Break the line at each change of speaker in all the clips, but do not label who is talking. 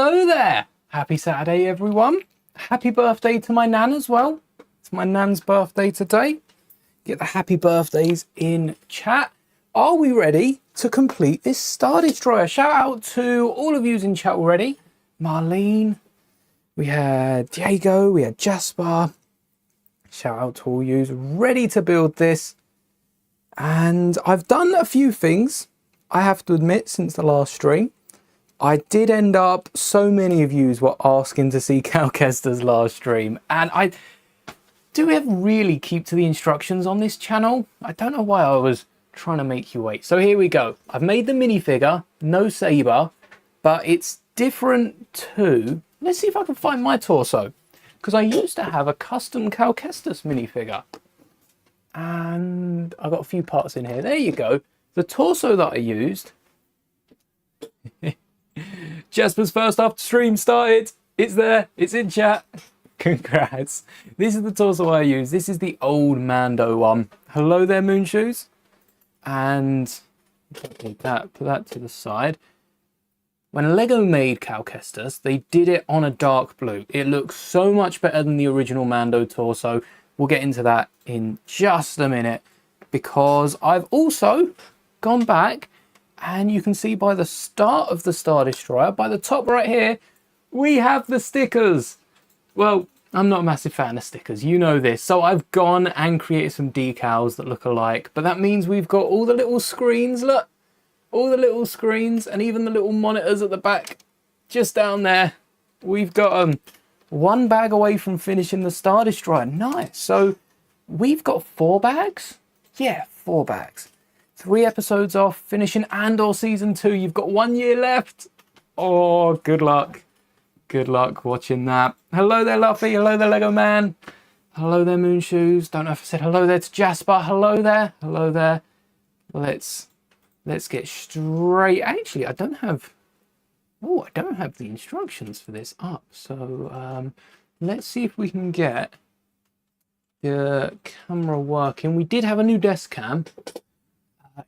Hello there. Happy Saturday, everyone. Happy birthday to my nan as well. It's my nan's birthday today. Get the happy birthdays in chat. Are we ready to complete this Star Destroyer? Shout out to all of you in chat already. Marlene, we had Diego, we had Jasper. Shout out to all you ready to build this. And I've done a few things, I have to admit, since the last stream. I did end up, so many of you were asking to see Cal Kester's last stream. And do we ever really keep to the instructions on this channel? I don't know why I was trying to make you wait. So here we go. I've made the minifigure, no saber, but it's different to, let's see if I can find my torso. Because I used to have a custom Cal Kestis minifigure. And I've got a few parts in here. There you go. The torso that I used. Jasper's first after stream started. It's there. It's in chat. Congrats. This is the torso I use. This is the old Mando one. Hello there, Moonshoes. And put that to the side. When Lego made Cal Kestis, they did it on a dark blue. It looks so much better than the original Mando torso. We'll get into that in just a minute, because I've also gone back and you can see by the start of the Star Destroyer, by the top right here, we have the stickers. Well, I'm not a massive fan of stickers, you know this. So I've gone and created some decals that look alike, but that means we've got all the little screens, look, all the little screens and even the little monitors at the back, just down there. We've got one bag away from finishing the Star Destroyer. Nice. So we've got 4 bags. Yeah, 4 bags. 3 episodes off finishing Andor season 2. You've got 1 year left. Oh, good luck. Good luck watching that. Hello there, Luffy. Hello there, Lego Man. Hello there, Moonshoes. Don't know if I said hello there to Jasper. Hello there. Hello there. Let's get straight. Actually, I don't have the instructions for this up. So let's see if we can get the camera working. We did have a new desk cam.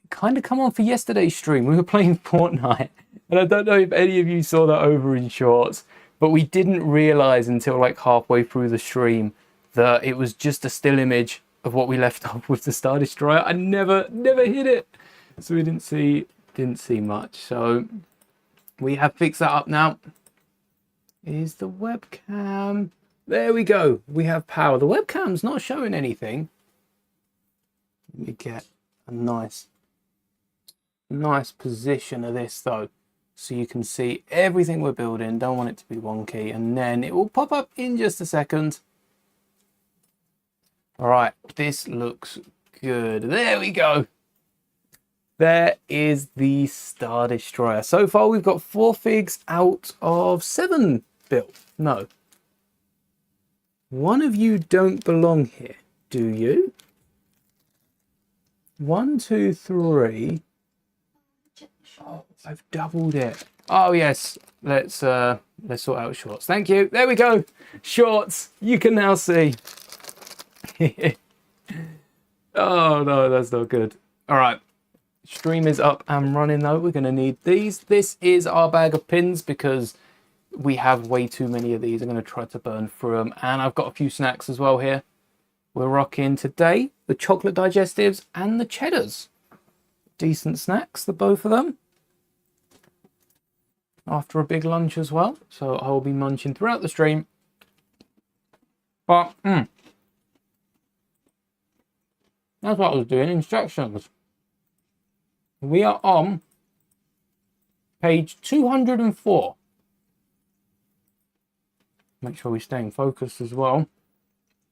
Kind of come on for yesterday's stream. We were playing Fortnite. And I don't know if any of you saw that over in shorts, but we didn't realize until like halfway through the stream that it was just a still image of what we left off with the Star Destroyer. I never hit it. So we didn't see much. So we have fixed that up now. Is the webcam? There we go. We have power. The webcam's not showing anything. Let me get a nice position of this though, so you can see everything we're building. Don't want it to be wonky, and then it will pop up in just a second. All right, this looks good. There we go. There is the Star Destroyer. So far we've got 4 figs out of 7 built. No. One of you don't belong here, do you? 1, 2, 3. Oh, I've doubled it. Oh yes, let's sort out shorts. Thank you. There we go. Shorts. You can now see. Oh no, that's not good. All right. Stream is up and running though. We're going to need these. This is our bag of pins because we have way too many of these. I'm going to try to burn through them. And I've got a few snacks as well here. We're rocking today the chocolate digestives and the cheddars. Decent snacks, the both of them. After a big lunch as well. So I will be munching throughout the stream. But, that's what I was doing. Instructions. We are on page 204. Make sure we stay in focus as well.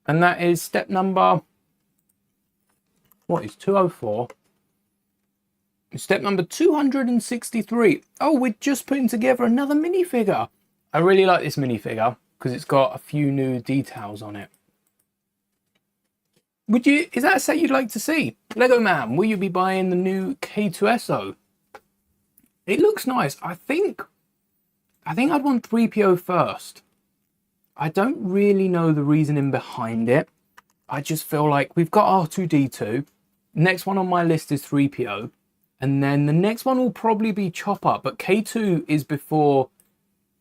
And that is step number, what is 204? Step number 263. Oh, we're just putting together another minifigure. I really like this minifigure because it's got a few new details on it. Is that a set you'd like to see? Lego Man, will you be buying the new K2SO? It looks nice. I think I'd want 3PO first. I don't really know the reasoning behind it. I just feel like we've got R2-D2. Next one on my list is 3PO. And then the next one will probably be Chopper. But K2 is before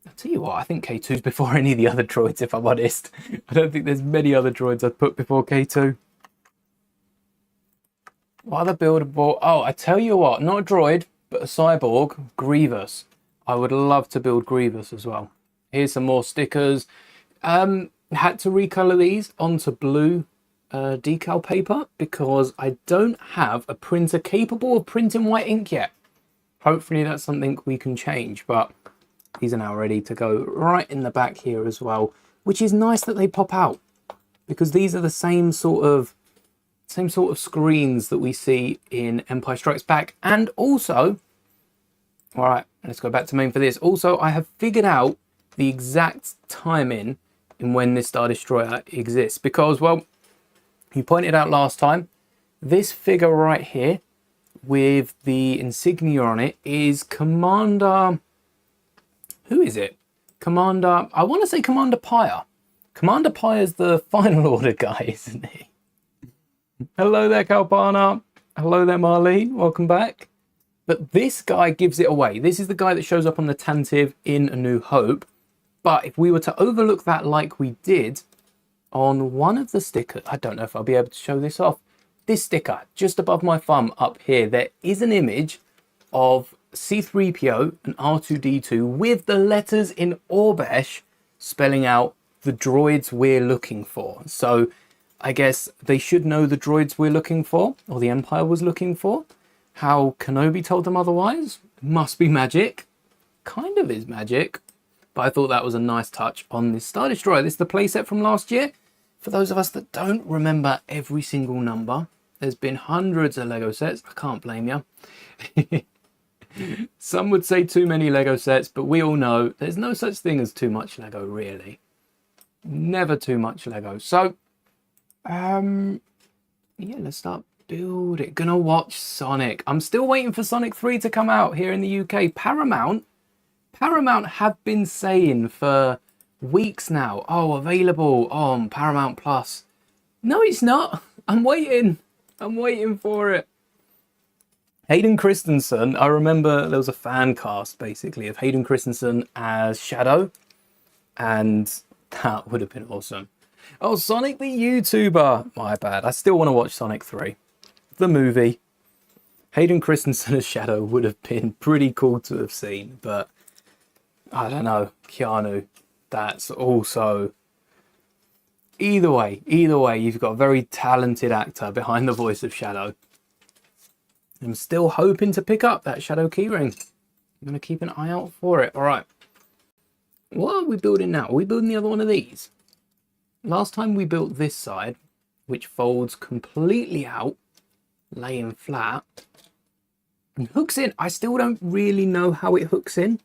I'll tell you what, I think K2's before any of the other droids, if I'm honest. I don't think there's many other droids I'd put before K2. What other buildable? Oh, I tell you what, not a droid, but a cyborg, Grievous. I would love to build Grievous as well. Here's some more stickers. Had to recolor these onto blue decal paper because I don't have a printer capable of printing white ink yet. Hopefully that's something we can change, but these are now ready to go right in the back here as well, which is nice that they pop out because these are the same sort of screens that we see in Empire Strikes Back. And also, all right, let's go back to main for this. Also, I have figured out the exact timing in when this Star Destroyer exists because, well, you pointed out last time, this figure right here with the insignia on it is Commander... Who is it? Commander... I want to say Commander Pyre. Commander Pyre's the Final Order guy, isn't he? Hello there, Kalpana. Hello there, Marlene. Welcome back. But this guy gives it away. This is the guy that shows up on the Tantive in A New Hope. But if we were to overlook that like we did on one of the stickers, I don't know if I'll be able to show this off. This sticker, just above my thumb up here, there is an image of C-3PO and R2-D2 with the letters in Orbesh spelling out the droids we're looking for. So I guess they should know the droids we're looking for, or the Empire was looking for. How Kenobi told them otherwise? Must be magic. Kind of is magic. But I thought that was a nice touch on this Star Destroyer. This is the playset from last year. For those of us that don't remember every single number, there's been hundreds of Lego sets. I can't blame you. Some would say too many Lego sets, but we all know there's no such thing as too much Lego, really. Never too much Lego. So, yeah, let's start building. Gonna watch Sonic. I'm still waiting for Sonic 3 to come out here in the UK. Paramount have been saying for weeks now, oh, available on Paramount Plus. No, it's not. I'm waiting for it. Hayden Christensen, I remember there was a fan cast basically of Hayden Christensen as Shadow, and that would have been awesome. Oh, Sonic the YouTuber. My bad. I still want to watch Sonic 3, the movie. Hayden Christensen as Shadow would have been pretty cool to have seen, but I don't know. Keanu, that's also... Either way, you've got a very talented actor behind the voice of Shadow. I'm still hoping to pick up that Shadow keyring. I'm going to keep an eye out for it. All right. What are we building now? Are we building the other one of these? Last time we built this side, which folds completely out, laying flat, and hooks in. I still don't really know how it hooks in.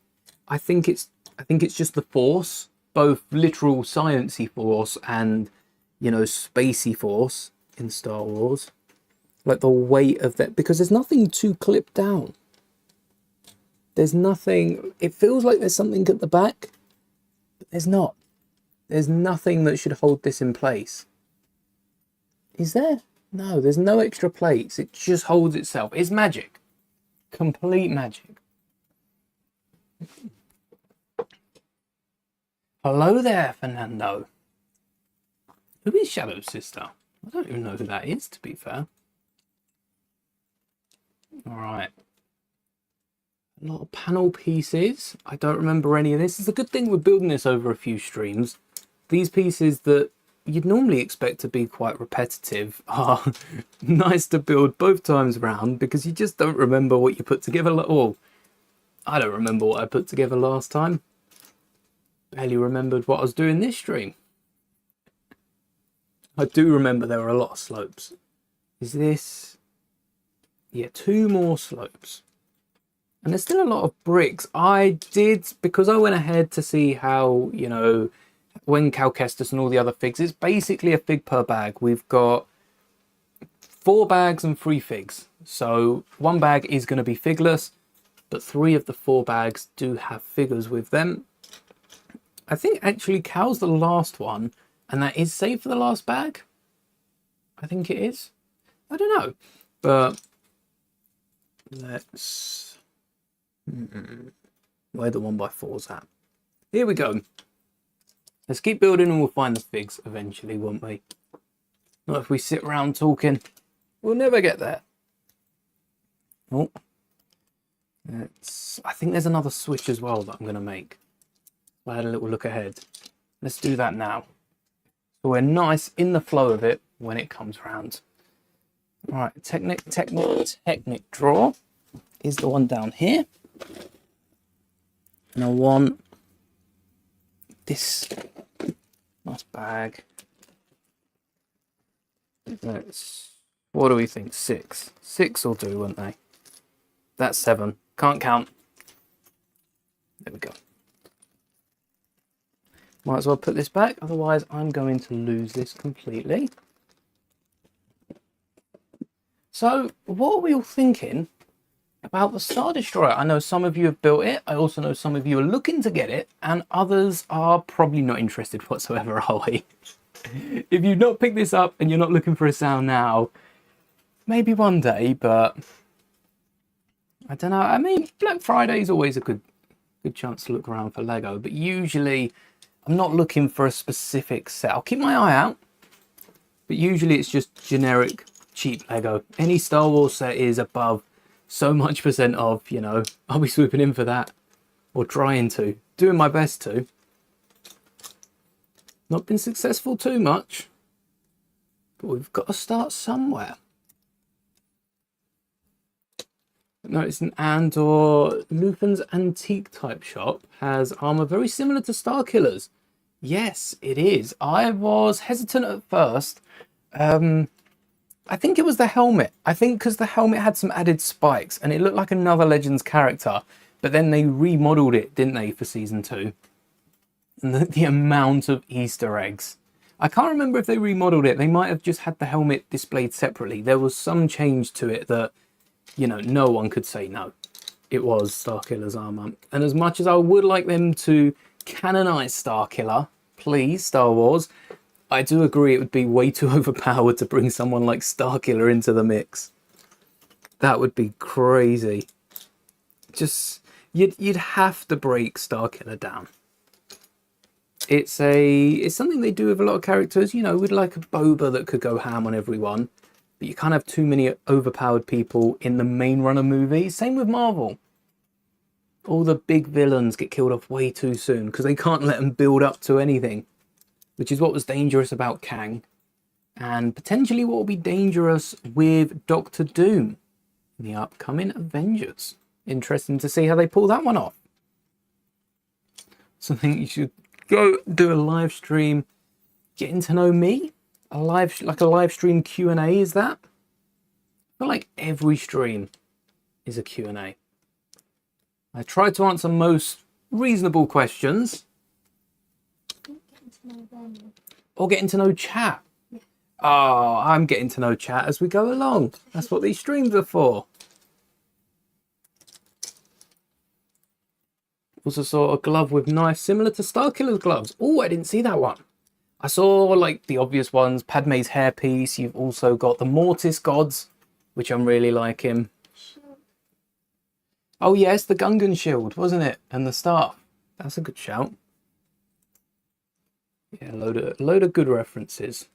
I think it's just the force, both literal sciencey force and, you know, spacey force in Star Wars. Like the weight of that, because there's nothing to clip down. There's nothing. It feels like there's something at the back, but there's not. There's nothing that should hold this in place. Is there? No, there's no extra plates. It just holds itself. It's magic. Complete magic. Hello there, Fernando. Who is Shadow's sister? I don't even know who that is, to be fair. All right. A lot of panel pieces. I don't remember any of this. It's a good thing we're building this over a few streams. These pieces that you'd normally expect to be quite repetitive are nice to build both times around because you just don't remember what you put together. Well, I don't remember what I put together last time. Barely remembered what I was doing this stream. I do remember there were a lot of slopes. Is this... Yeah, 2 more slopes. And there's still a lot of bricks. I did, because I went ahead to see how, you know, when Cal Kestis and all the other figs, it's basically a fig per bag. We've got 4 bags and 3 figs. So 1 bag is going to be figless, but 3 of the 4 bags do have figures with them. I think actually Cal's the last one, and that is saved for the last bag. I think it is. I don't know, but let's... Where the 1x4's at? here we go. Let's keep building and we'll find the figs eventually, won't we? Not if we sit around talking. We'll never get there. Oh. I think there's another switch as well that I'm going to make. I had a little look ahead. Let's do that now. So we're nice in the flow of it when it comes round. All right, Technic drawer is the one down here. And I want this nice bag. What do we think? 6. 6 will do, won't they? That's 7. Can't count. There we go. Might as well put this back, otherwise I'm going to lose this completely. So, what are we all thinking about the Star Destroyer? I know some of you have built it. I also know some of you are looking to get it, and others are probably not interested whatsoever, are we? If you've not picked this up and you're not looking for a sound now, maybe one day, but I don't know. I mean, Black Friday is always a good chance to look around for Lego, but usually I'm not looking for a specific set. I'll keep my eye out, but usually it's just generic, cheap Lego. Any Star Wars set is above so much % off, you know, I'll be swooping in for that, or trying to, doing my best to. Not been successful too much, but we've got to start somewhere. Notice an Andor Luthen's Antique type shop has armor very similar to Starkiller's. Yes, it is. I was hesitant at first. I think it was the helmet. I think because the helmet had some added spikes and it looked like another Legends character. But then they remodeled it, didn't they, for season 2? And the amount of Easter eggs. I can't remember if they remodeled it. They might have just had the helmet displayed separately. There was some change to it that, you know, no one could say no. It was Starkiller's armor. And as much as I would like them to canonize Starkiller, please, Star Wars, I do agree it would be way too overpowered to bring someone like Starkiller into the mix. That would be crazy. Just, you'd have to break Starkiller down. It's something they do with a lot of characters, you know, with like a Boba that could go ham on everyone. But you can't have too many overpowered people in the main run of movies. Same with Marvel. All the big villains get killed off way too soon because they can't let them build up to anything. Which is what was dangerous about Kang. And potentially what will be dangerous with Doctor Doom in the upcoming Avengers. Interesting to see how they pull that one off. So I think you should go do a live stream getting to know me. A live stream Q&A, is that? I feel like every stream is a Q&A. I try to answer most reasonable questions. Or getting to know chat. Yeah. Oh, I'm getting to know chat as we go along. That's what these streams are for. Also saw a glove with knife similar to Starkiller's gloves. Oh, I didn't see that one. I saw like the obvious ones, Padme's hairpiece. You've also got the Mortis gods, which I'm really liking. Oh yes, the Gungan shield, wasn't it? And the staff. That's a good shout. Yeah, load of good references.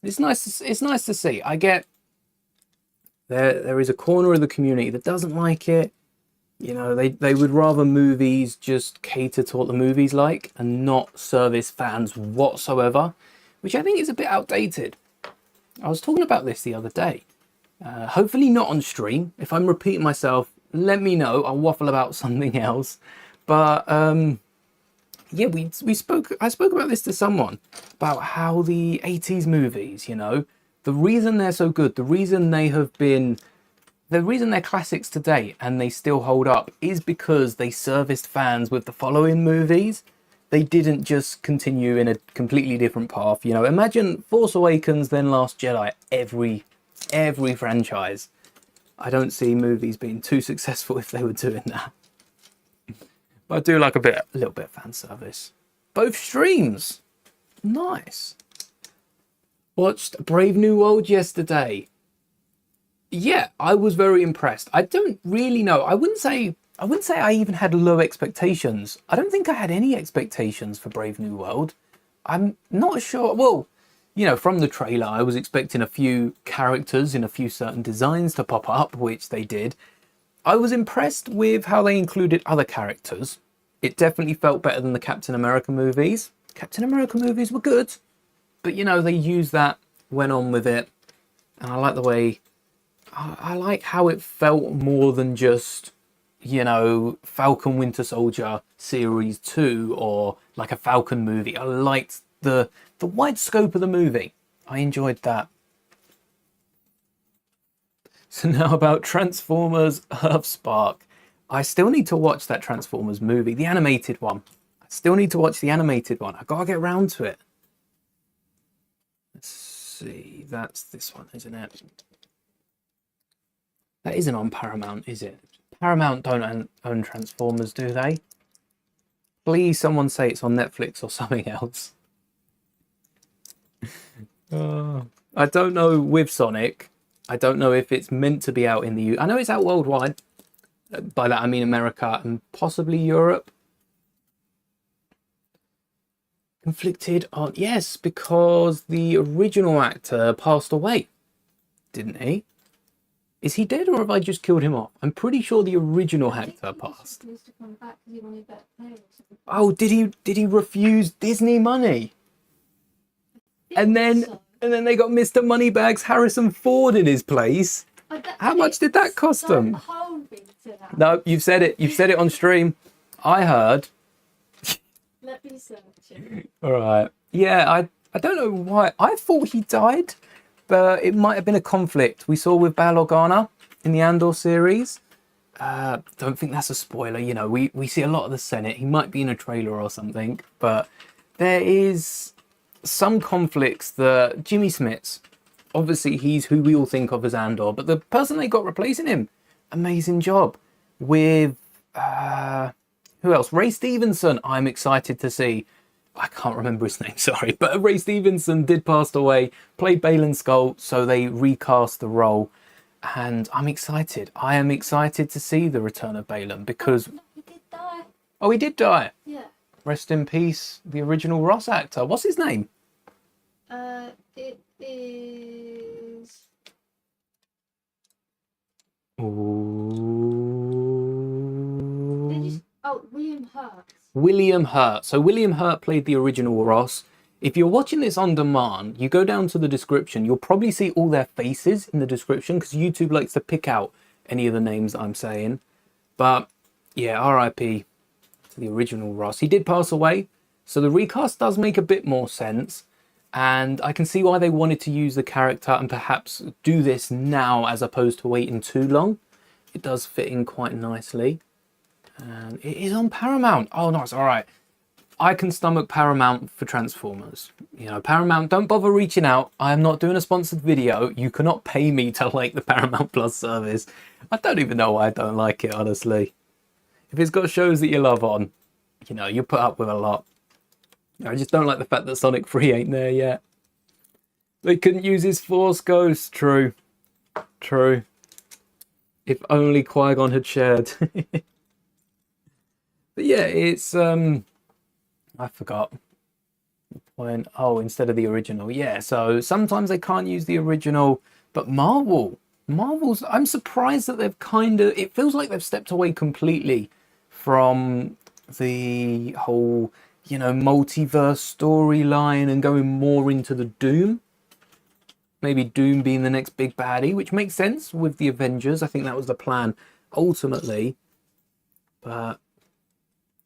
It's nice to see. I get there is a corner of the community that doesn't like it. You know, they would rather movies just cater to what the movie's like and not service fans whatsoever, which I think is a bit outdated. I was talking about this the other day. Hopefully not on stream. If I'm repeating myself, let me know. I'll waffle about something else. But yeah, I spoke about this to someone about how the 80s movies, you know, the reason they're so good, the reason they're classics today and they still hold up is because they serviced fans with the following movies. They didn't just continue in a completely different path. You know, imagine Force Awakens, then Last Jedi, every franchise. I don't see movies being too successful if they were doing that. But I do like a little bit of fan service. Both streams. Nice. Watched Brave New World yesterday. Yeah, I was very impressed. I don't really know. I wouldn't say I wouldn't say I even had low expectations. I don't think I had any expectations for Brave New World. I'm not sure. Well, you know, from the trailer, I was expecting a few characters in a few certain designs to pop up, which they did. I was impressed with how they included other characters. It definitely felt better than the Captain America movies. Captain America movies were good, but you know, they used that, went on with it. And I like the way, I like how it felt more than just, you know, Falcon Winter Soldier Series 2 or like a Falcon movie. I liked the wide scope of the movie. I enjoyed that. So now about Transformers Earthspark. I still need to watch that Transformers movie, the animated one. I still need to watch the animated one. I gotta get around to it. Let's see, that's this one, isn't it? That isn't on Paramount, is it? Paramount don't own Transformers, do they? Please, someone say it's on Netflix or something else. I don't know with Sonic. I don't know if it's meant to be out in the U. I know it's out worldwide. By that I mean America and possibly Europe. Conflicted on... Yes, because the original actor passed away. Didn't he? Is he dead or have I just killed him off? I'm pretty sure the original actor passed. Oh, did he refuse Disney money? And then they got Mr. Moneybags Harrison Ford in his place. How much did that cost them? No, you've said it. You've said it on stream. I heard.
Let me search it.
All right. Yeah, I don't know why. I thought he died, but it might have been a conflict we saw with Bail Organa in the Andor series. Don't think that's a spoiler. You know, we see a lot of the Senate. He might be in a trailer or something, but there is some conflicts that Jimmy Smits, obviously he's who we all think of as Andor, but the person they got replacing him, amazing job. With who else? Ray Stevenson, I'm excited to see. I can't remember his name, sorry, but Ray Stevenson did pass away, played Baylan Skoll, so they recast the role, and I'm excited. I am excited to see the return of Baylan because...
No, he did die.
Oh, he did die?
Yeah.
Rest in peace, the original Ross actor. What's his name?
It is... Oh, William Hurt.
William Hurt. So William Hurt played the original Ross. If you're watching this on demand, you go down to the description. You'll probably see all their faces in the description because YouTube likes to pick out any of the names that I'm saying. But yeah, RIP to the original Ross. He did pass away, so the recast does make a bit more sense. And I can see why they wanted to use the character and perhaps do this now as opposed to waiting too long. It does fit in quite nicely. And it is on Paramount. Oh, nice. All right. I can stomach Paramount for Transformers. You know, Paramount, don't bother reaching out. I am not doing a sponsored video. You cannot pay me to like the Paramount Plus service. I don't even know why I don't like it, honestly. If it's got shows that you love on, you know, you put up with a lot. I just don't like the fact that Sonic 3 ain't there yet. They couldn't use his Force Ghost. True. True. If only Qui-Gon had shared. But yeah, it's... I forgot. When, oh, instead of the original. Yeah, so sometimes they can't use the original. But Marvel's... I'm surprised that they've kind of... It feels like they've stepped away completely from the whole... you know, multiverse storyline and going more into the Doom. Maybe Doom being the next big baddie, which makes sense with the Avengers. I think that was the plan ultimately. But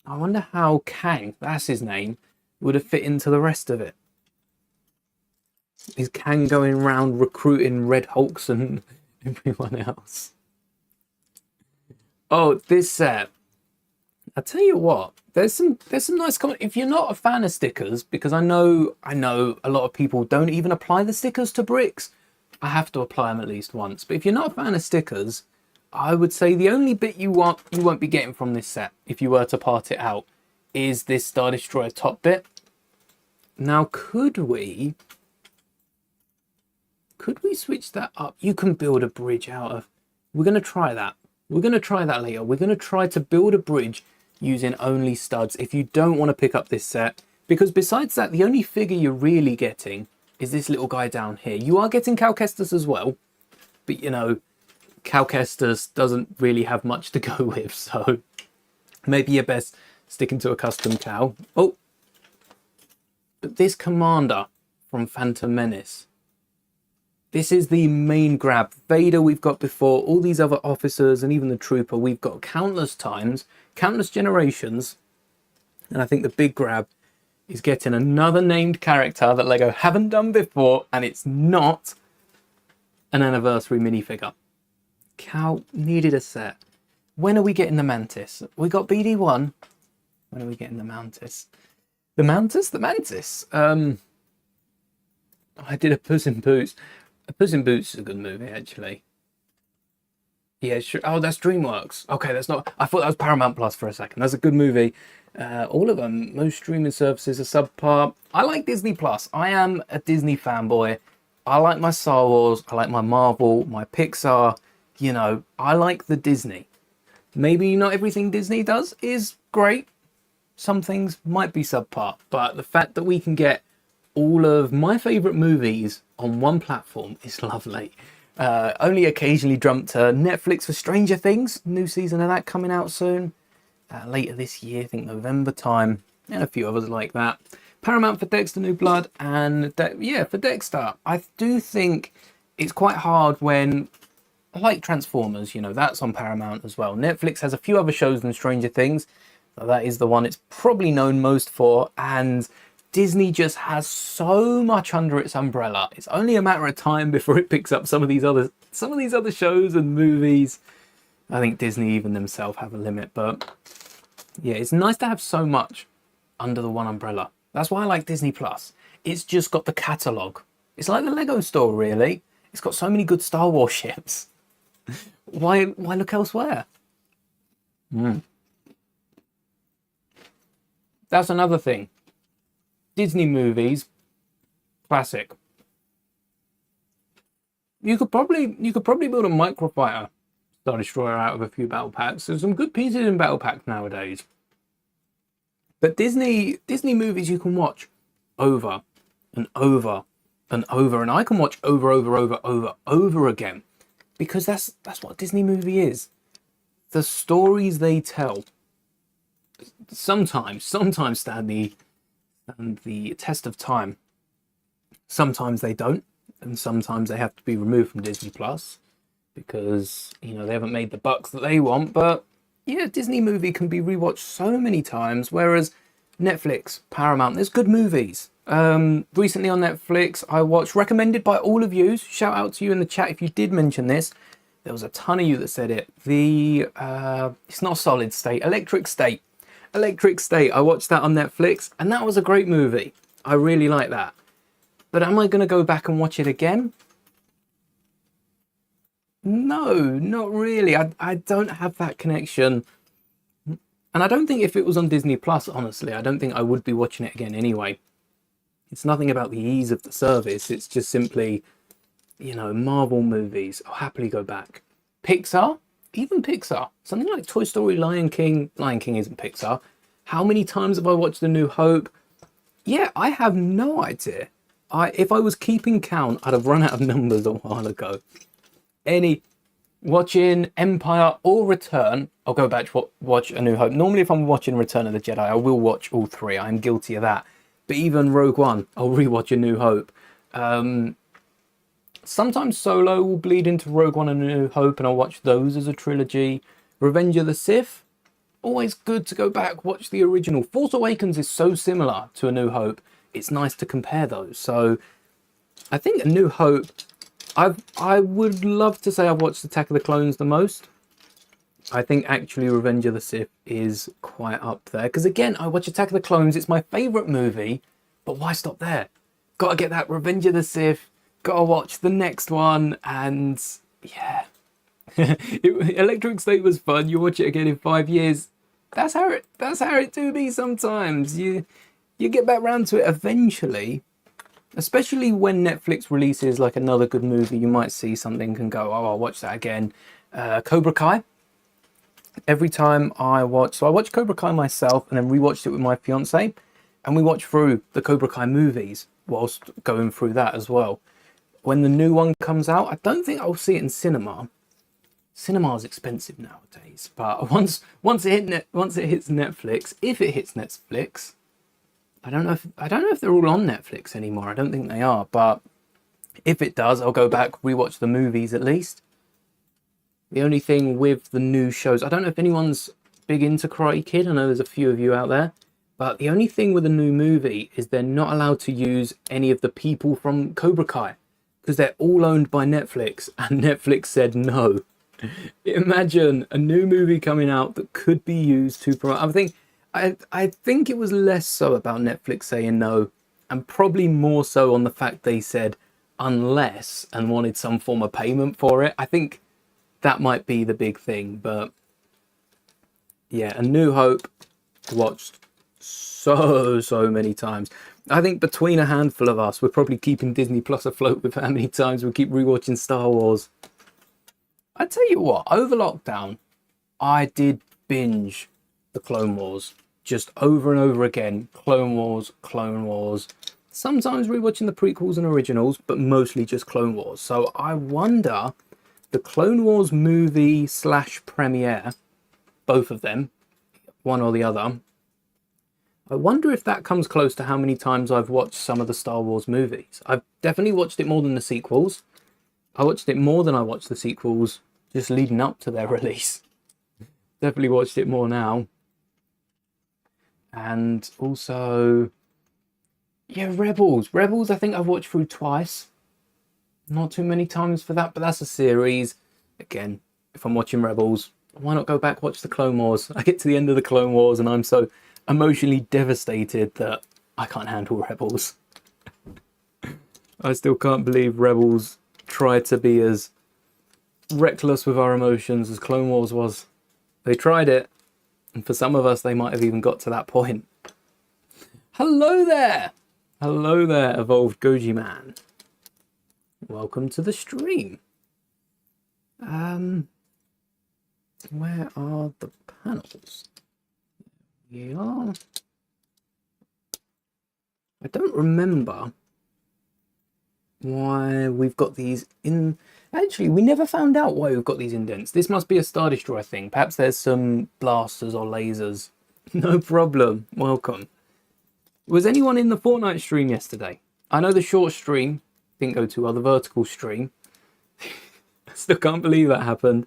I wonder how Kang, that's his name, would have fit into the rest of it. Is Kang going around recruiting Red Hulks and everyone else? Oh, this set. I'll tell you what, there's some nice comments. If you're not a fan of stickers, because I know a lot of people don't even apply the stickers to bricks. I have to apply them at least once. But if you're not a fan of stickers, I would say the only bit you won't be getting from this set, if you were to part it out, is this Star Destroyer top bit. Now, could we switch that up? You can build a bridge out of... We're going to try that. We're going to try that later. We're going to try to build a bridge using only studs if you don't want to pick up this set. Because besides that, the only figure you're really getting is this little guy down here. You are getting Cal Kestis as well. But, you know, Cal Kestis doesn't really have much to go with. So maybe you're best sticking to a custom Cal. Oh, but this Commander from Phantom Menace. This is the main grab. Vader we've got before, all these other officers and even the Trooper we've got countless times, countless generations. And I think the big grab is getting another named character that LEGO haven't done before, and it's not an anniversary minifigure. Cal needed a set. When are we getting the Mantis? We got BD1. When are we getting the Mantis? The Mantis? The Mantis. I did a Puss in Boots. Puss in Boots is a good movie, actually. Yeah, sure. Oh, that's DreamWorks. Okay, that's not... I thought that was Paramount Plus for a second. That's a good movie. All of them. Most streaming services are subpar. I like Disney Plus. I am a Disney fanboy. I like my Star Wars. I like my Marvel, my Pixar. You know, I like the Disney. Maybe not everything Disney does is great. Some things might be subpar. But the fact that we can get all of my favourite movies on one platform is lovely. Only occasionally jumped to Netflix for Stranger Things. New season of that coming out soon. Later this year, I think November time. And a few others like that. Paramount for Dexter New Blood. And for Dexter. I do think it's quite hard when... like Transformers, you know, that's on Paramount as well. Netflix has a few other shows than Stranger Things. So that is the one it's probably known most for. And Disney just has so much under its umbrella. It's only a matter of time before it picks up some of these other shows and movies. I think Disney even themselves have a limit, but yeah, it's nice to have so much under the one umbrella. That's why I like Disney Plus. It's just got the catalogue. It's like the Lego store, really. It's got so many good Star Wars ships. Why look elsewhere? That's another thing. Disney movies, classic. You could probably build a microfighter Star Destroyer out of a few battle packs. There's some good pieces in battle packs nowadays. But Disney movies you can watch over and over and over, and I can watch over again, because that's what a Disney movie is. The stories they tell sometimes stand the test of time. Sometimes they don't, and sometimes they have to be removed from Disney Plus because, you know, they haven't made the bucks that they want. But yeah, a Disney movie can be rewatched so many times, whereas Netflix, Paramount, there's good movies. Recently on Netflix, I watched, recommended by all of you, shout out to you in the chat if you did mention this. There was a ton of you that said it. It's not Solid State, Electric State. Electric State, I watched that on Netflix, and that was a great movie. I really like that. But am I going to go back and watch it again? No, not really. I don't have that connection. And I don't think if it was on Disney Plus, honestly, I don't think I would be watching it again anyway. It's nothing about the ease of the service. It's just simply, you know, Marvel movies. I'll happily go back. Pixar? Even Pixar. Something like Toy Story, Lion King. Lion King isn't Pixar. How many times have I watched A New Hope? Yeah, I have no idea. If I was keeping count, I'd have run out of numbers a while ago. Watching Empire or Return, I'll go back to watch A New Hope. Normally, if I'm watching Return of the Jedi, I will watch all three. I'm guilty of that. But even Rogue One, I'll rewatch A New Hope. Sometimes Solo will bleed into Rogue One and A New Hope, and I'll watch those as a trilogy. Revenge of the Sith, always good to go back, watch the original. Force Awakens is so similar to A New Hope. It's nice to compare those. So I think A New Hope, I would love to say I've watched Attack of the Clones the most. I think actually Revenge of the Sith is quite up there. Because again, I watch Attack of the Clones, it's my favourite movie, but why stop there? Gotta get that Revenge of the Sith, gotta watch the next one, and yeah. Electric State was fun, you watch it again in 5 years. That's how it do be sometimes. You get back round to it eventually. Especially when Netflix releases like another good movie, you might see something and go, oh, I'll watch that again. Cobra Kai, every time I watch, so I watched Cobra Kai myself and then rewatched it with my fiance, and we watched through the Cobra Kai movies whilst going through that as well. When the new one comes out, I don't think I'll see it in cinema. Cinema is expensive nowadays, but once it hits Netflix, if it hits Netflix, I don't know if they're all on Netflix anymore. I don't think they are, but if it does, I'll go back, rewatch the movies at least. The only thing with the new shows, I don't know if anyone's big into Karate Kid. I know there's a few of you out there, but the only thing with a new movie is they're not allowed to use any of the people from Cobra Kai because they're all owned by Netflix, and Netflix said no. Imagine a new movie coming out that could be used to promote. I think it was less so about Netflix saying no, and probably more so on the fact they said unless and wanted some form of payment for it. I think that might be the big thing. But yeah, A New Hope watched so many times. I think between a handful of us, we're probably keeping Disney Plus afloat with how many times we keep rewatching Star Wars. I tell you what, over lockdown, I did binge the Clone Wars just over and over again. Clone Wars. Sometimes rewatching the prequels and originals, but mostly just Clone Wars. So I wonder, the Clone Wars movie / premiere, both of them, one or the other, I wonder if that comes close to how many times I've watched some of the Star Wars movies. I've definitely watched it more than the sequels. I watched it more than I watched the sequels just leading up to their release. Definitely watched it more now. And also, yeah, Rebels. Rebels, I think I've watched through twice. Not too many times for that, but that's a series. Again, if I'm watching Rebels, why not go back, watch the Clone Wars? I get to the end of the Clone Wars and I'm so emotionally devastated that I can't handle Rebels. I still can't believe Rebels tried to be as reckless with our emotions as Clone Wars was. They tried it, and for some of us, they might have even got to that point. Hello there! Hello there, Evolved Goji Man. Welcome to the stream. Where are the panels? Here we are. I don't remember why we've got these in. Actually, we never found out why we've got these indents. This must be a Star Destroyer thing. Perhaps there's some blasters or lasers. No problem. Welcome. Was anyone in the Fortnite stream yesterday? I know the short stream didn't go too well, the vertical stream. I still can't believe that happened.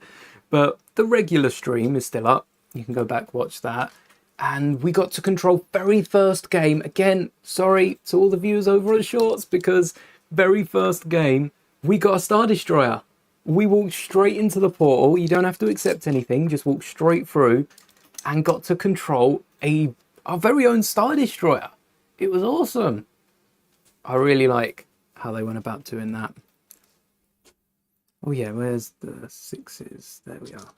But the regular stream is still up. You can go back, watch that. And we got to control very first game. Again, sorry to all the viewers over on Shorts, because very first game, we got a Star Destroyer. We walked straight into the portal. You don't have to accept anything. Just walk straight through and got to control our very own Star Destroyer. It was awesome. I really like how they went about doing that. Oh yeah, where's the sixes? There we are.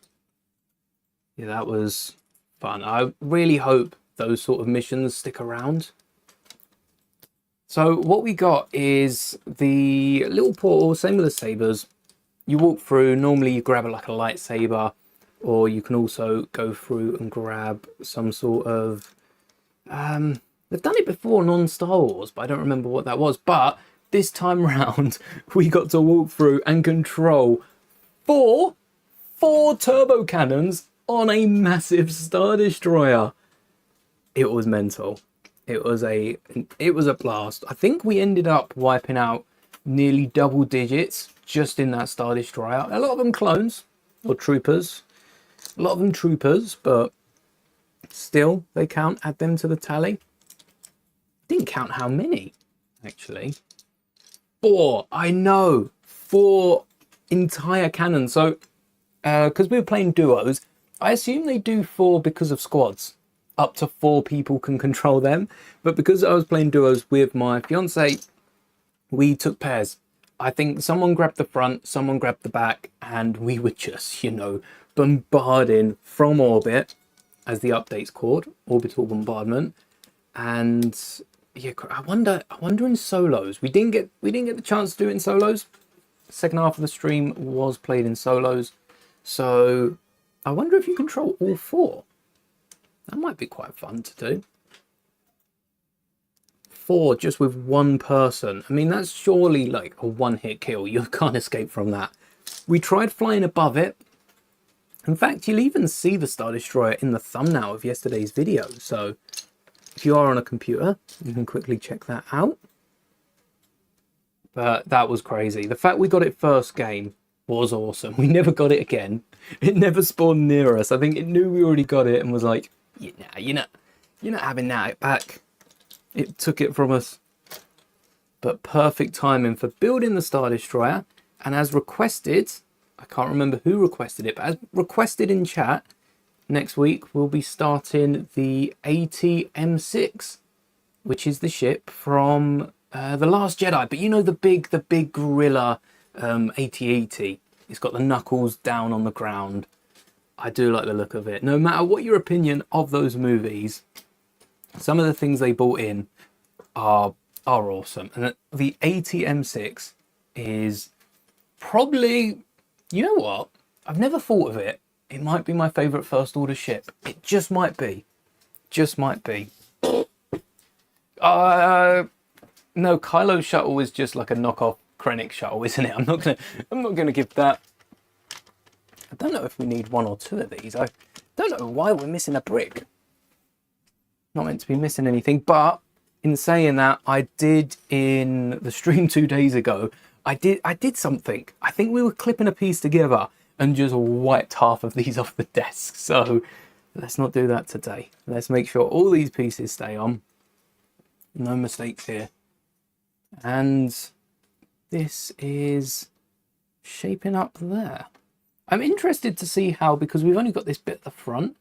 Yeah, that was fun. I really hope those sort of missions stick around. So what we got is the little portal, same with the sabers. You walk through, normally you grab like a lightsaber, or you can also go through and grab some sort of... they've done it before non-Star Wars, but I don't remember what that was. But this time round, we got to walk through and control four turbo cannons on a massive Star Destroyer. It was mental. It was a blast. I think we ended up wiping out nearly double digits just in that Star Destroyer. A lot of them clones or troopers. A lot of them troopers, but still they count. Add them to the tally. Didn't count how many, actually. 4. I know. 4 entire cannons. So, because we were playing duos, I assume they do 4 because of squads. Up to 4 people can control them. But because I was playing duos with my fiance, we took pairs. I think someone grabbed the front, someone grabbed the back, and we were just, bombarding from orbit, as the update's called, orbital bombardment. And yeah, I wonder in solos. We didn't get the chance to do it in solos. The second half of the stream was played in solos. So I wonder if you control all 4. That might be quite fun to do. 4 just with one person. I mean, that's surely like a one-hit kill. You can't escape from that. We tried flying above it. In fact, you'll even see the Star Destroyer in the thumbnail of yesterday's video. So if you are on a computer, you can quickly check that out. But that was crazy. The fact we got it first game was awesome. We never got it again. It never spawned near us. I think it knew we already got it and was like, yeah, you're not having that back. It took it from us. But perfect timing for building the Star Destroyer. And as requested, I can't remember who requested it, but as requested in chat, next week we'll be starting the AT-M6, which is the ship from The Last Jedi. But you know the big gorilla AT-AT. It's got the knuckles down on the ground. I do like the look of it. No matter what your opinion of those movies, some of the things they brought in are awesome. And the AT-M6 is probably, you know what? I've never thought of it. It might be my favourite First Order ship. It just might be. Just might be. No, Kylo's shuttle is just like a knockoff Krennic shuttle, isn't it? I'm not gonna give that. I don't know if we need 1 or 2 of these. I don't know why we're missing a brick. Not meant to be missing anything, but in saying that, I did in the stream 2 days ago, I did something. I think we were clipping a piece together and just wiped half of these off the desk. So let's not do that today. Let's make sure all these pieces stay on. No mistakes here. And this is shaping up there. I'm interested to see how, because we've only got this bit at the front,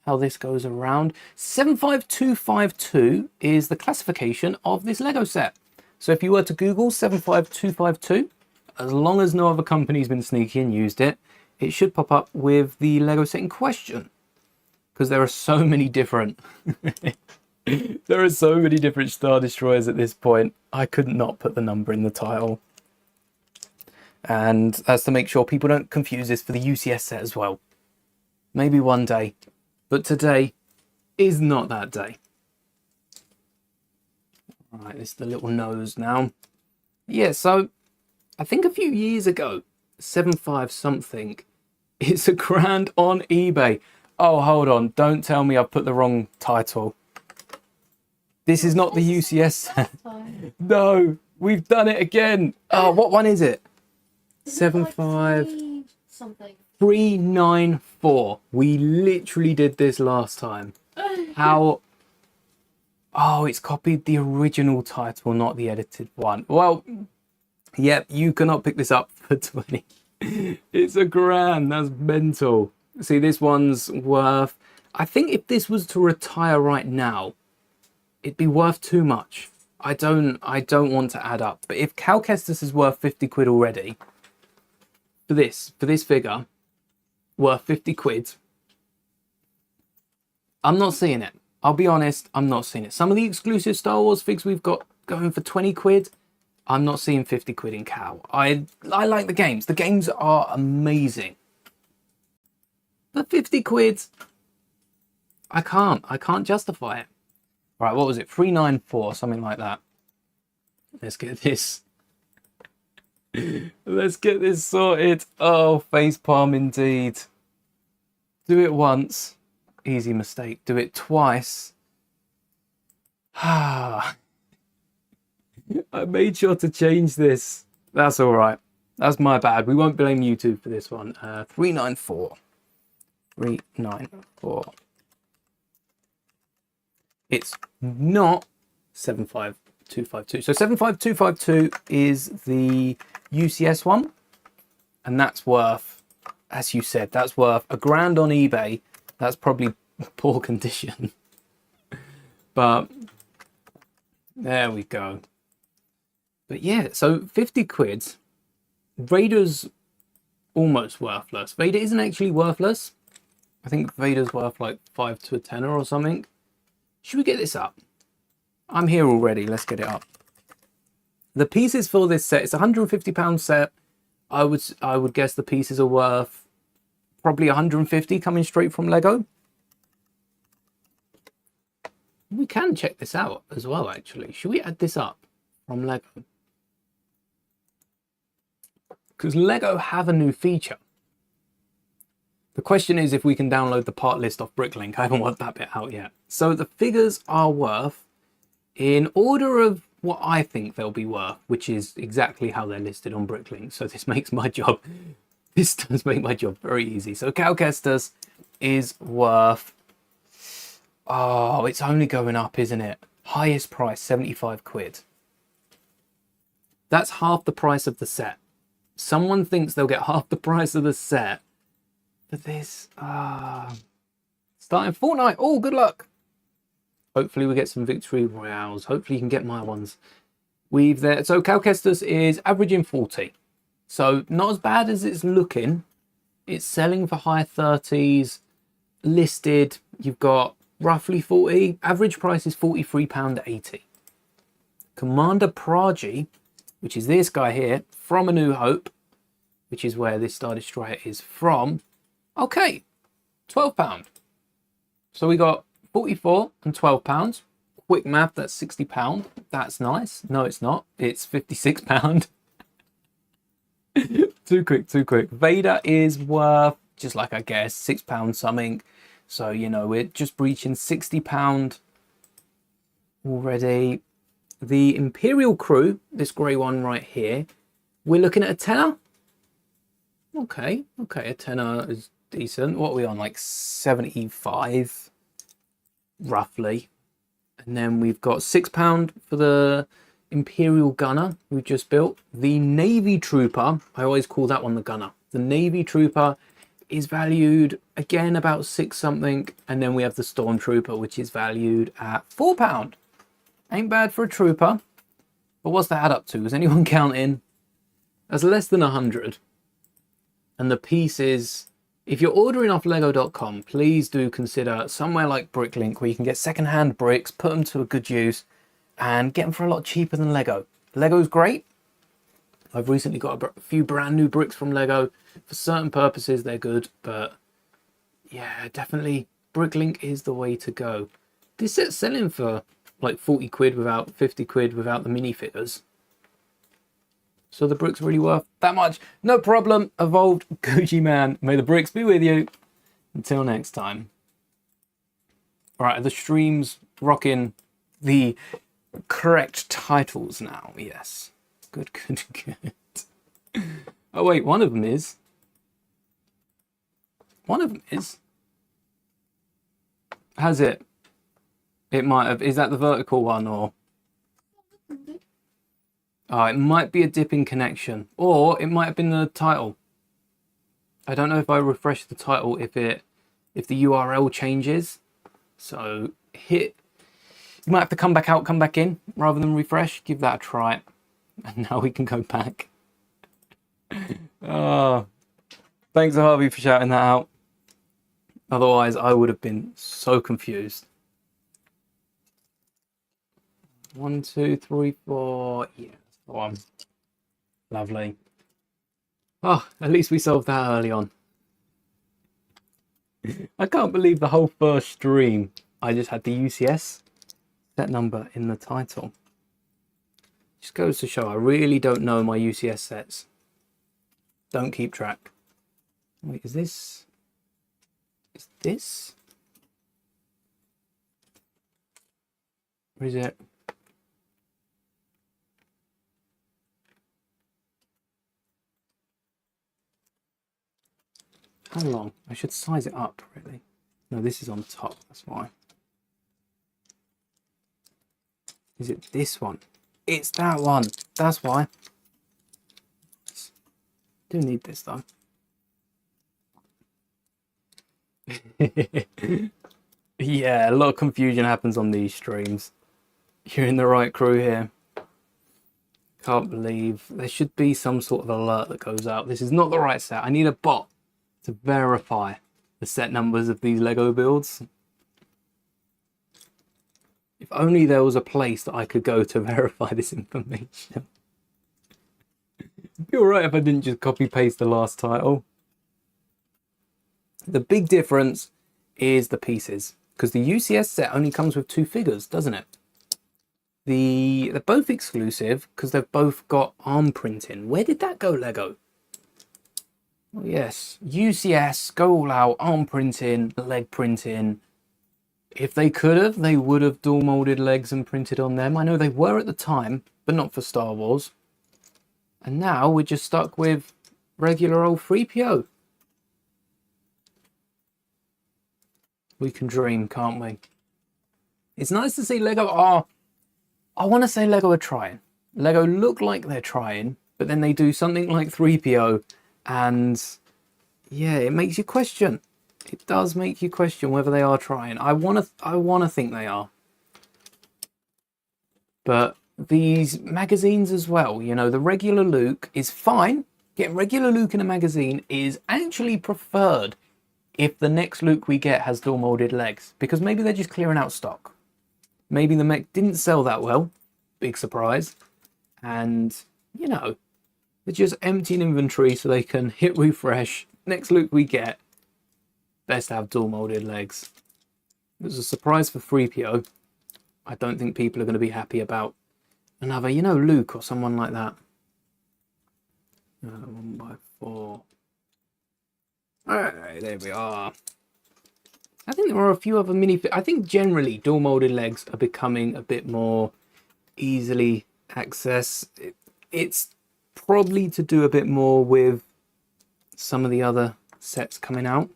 how this goes around. 75252 is the classification of this Lego set. So if you were to Google 75252, as long as no other company's been sneaky and used it, it should pop up with the Lego set in question. Because there are so many different... there are so many different Star Destroyers at this point. I could not put the number in the title. And that's to make sure people don't confuse this for the UCS set as well. Maybe one day. But today is not that day. Right, this is the little nose now. Yeah, so I think a few years ago, 75 something, it's £1,000 on eBay. Oh, hold on. Don't tell me I've put the wrong title. This is not the UCS set. No, we've done it again. Oh, what one is it? 75
something.
394. We literally did this last time. How? Oh, it's copied the original title, not the edited one. Well, yep, you cannot pick this up for 20. It's £1,000. That's mental. See, this one's worth... I think if this was to retire right now, it'd be worth too much. I don't want to add up. But if Cal Kestis is worth 50 quid already, for this figure, worth 50 quid, I'm not seeing it. I'll be honest, I'm not seeing it. Some of the exclusive Star Wars figs we've got going for 20 quid, I'm not seeing 50 quid in Cal. I like the games. The games are amazing. But 50 quid, I can't justify it. Right, what was it? 394, something like that. Let's get this. Let's get this sorted. Oh, facepalm indeed. Do it once. Easy mistake. Do it twice. I made sure to change this. That's all right. That's my bad. We won't blame YouTube for this one. 394. 394. It's not 75252. So 75252 is the UCS one. And that's worth, as you said, that's worth £1,000 on eBay. That's probably poor condition. But there we go. But yeah, so 50 quid. Vader's almost worthless. Vader isn't actually worthless. I think Vader's worth like 5 to a tenner or something. Should we get this up? I'm here already. Let's get it up. The pieces for this set, it's a £150 set. I would guess the pieces are worth probably 150 coming straight from Lego. We can check this out as well, actually. Should we add this up from Lego? Because Lego have a new feature. The question is if we can download the part list off Bricklink. I haven't worked that bit out yet. So the figures are worth, in order of what I think they'll be worth, which is exactly how they're listed on Bricklink. So this makes my job, this does make my job very easy. So Cal Kestis is worth, oh, it's only going up, isn't it? Highest price, 75 quid. That's half the price of the set. Someone thinks they'll get half the price of the set for this. Starting Fortnite. Oh, good luck. Hopefully we get some victory royales. Hopefully you can get my ones. We've there. So Cal Kestis is averaging 40. So not as bad as it's looking. It's selling for high 30s. Listed, you've got roughly 40. Average price is £43.80. Commander Praji, which is this guy here, from A New Hope, which is where this Star Destroyer is from. Okay, £12. So we got 44 and £12. Quick math, that's £60. That's nice. No, it's not. It's £56. Too quick. Vader is worth, just like I guess, £6 something. So, you know, we're just breaching £60 already. The Imperial Crew, this grey one right here, we're looking at a tenner. Okay, a tenner is decent. What are we on, like 75, roughly. And then we've got £6 for the Imperial Gunner we've just built. The Navy Trooper, I always call that one the Gunner. The Navy Trooper is valued, again, about 6 something. And then we have the Stormtrooper, which is valued at £4. Ain't bad for a trooper. But what's that add up to? Is anyone counting? That's less than 100. And the piece is, if you're ordering off lego.com, please do consider somewhere like Bricklink where you can get secondhand bricks, put them to a good use, and get them for a lot cheaper than Lego. Lego's great. I've recently got a few brand new bricks from Lego. For certain purposes, they're good. But yeah, definitely Bricklink is the way to go. This set's selling for like 40 quid without 50 quid without the minifigures. So the bricks really worth that much. No problem. Evolved Gucci Man. May the bricks be with you. Until next time. All right, the stream's rocking the correct titles now. Yes. Good. Oh wait, one of them is. Has it? It might have. Is that the vertical one or? Oh, it might be a dipping connection, or it might have been the title. I don't know if I refresh the title if the URL changes. So you might have to come back out, come back in rather than refresh. Give that a try, and now we can go back. Oh, thanks Harvey for shouting that out. Otherwise, I would have been so confused. 1, 2, 3, 4. Yeah, that's the one. Lovely. Oh, at least we solved that early on. I can't believe the whole first stream I just had the UCS set number in the title. Just goes to show I really don't know my UCS sets. Don't keep track. Wait, is this? Or is it? How long? I should size it up, really. No, this is on top, that's why. Is it this one? It's that one, that's why. Do need this, though. Yeah, a lot of confusion happens on these streams. You're in the right crew here. Can't believe. There should be some sort of alert that goes out. This is not the right set. I need a bot to verify the set numbers of these Lego builds. If only there was a place that I could go to verify this information. It'd be alright if I didn't just copy paste the last title. The big difference is the pieces, because the UCS set only comes with 2 figures, doesn't it? They're both exclusive because they've both got arm printing. Where did that go, Lego? Oh, yes, UCS, go all out, arm printing, leg printing. If they could have, they would have dual molded legs and printed on them. I know they were at the time, but not for Star Wars. And now we're just stuck with regular old 3PO. We can dream, can't we? It's nice to see Lego I want to say Lego are trying. Lego look like they're trying, but then they do something like 3PO, and yeah, it makes you question. It does make you question whether they are trying. I want to think they are. But these magazines as well, you know, the regular Luke is fine. Getting regular Luke in a magazine is actually preferred if the next Luke we get has dual molded legs, because maybe they're just clearing out stock. Maybe the mech didn't sell that well, big surprise, and you know, they're just emptying inventory so they can hit refresh. Next Luke we get, best to have dual molded legs. It was a surprise for 3PO. I don't think people are going to be happy about another, you know, Luke or someone like that. 1x4. Alright, there we are. I think there are a few other I think generally dual molded legs are becoming a bit more easily accessed. It's probably to do a bit more with some of the other sets coming out.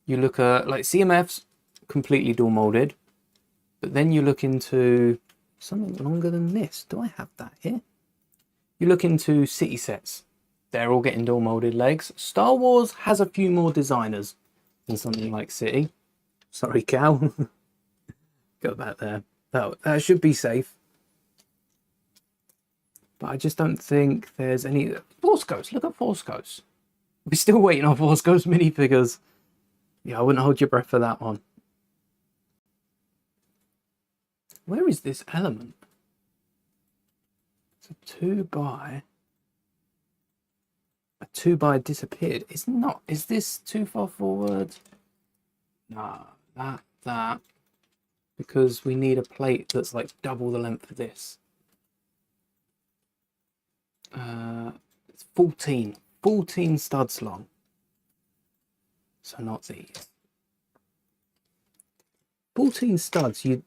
You look at like CMFs, completely dual molded, but then you look into something longer than this. Do I have that here? You look into city sets. They're all getting dual molded legs. Star Wars has a few more designers than something like City. Sorry, cow. Go back there. That should be safe. But I just don't think there's any... Force Ghost. Look at Force Ghost. We're still waiting on Force Ghost minifigures. Yeah, I wouldn't hold your breath for that one. Where is this element? It's a 2x. A 2x disappeared. It's not. Is this too far forward? Nah, that. Because we need a plate that's like double the length of this. It's 14 studs long. So not these. 14 studs, you'd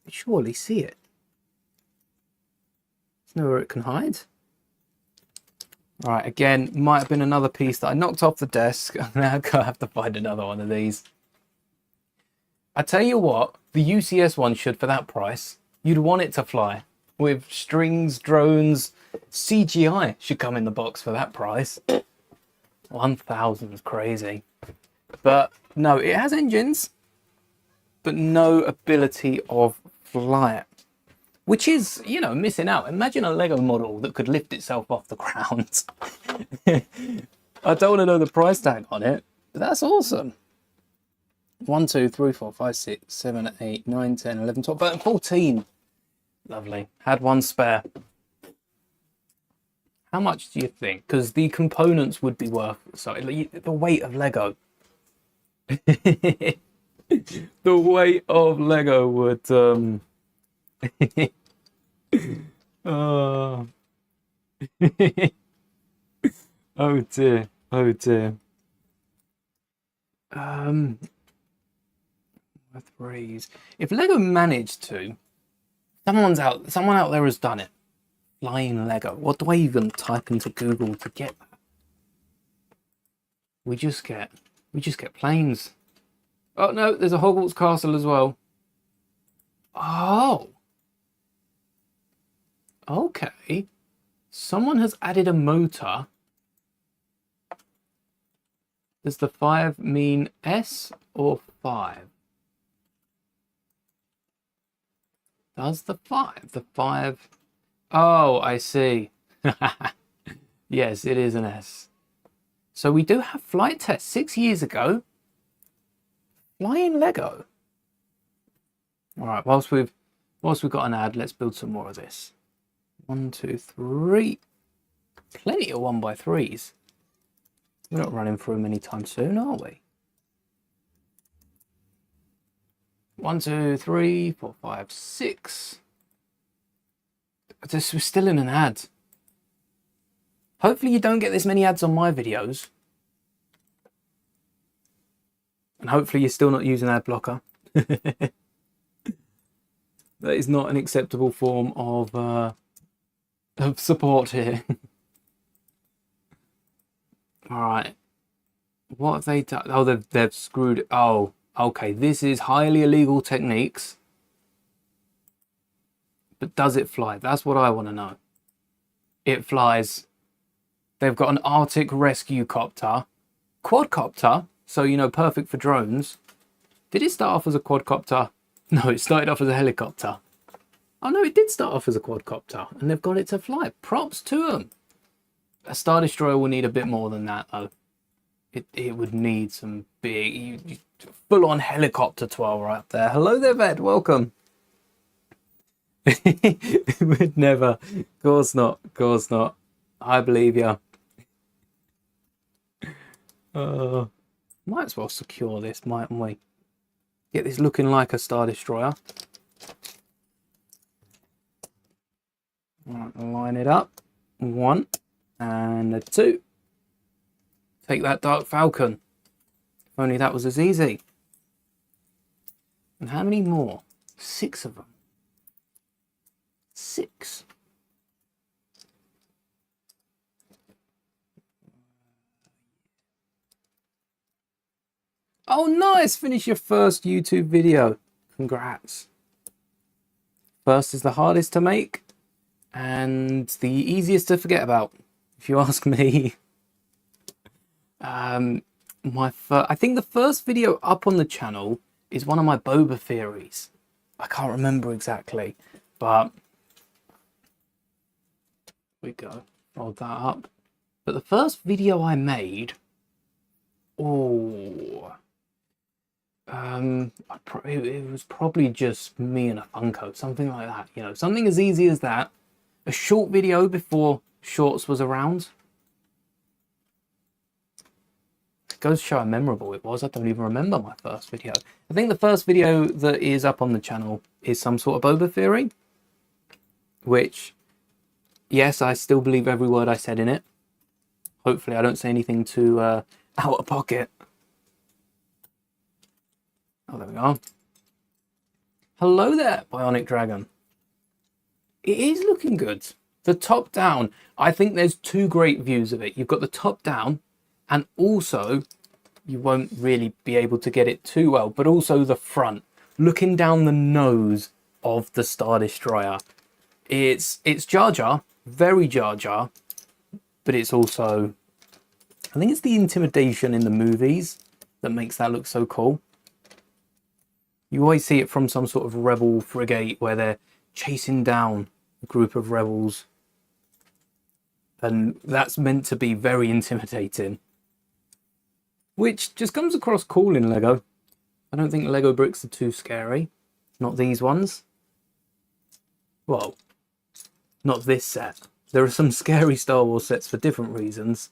surely see it. There's nowhere it can hide. Right, again, might have been another piece that I knocked off the desk. Now I'm gonna have to find another one of these. I tell you what, the UCS one should, for that price, you'd want it to fly. With strings, drones, CGI should come in the box for that price. 1,000 is crazy. But no, it has engines, but no ability of flight. Which is, you know, missing out. Imagine a Lego model that could lift itself off the ground. I don't want to know the price tag on it, but that's awesome. 1, 2, 3, 4, 5, 6, 7, 8, 9, 10, 11, 12, 14. Lovely. Had one spare. How much do you think? Because the components would be worth, so the weight of Lego. The weight of Lego would oh. Oh dear, oh dear. Threes. If Lego managed to, someone out there has done it. Flying Lego. What do I even type into Google to get that? We just get planes. Oh no, there's a Hogwarts castle as well. Oh. Okay. Someone has added a motor. Does the 5 mean S or 5? Does the 5? The 5... Oh, I see. Yes, it is an S. So we do have flight tests 6 years ago. Flying Lego. All right, whilst we've got an ad, let's build some more of this. 1, 2, 3. Plenty of 1x3s. We're not running through them anytime soon, are we? 1, 2, 3, 4, 5, 6. We're still in an ad. Hopefully you don't get this many ads on my videos. And hopefully you're still not using ad blocker. That is not an acceptable form of support here. All right. What have they done? Oh, they've screwed. Oh, okay. This is highly illegal techniques. But does it fly? That's what I want to know. It flies. They've got an Arctic rescue copter. Quadcopter. So, you know, perfect for drones. Did it start off as a quadcopter? No, it started off as a helicopter. Oh, no, it did start off as a quadcopter. And they've got it to fly. Props to them. A Star Destroyer will need a bit more than that, though. It would need some big, full-on helicopter 12 right up there. Hello there, Ved. Welcome. It would never. Of course not. Of course not. I believe you. Might as well secure this, mightn't we? Get this looking like a Star Destroyer. Right, line it up. 1 and a 2. Take that Dark Falcon. If only that was as easy. And how many more? 6 of them. 6. Oh, nice! Finish your first YouTube video. Congrats. First is the hardest to make and the easiest to forget about, if you ask me. I think the first video up on the channel is one of my Boba theories. I can't remember exactly, but we go. Roll that up. But the first video I made, it was probably just me and a Funko, something like that. You know, something as easy as that. A short video before Shorts was around. It goes to show how memorable it was. I don't even remember my first video. I think the first video that is up on the channel is some sort of Boba theory, which, yes, I still believe every word I said in it. Hopefully I don't say anything too out of pocket. Oh, there we go. Hello there, Bionic Dragon. It is looking good. The top down, I think there's 2 great views of it. You've got the top down, and also you won't really be able to get it too well, but also the front, looking down the nose of the Star Destroyer. It's Jar Jar, very Jar Jar, but it's also, I think it's the intimidation in the movies that makes that look so cool. You always see it from some sort of rebel frigate where they're chasing down a group of rebels. And that's meant to be very intimidating. Which just comes across cool in Lego. I don't think Lego bricks are too scary. Not these ones. Well, not this set. There are some scary Star Wars sets for different reasons.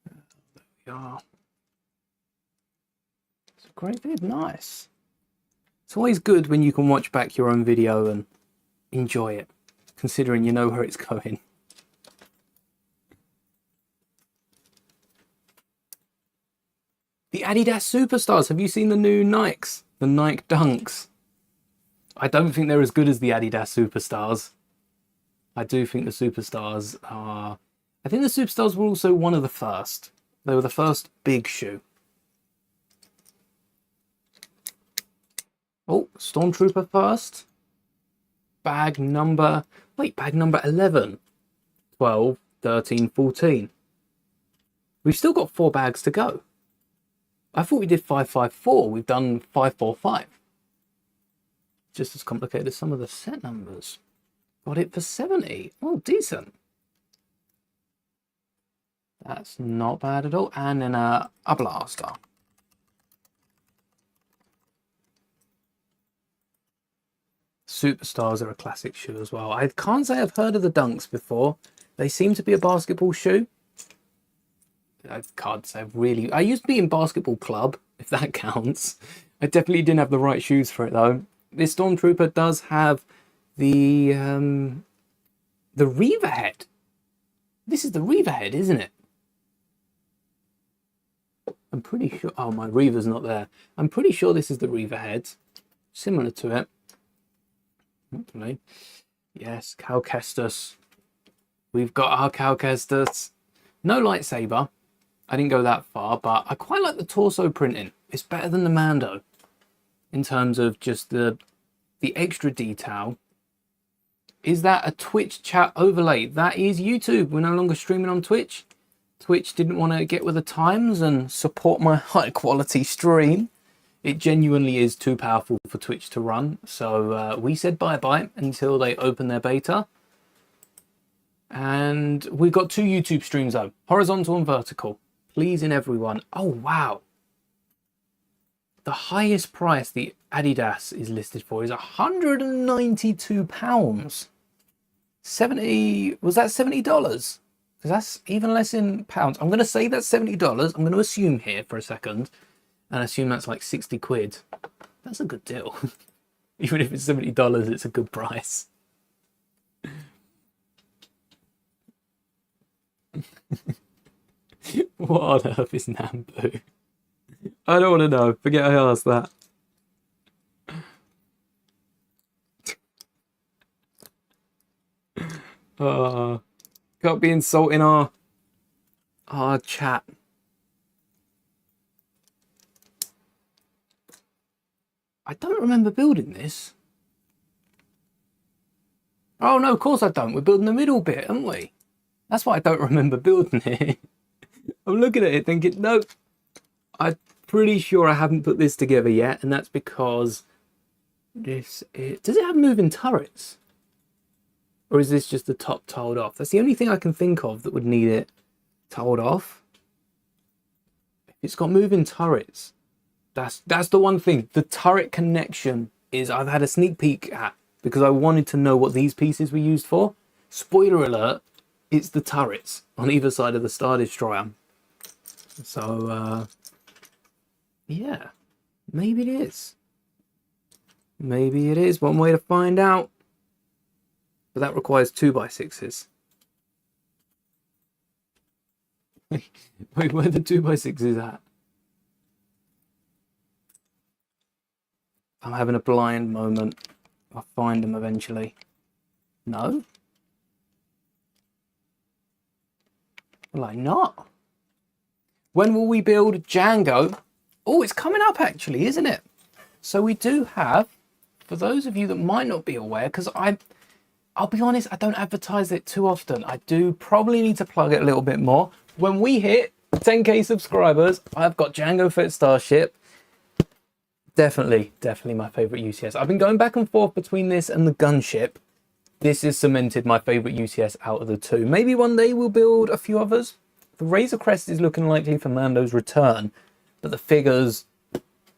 There we are. Great vid, nice. It's always good when you can watch back your own video and enjoy it, considering you know where it's going. The Adidas Superstars, have you seen the new Nikes? The Nike Dunks? I don't think they're as good as the Adidas Superstars. I do think the Superstars are... I think the Superstars were also one of the first. They were the first big shoe. Oh, Stormtrooper first. Bag number 11, 12, 13, 14. We've still got 4 bags to go. I thought we did 554. We've done 545. Just as complicated as some of the set numbers. Got it for 70. Oh, decent. That's not bad at all. And then a blaster. Superstars are a classic shoe as well. I can't say I've heard of the Dunks before. They seem to be a basketball shoe. I can't say really. I used to be in basketball club, if that counts. I definitely didn't have the right shoes for it though. This Stormtrooper does have the Reaver head. This is the Reaver head, isn't it? I'm pretty sure. Oh, my Reaver's not there. I'm pretty sure this is the Reaver head. Similar to it. Hopefully. Yes, Cal Kestis. We've got our Cal Kestis. No lightsaber. I didn't go that far, but I quite like the torso printing. It's better than the Mando in terms of just the extra detail. Is that a Twitch chat overlay? That is YouTube. We're no longer streaming on Twitch. Twitch didn't want to get with the times and support my high quality stream. It genuinely is too powerful for Twitch to run. So we said bye-bye until they open their beta. And we've got 2 YouTube streams though, horizontal and vertical. Pleasing everyone. Oh, wow. The highest price the Adidas is listed for is £192. 70, was that $70? Because that's even less in pounds. I'm going to say that's $70. I'm going to assume here for a second and assume that's like 60 quid. That's a good deal. Even if it's $70, it's a good price. What on earth is Nambu? I don't want to know. Forget I asked that. Can't be insulting our chat. I don't remember building this. Oh no, of course I don't. We're building the middle bit, aren't we? That's why I don't remember building it. I'm looking at it thinking, no, I'm pretty sure I haven't put this together yet, and that's because does it have moving turrets? Or is this just the top tiled off? That's the only thing I can think of that would need it tiled off. If it's got moving turrets, that's the one thing. The turret connection is I've had a sneak peek at because I wanted to know what these pieces were used for. Spoiler alert, it's the turrets on either side of the Star Destroyer. So, yeah, maybe it is. Maybe it is. One way to find out. But that requires 2x6s. Wait, where the 2x6s at? I'm having a blind moment. I'll find them eventually. No? Will I not? When will we build Django? Oh, it's coming up actually, isn't it? So we do have, for those of you that might not be aware, because I'll be honest, I don't advertise it too often. I do probably need to plug it a little bit more. When we hit 10k subscribers, I've got Jango Fett Starship. Definitely my favorite UCS. I've been going back and forth between this and the gunship. This has cemented my favorite UCS out of the two. Maybe one day we'll build a few others. The Razor Crest is looking likely for Mando's return, but the figures,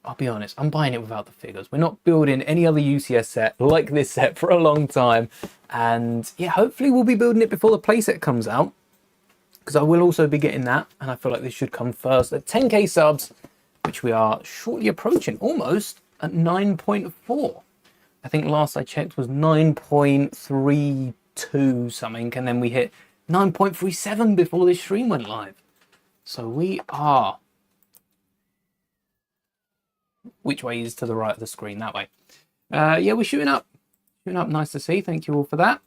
I'll be honest, I'm buying it without the figures. We're not building any other UCS set like this set for a long time. And yeah, hopefully we'll be building it before the playset comes out, because I will also be getting that. And I feel like this should come first at 10k subs, which we are shortly approaching, almost at 9.4. I think last I checked was 9.32 something, and then we hit 9.37 before this stream went live. So we are... Which way is to the right of the screen? That way. Yeah, we're shooting up. Shooting up, nice to see. Thank you all for that.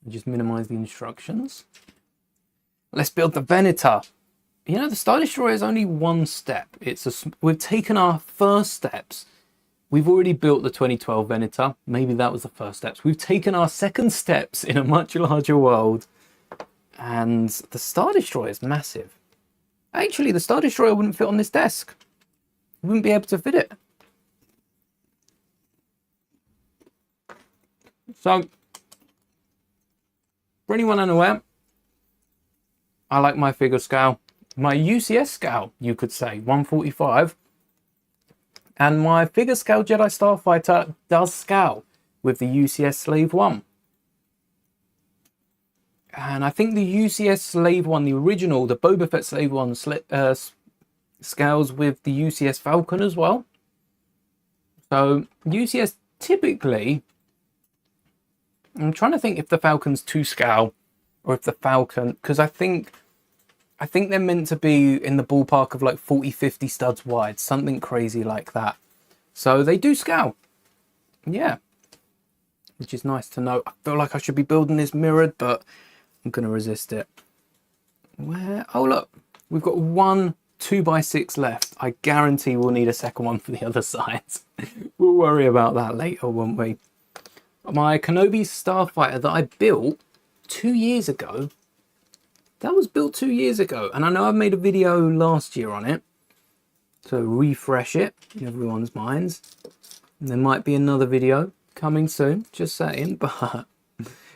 Just minimize the instructions. Let's build the Venator. You know, the Star Destroyer is only one step. We've taken our first steps. We've already built the 2012 Venator. Maybe that was the first steps. We've taken our second steps in a much larger world. And the Star Destroyer is massive. Actually, the Star Destroyer wouldn't fit on this desk. You wouldn't be able to fit it. So, for anyone unaware, I like my figure scale. My UCS scale, you could say, 145. And my figure scale Jedi Starfighter does scale with the UCS Slave 1. And I think the UCS Slave one, the original, the Boba Fett Slave one, scales with the UCS Falcon as well. So UCS typically, I'm trying to think if the Falcon's to scale or if the Falcon, because I think they're meant to be in the ballpark of like 40, 50 studs wide, something crazy like that. So they do scale. Yeah. Which is nice to know. I feel like I should be building this mirrored, but I'm going to resist it. Where? Oh, look. We've got one 2x6 left. I guarantee we'll need a second one for the other sides. We'll worry about that later, won't we? My Kenobi Starfighter that I built 2 years ago. That was built 2 years ago. And I know I've made a video last year on it. So refresh it in everyone's minds. And there might be another video coming soon, just saying. But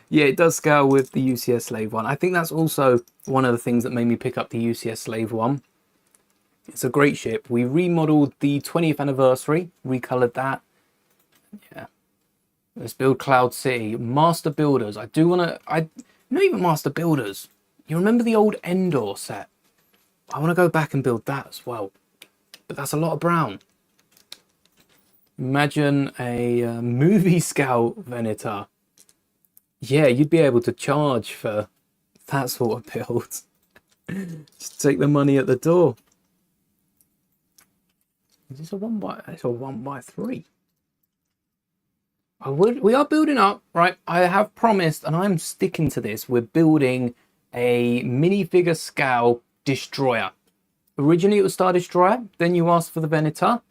yeah, it does scale with the UCS Slave one. I think that's also one of the things that made me pick up the UCS Slave one. It's a great ship. We remodeled the 20th anniversary, recolored that. Yeah. Let's build Cloud City. Master Builders. I do want to... Not even Master Builders. You remember the old Endor set? I want to go back and build that as well. But that's a lot of brown. Imagine a movie scale Venator. Yeah, you'd be able to charge for that sort of build. Just take the money at the door. Is this a 1x? It's a 1x3. We are building up, right? I have promised, and I'm sticking to this. We're building a minifigure scale destroyer. Originally it was Star Destroyer. Then you asked for the Venator.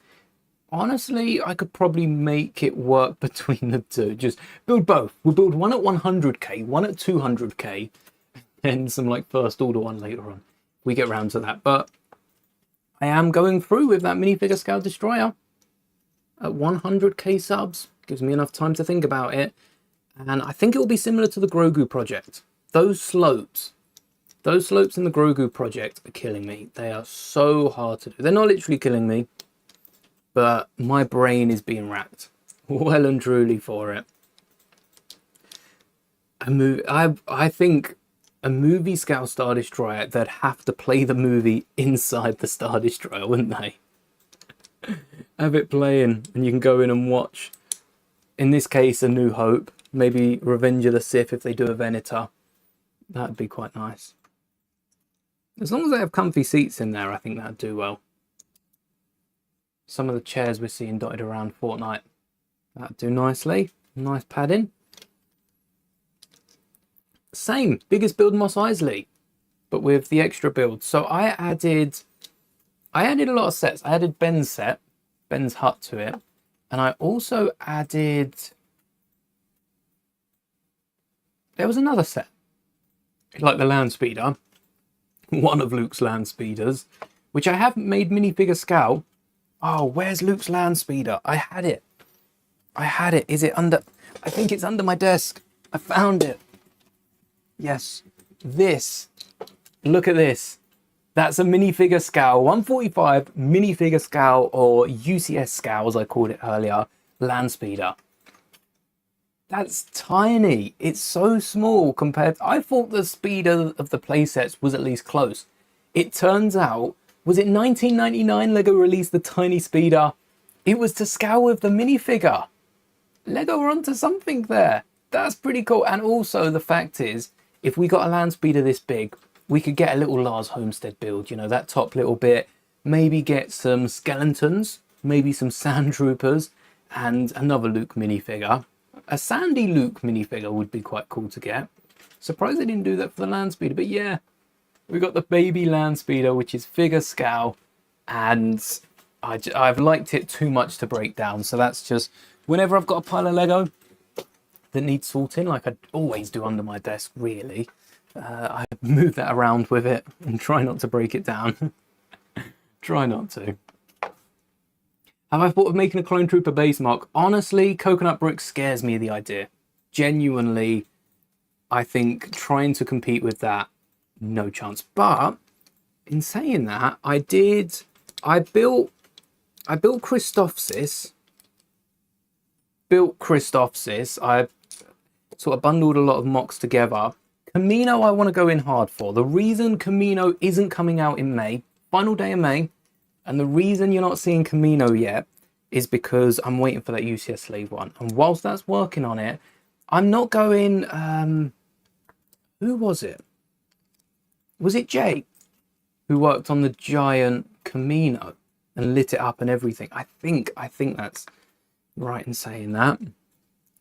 Honestly, I could probably make it work between the two. Just build both. We'll build one at 100k, one at 200k, and some like first order one later on. We get round to that, but I am going through with that minifigure scale destroyer at 100k subs. Gives me enough time to think about it, and I think it will be similar to the Grogu project. Those slopes in the Grogu project are killing me. They are so hard to do. They're not literally killing me, but my brain is being racked well and truly for it. I think a movie scale Star Destroyer, they'd have to play the movie inside the Star Destroyer, wouldn't they? Have it playing and you can go in and watch. In this case, A New Hope. Maybe Revenge of the Sith if they do a Venator. That'd be quite nice. As long as they have comfy seats in there, I think that'd do well. Some of the chairs we're seeing dotted around Fortnite. That'd do nicely. Nice padding. Same. Biggest build Mos Eisley, but with the extra build. So I added a lot of sets. I added Ben's set, Ben's hut to it. And I also added... There was another set. Like the Land Speeder. One of Luke's Land Speeders. Which I haven't made minifigure scale. Oh, where's Luke's Land Speeder? I had it. Is it under... I think it's under my desk. I found it. Yes. This. Look at this. That's a minifigure scale, 145 minifigure scale, or UCS scale as I called it earlier, Land Speeder. That's tiny. It's so small compared... I thought the speeder of the playsets was at least close. It turns out, was it 1999 LEGO released the tiny speeder? It was to scale with the minifigure. LEGO were onto something there. That's pretty cool. And also the fact is, if we got a Land Speeder this big, we could get a little Lars Homestead build, you know, that top little bit, maybe get some skeletons, maybe some sand troopers, and another Luke minifigure. A Sandy Luke minifigure would be quite cool to get. Surprised they didn't do that for the Land Speeder, but yeah, we got the baby Land Speeder, which is figure scale, and I've liked it too much to break down. So that's just, whenever I've got a pile of Lego that needs sorting, like I always do under my desk, really, I move that around with it and try not to break it down. Try not to. Have I thought of making a Clone Trooper base mark? Honestly, Coconut Brick scares me, the idea. Genuinely, I think trying to compete with that, no chance. But in saying that, I built Christophsis. I sort of bundled a lot of mocks together Camino I want to go in hard for. The reason Camino isn't coming out in May, final day of May, and the reason you're not seeing Camino yet is because I'm waiting for that UCS Slave one. And whilst that's working on it, I'm not going... who was it? Was it Jay who worked on the giant Camino and lit it up and everything? I think that's right in saying that.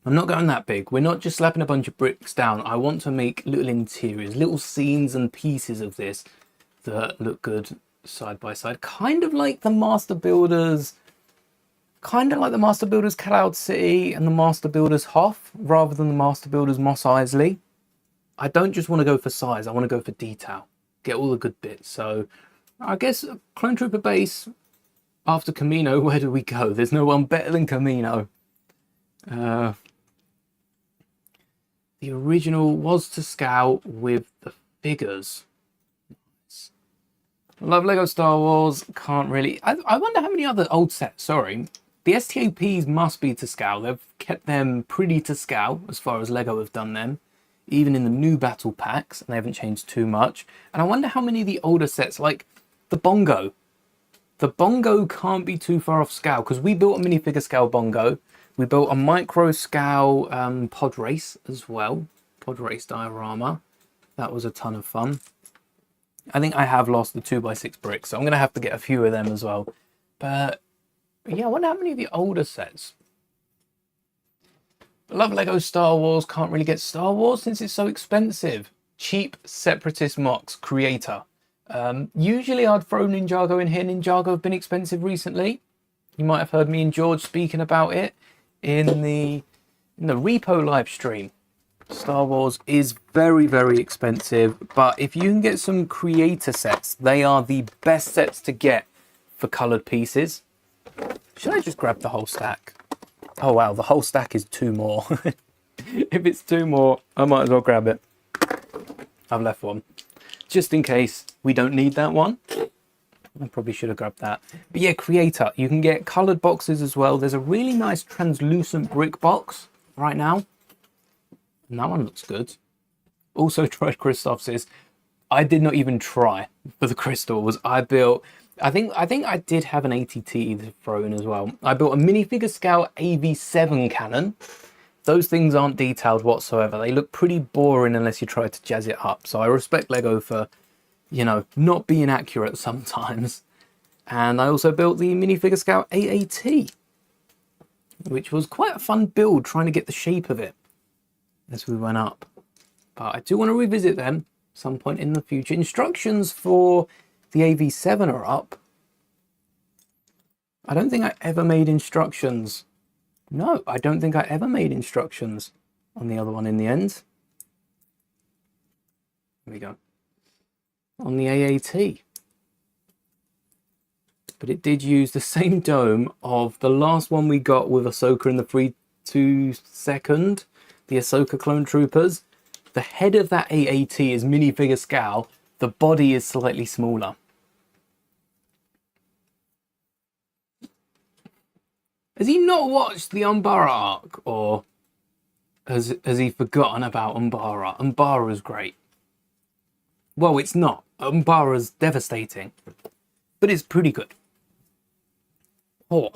I'm not going that big. We're not just slapping a bunch of bricks down. I want to make little interiors, little scenes and pieces of this that look good side by side. Kind of like the Master Builders Cloud City and the Master Builders Hoth, rather than the Master Builders Mos Eisley. I don't just want to go for size, I want to go for detail. Get all the good bits. So I guess Clone Trooper base after Camino, where do we go? There's no one better than Camino. The original was to scale with the figures. Nice. I love Lego Star Wars. Can't really... I wonder how many other old sets, sorry. The STAPs must be to scale. They've kept them pretty to scale as far as Lego have done them. Even in the new battle packs, and they haven't changed too much. And I wonder how many of the older sets, like the Bongo. The Bongo can't be too far off scale, because we built a minifigure scale Bongo. We built a micro scale pod race as well. Pod race diorama. That was a ton of fun. I think I have lost the 2x6 bricks, so I'm going to have to get a few of them as well. But yeah, I wonder how many of the older sets. I love Lego Star Wars. Can't really get Star Wars since it's so expensive. Cheap Separatist Mox creator. Usually I'd throw Ninjago in here. Ninjago have been expensive recently. You might have heard me and George speaking about it in the repo live stream. Star Wars is very, very expensive, but if you can get some creator sets, they are the best sets to get for colored pieces. Should I just grab the whole stack? Oh wow, the whole stack is 2 more. If it's 2 more, I might as well grab it. I've left one. Just in case we don't need that one. I probably should have grabbed that. But yeah, creator. You can get coloured boxes as well. There's a really nice translucent brick box right now. And that one looks good. Also, tried Christoph says, I did not even try for the crystals. I built... I think I did have an ATT to throw in as well. I built a minifigure scale AV7 cannon. Those things aren't detailed whatsoever. They look pretty boring unless you try to jazz it up. So I respect Lego for, you know, not being accurate sometimes. And I also built the minifigure scale AAT, which was quite a fun build, trying to get the shape of it as we went up. But I do want to revisit them some point in the future. Instructions for the AV7 are up. I don't think I ever made instructions. No, I don't think I ever made instructions on the other one in the end. There we go. On the AAT. But it did use the same dome of the last one we got with Ahsoka in the 3-2 the Ahsoka Clone Troopers. The head of that AAT is minifigure scale. The body is slightly smaller. Has he not watched the Umbara arc, or has he forgotten about Umbara? Umbara's great. Well, it's not. Umbara's devastating, but it's pretty good. Oh.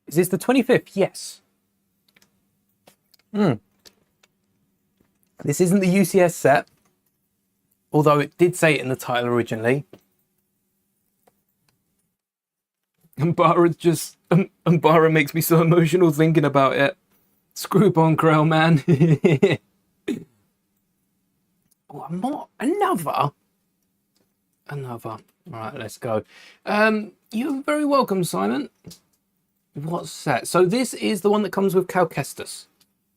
Is this the 25th? Yes. This isn't the UCS set, although it did say it in the title originally. Umbara makes me so emotional thinking about it. Screw Bon Krell, man. Oh, more. Another. Right, let's go. You're very welcome, Simon. What's that? So this is the one that comes with Cal Kestis,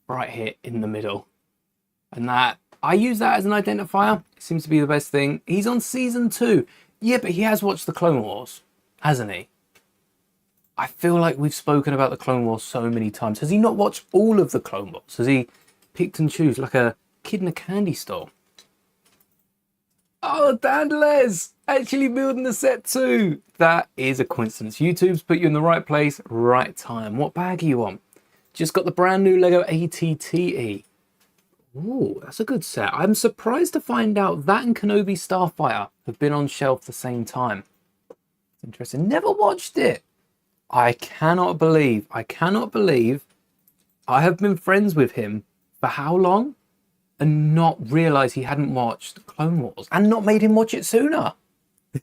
right here in the middle. And that, I use that as an identifier. It seems to be the best thing. He's on season 2. Yeah, but he has watched the Clone Wars, hasn't he? I feel like we've spoken about the Clone Wars so many times. Has he not watched all of the Clone Wars? Has he picked and choose like a kid in a candy store? Oh, Dandelez! Actually building the set too! That is a coincidence. YouTube's put you in the right place, right time. What bag are you on? Just got the brand new Lego ATTE. Ooh, that's a good set. I'm surprised to find out that and Kenobi Starfighter have been on shelf the same time. Interesting. Never watched it. I cannot believe I have been friends with him for how long and not realize he hadn't watched Clone Wars and not made him watch it sooner.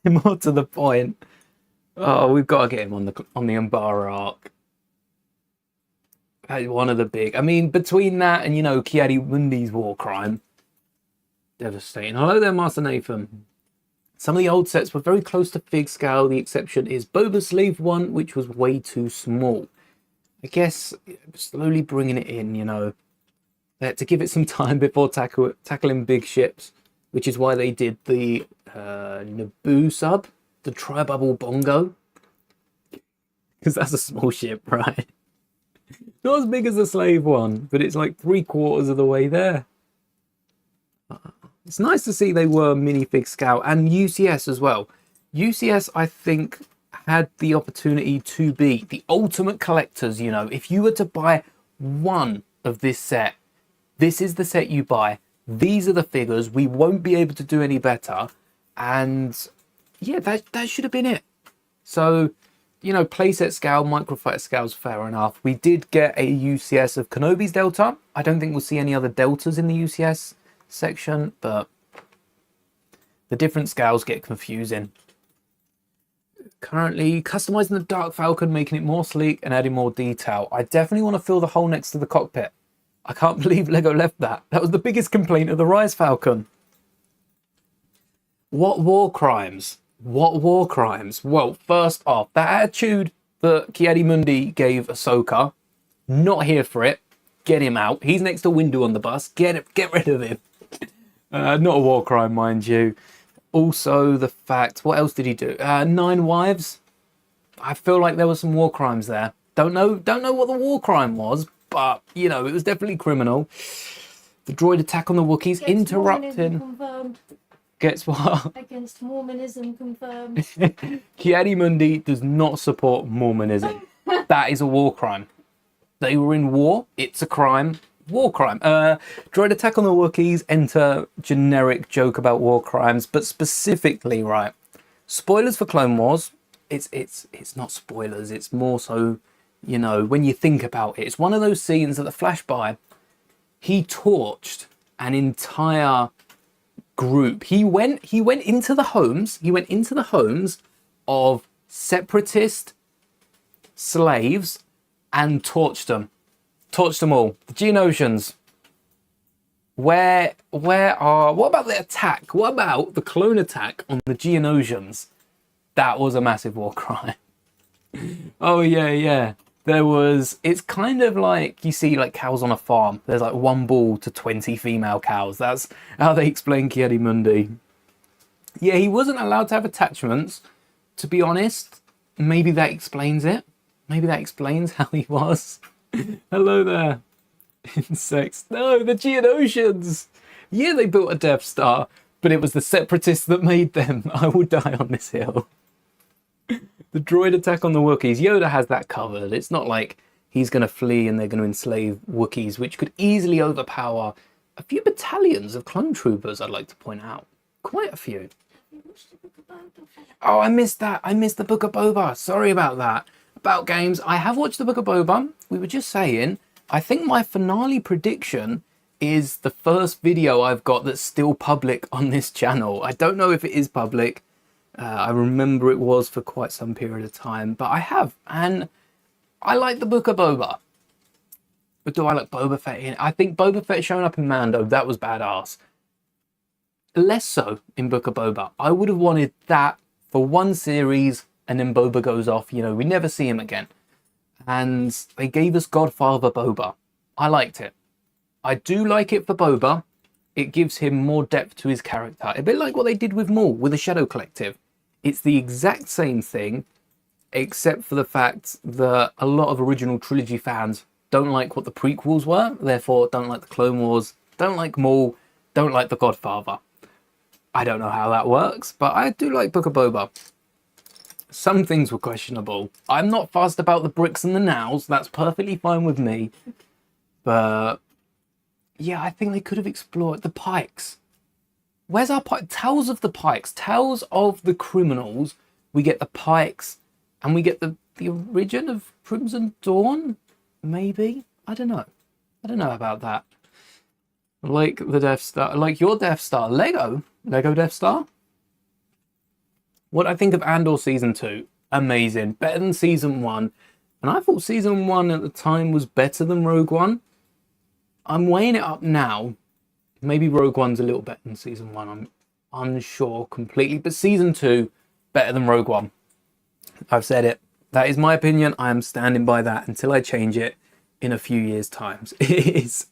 More to the point. Oh, we've got to get him on the Umbara arc. One of the big. I mean, between that and Ki-Adi-Mundi's war crime, devastating. Hello there, Master Nathan. Some of the old sets were very close to fig scale. The exception is Boba Sleeve 1, which was way too small. I guess slowly bringing it in, They had to give it some time before tackling big ships, which is why they did the Naboo sub, the Tri-Bubble Bongo. Because that's a small ship, right? Not as big as the Slave one, but it's like 3/4 of the way there. It's nice to see they were minifig scale, and UCS as well. UCS, I think, had the opportunity to be the ultimate collectors. If you were to buy one of this set, this is the set you buy. These are the figures. We won't be able to do any better. And yeah, that should have been it. So, playset scale, microfighter scale is fair enough. We did get a UCS of Kenobi's Delta. I don't think we'll see any other Deltas in the UCS section, but the different scales get confusing. Currently customizing the Dark Falcon, making it more sleek and adding more detail. I definitely want to fill the hole next to the cockpit. I can't believe Lego left that. That was the biggest complaint of the Rise Falcon. What war crimes? Well, first off, that attitude that Ki-Adi-Mundi gave Ahsoka, not here for it. Get him out. He's next to Windu on the bus. Get rid of him. Not a war crime, mind you. Also, the fact, what else did he do? 9 wives. I feel like there were some war crimes there. Don't know what the war crime was, but it was definitely criminal. The droid attack on the Wookiees, interrupting. Gets what?
Against Mormonism confirmed.
Ki-Adi-Mundi does not support Mormonism. That is a war crime. They were in war. It's a crime. War crime. Droid attack on the Wookiees, enter generic joke about war crimes, but specifically, right? Spoilers for Clone Wars. It's not spoilers. It's more so, when you think about it. It's one of those scenes that the flash by. He torched an entire group. He went into the homes. He went into the homes of separatist slaves and torched them all. The Geonosians. What about the attack? What about the clone attack on the Geonosians? That was a massive war crime. Oh yeah. It's kind of like you see like cows on a farm. There's like 1 bull to 20 female cows. That's how they explain Ki-Adi-Mundi. Yeah, he wasn't allowed to have attachments. To be honest, maybe that explains it. Maybe that explains how he was. Hello there. Insects. No, the Geonosians. Yeah, they built a Death Star, but it was the separatists that made them. I will die on this hill. The droid attack on the Wookiees. Yoda has that covered. It's not like he's going to flee and they're going to enslave Wookiees, which could easily overpower a few battalions of clone troopers, I'd like to point out. Quite a few. Oh, I missed that. I missed the Book of Boba. Sorry about that. About games, I have watched the Book of Boba. We were just saying, I think my finale prediction is the first video I've got that's still public on this channel. I don't know if it is public. I remember it was for quite some period of time, but I have. And I like the Book of Boba. But do I like Boba Fett in? I think Boba Fett showing up in Mando, that was badass. Less so in Book of Boba. I would have wanted that for one series and then Boba goes off. We never see him again. And they gave us Godfather Boba. I liked it. I do like it for Boba. It gives him more depth to his character. A bit like what they did with Maul, with the Shadow Collective. It's the exact same thing, except for the fact that a lot of original trilogy fans don't like what the prequels were, therefore don't like the Clone Wars, don't like Maul, don't like the Godfather. I don't know how that works, but I do like Book of Boba. Some things were questionable. I'm not fussed about the bricks and the nows. That's perfectly fine with me. But yeah, I think they could have explored the Pikes. Where's our Tales of the Pikes? Tales of the Criminals. We get the Pikes, and we get the origin of Crimson Dawn. Maybe, I don't know. I don't know about that. Like the Death Star, like your Death Star, Lego Death Star. What I think of Andor season 2, amazing, better than season 1, and I thought season 1 at the time was better than Rogue One. I'm weighing it up now. Maybe Rogue One's a little better than season 1. I'm unsure completely, but season 2 better than Rogue One. I've said it. That is my opinion. I am standing by that until I change it in a few years' times. It is.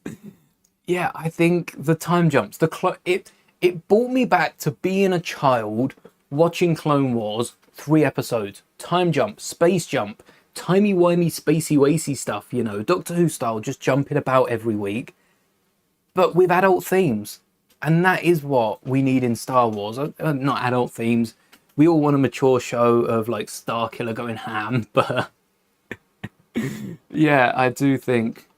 Yeah, I think the time jumps. It brought me back to being a child watching Clone Wars, 3 episodes, time jump, space jump, timey-wimey, spacey-wacy stuff, you know, Doctor Who style, just jumping about every week, but with adult themes. And that is what we need in Star Wars. Not adult themes. We all want a mature show of like Starkiller going ham, but yeah, I do think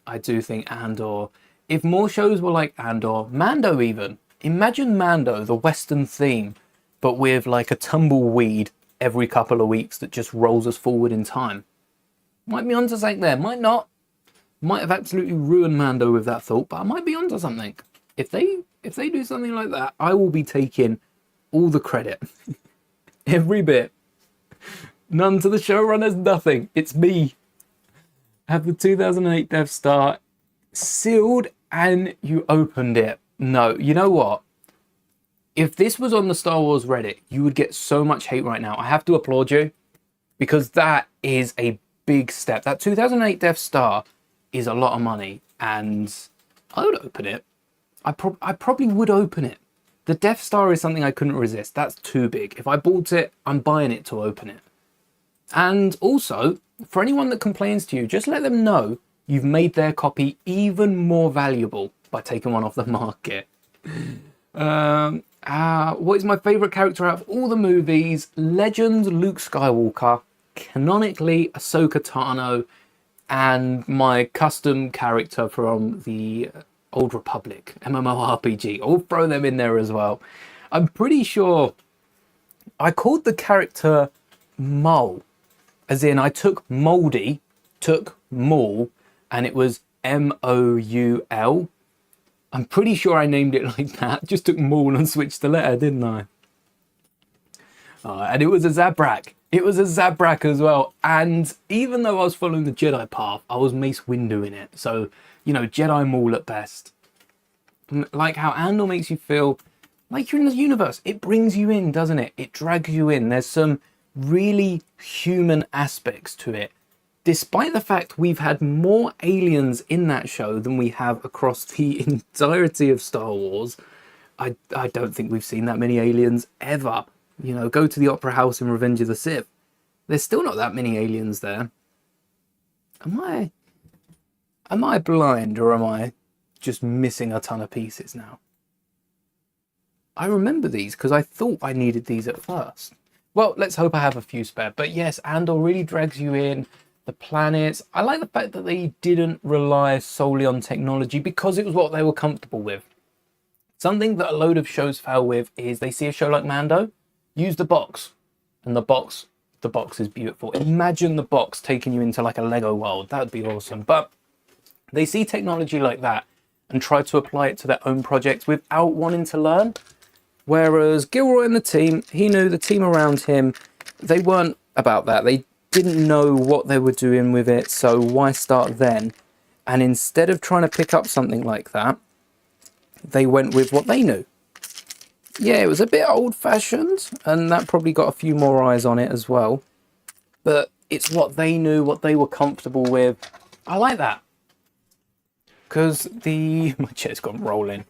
Andor. If more shows were like Andor, Mando even. Imagine Mando, the Western theme, but with like a tumbleweed every couple of weeks that just rolls us forward in time. Might be onto something there, might not. Might have absolutely ruined Mando with that thought, but I might be onto something. If they do something like that, I will be taking all the credit. Every bit. None to the showrunners, nothing. It's me. Have the 2008 Death Star sealed and you opened it. No, you know what? If this was on the Star Wars Reddit, you would get so much hate right now. I have to applaud you because that is a big step. That 2008 Death Star is a lot of money and I would open it. I probably would open it. The Death Star is something I couldn't resist. That's too big. If I bought it, I'm buying it to open it. And also, for anyone that complains to you, just let them know you've made their copy even more valuable by taking one off the market. What is my favourite character out of all the movies? Legend Luke Skywalker, canonically Ahsoka Tano, and my custom character from the Old Republic MMORPG. I'll throw them in there as well. I'm pretty sure I called the character Mole, as in I took Moldy, took Maul, and it was Moul. I'm pretty sure I named it like that. Just took Maul and switched the letter, didn't I? And it was a Zabrak. It was a Zabrak as well. And even though I was following the Jedi path, I was Mace Windu in it. So, you know, Jedi Maul at best. Like how Andor makes you feel like you're in the universe. It brings you in, doesn't it? It drags you in. There's some really human aspects to it. Despite the fact we've had more aliens in that show than we have across the entirety of Star Wars, I don't think we've seen that many aliens ever. You know, go to the Opera House in Revenge of the Sith. There's still not that many aliens there. Am I blind or am I just missing a ton of pieces now? I remember these because I thought I needed these at first. Well, let's hope I have a few spare. But yes, Andor really drags you in. The planets. I like the fact that they didn't rely solely on technology because it was what they were comfortable with. Something that a load of shows fail with is they see a show like Mando, use the box, and the box is beautiful. Imagine the box taking you into like a Lego world. That would be awesome. But they see technology like that and try to apply it to their own projects without wanting to learn. Whereas Gilroy and the team, he knew the team around him, they weren't about that. They didn't know what they were doing with it, so why start then? And instead of trying to pick up something like that, they went with what they knew. Yeah, it was a bit old-fashioned, and that probably got a few more eyes on it as well. But it's what they knew, what they were comfortable with. I like that. Because my chair's gone rolling.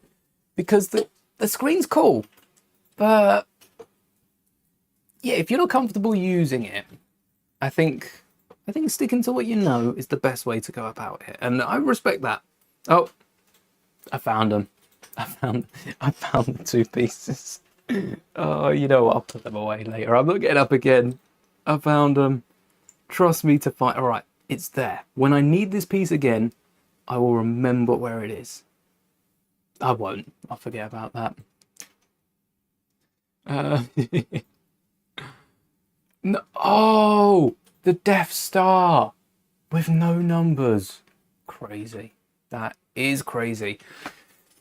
Because the screen's cool. But yeah, if you're not comfortable using it, I think sticking to what you know is the best way to go about it. And I respect that. Oh, I found them. I found the 2 pieces. Oh, you know what? I'll put them away later. I'm not getting up again. I found them. Trust me to find. All right, it's there. When I need this piece again, I will remember where it is. I won't. I'll forget about that. Uh, no, oh, the Death Star with no numbers. Crazy. That is crazy.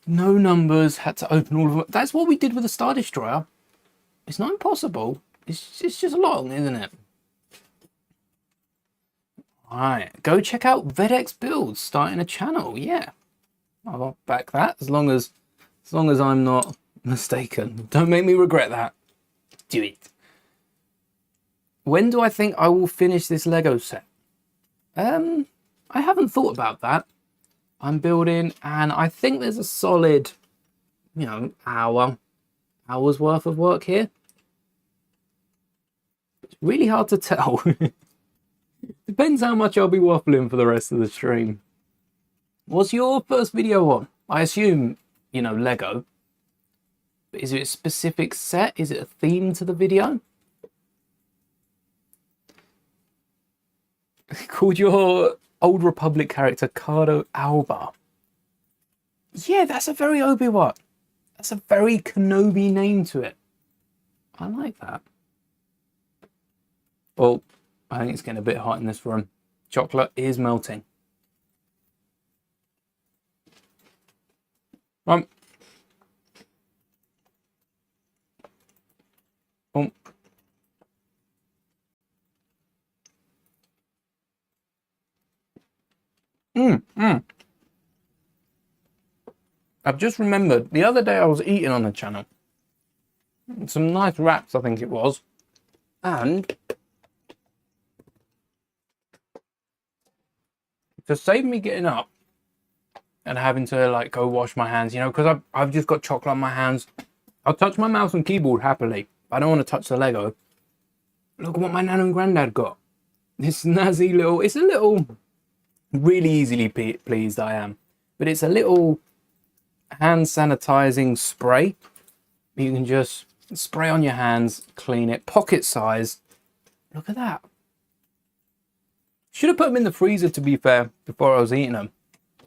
No numbers. Had to open all of them. That's what we did with the Star Destroyer. It's not impossible. It's just long, isn't it? Alright, go check out Vedex Builds, starting a channel. Yeah, I'll back that as long as I'm not mistaken. Don't make me regret that. Do it. When do I think I will finish this Lego set? I haven't thought about that. I'm building, and I think there's a solid, hours worth of work here. It's really hard to tell. Depends how much I'll be waffling for the rest of the stream. What's your first video on? I assume, Lego. But is it a specific set? Is it a theme to the video? Called your Old Republic character Cardo Alba. Yeah, that's a very Obi-Wan. That's a very Kenobi name to it. I like that. Well, I think it's getting a bit hot in this room. Chocolate is melting. Oh. I've just remembered, the other day I was eating on the channel. Some nice wraps, I think it was. And to save me getting up and having to go wash my hands, because I've just got chocolate on my hands. I'll touch my mouse and keyboard happily, but I don't want to touch the Lego. Look at what my nan and granddad got. This snazzy little, it's a little, really easily pleased I am, but it's a little hand sanitizing spray. You can just spray on your hands, clean it, pocket size. Look at that. Should have put them in the freezer, to be fair, before I was eating them.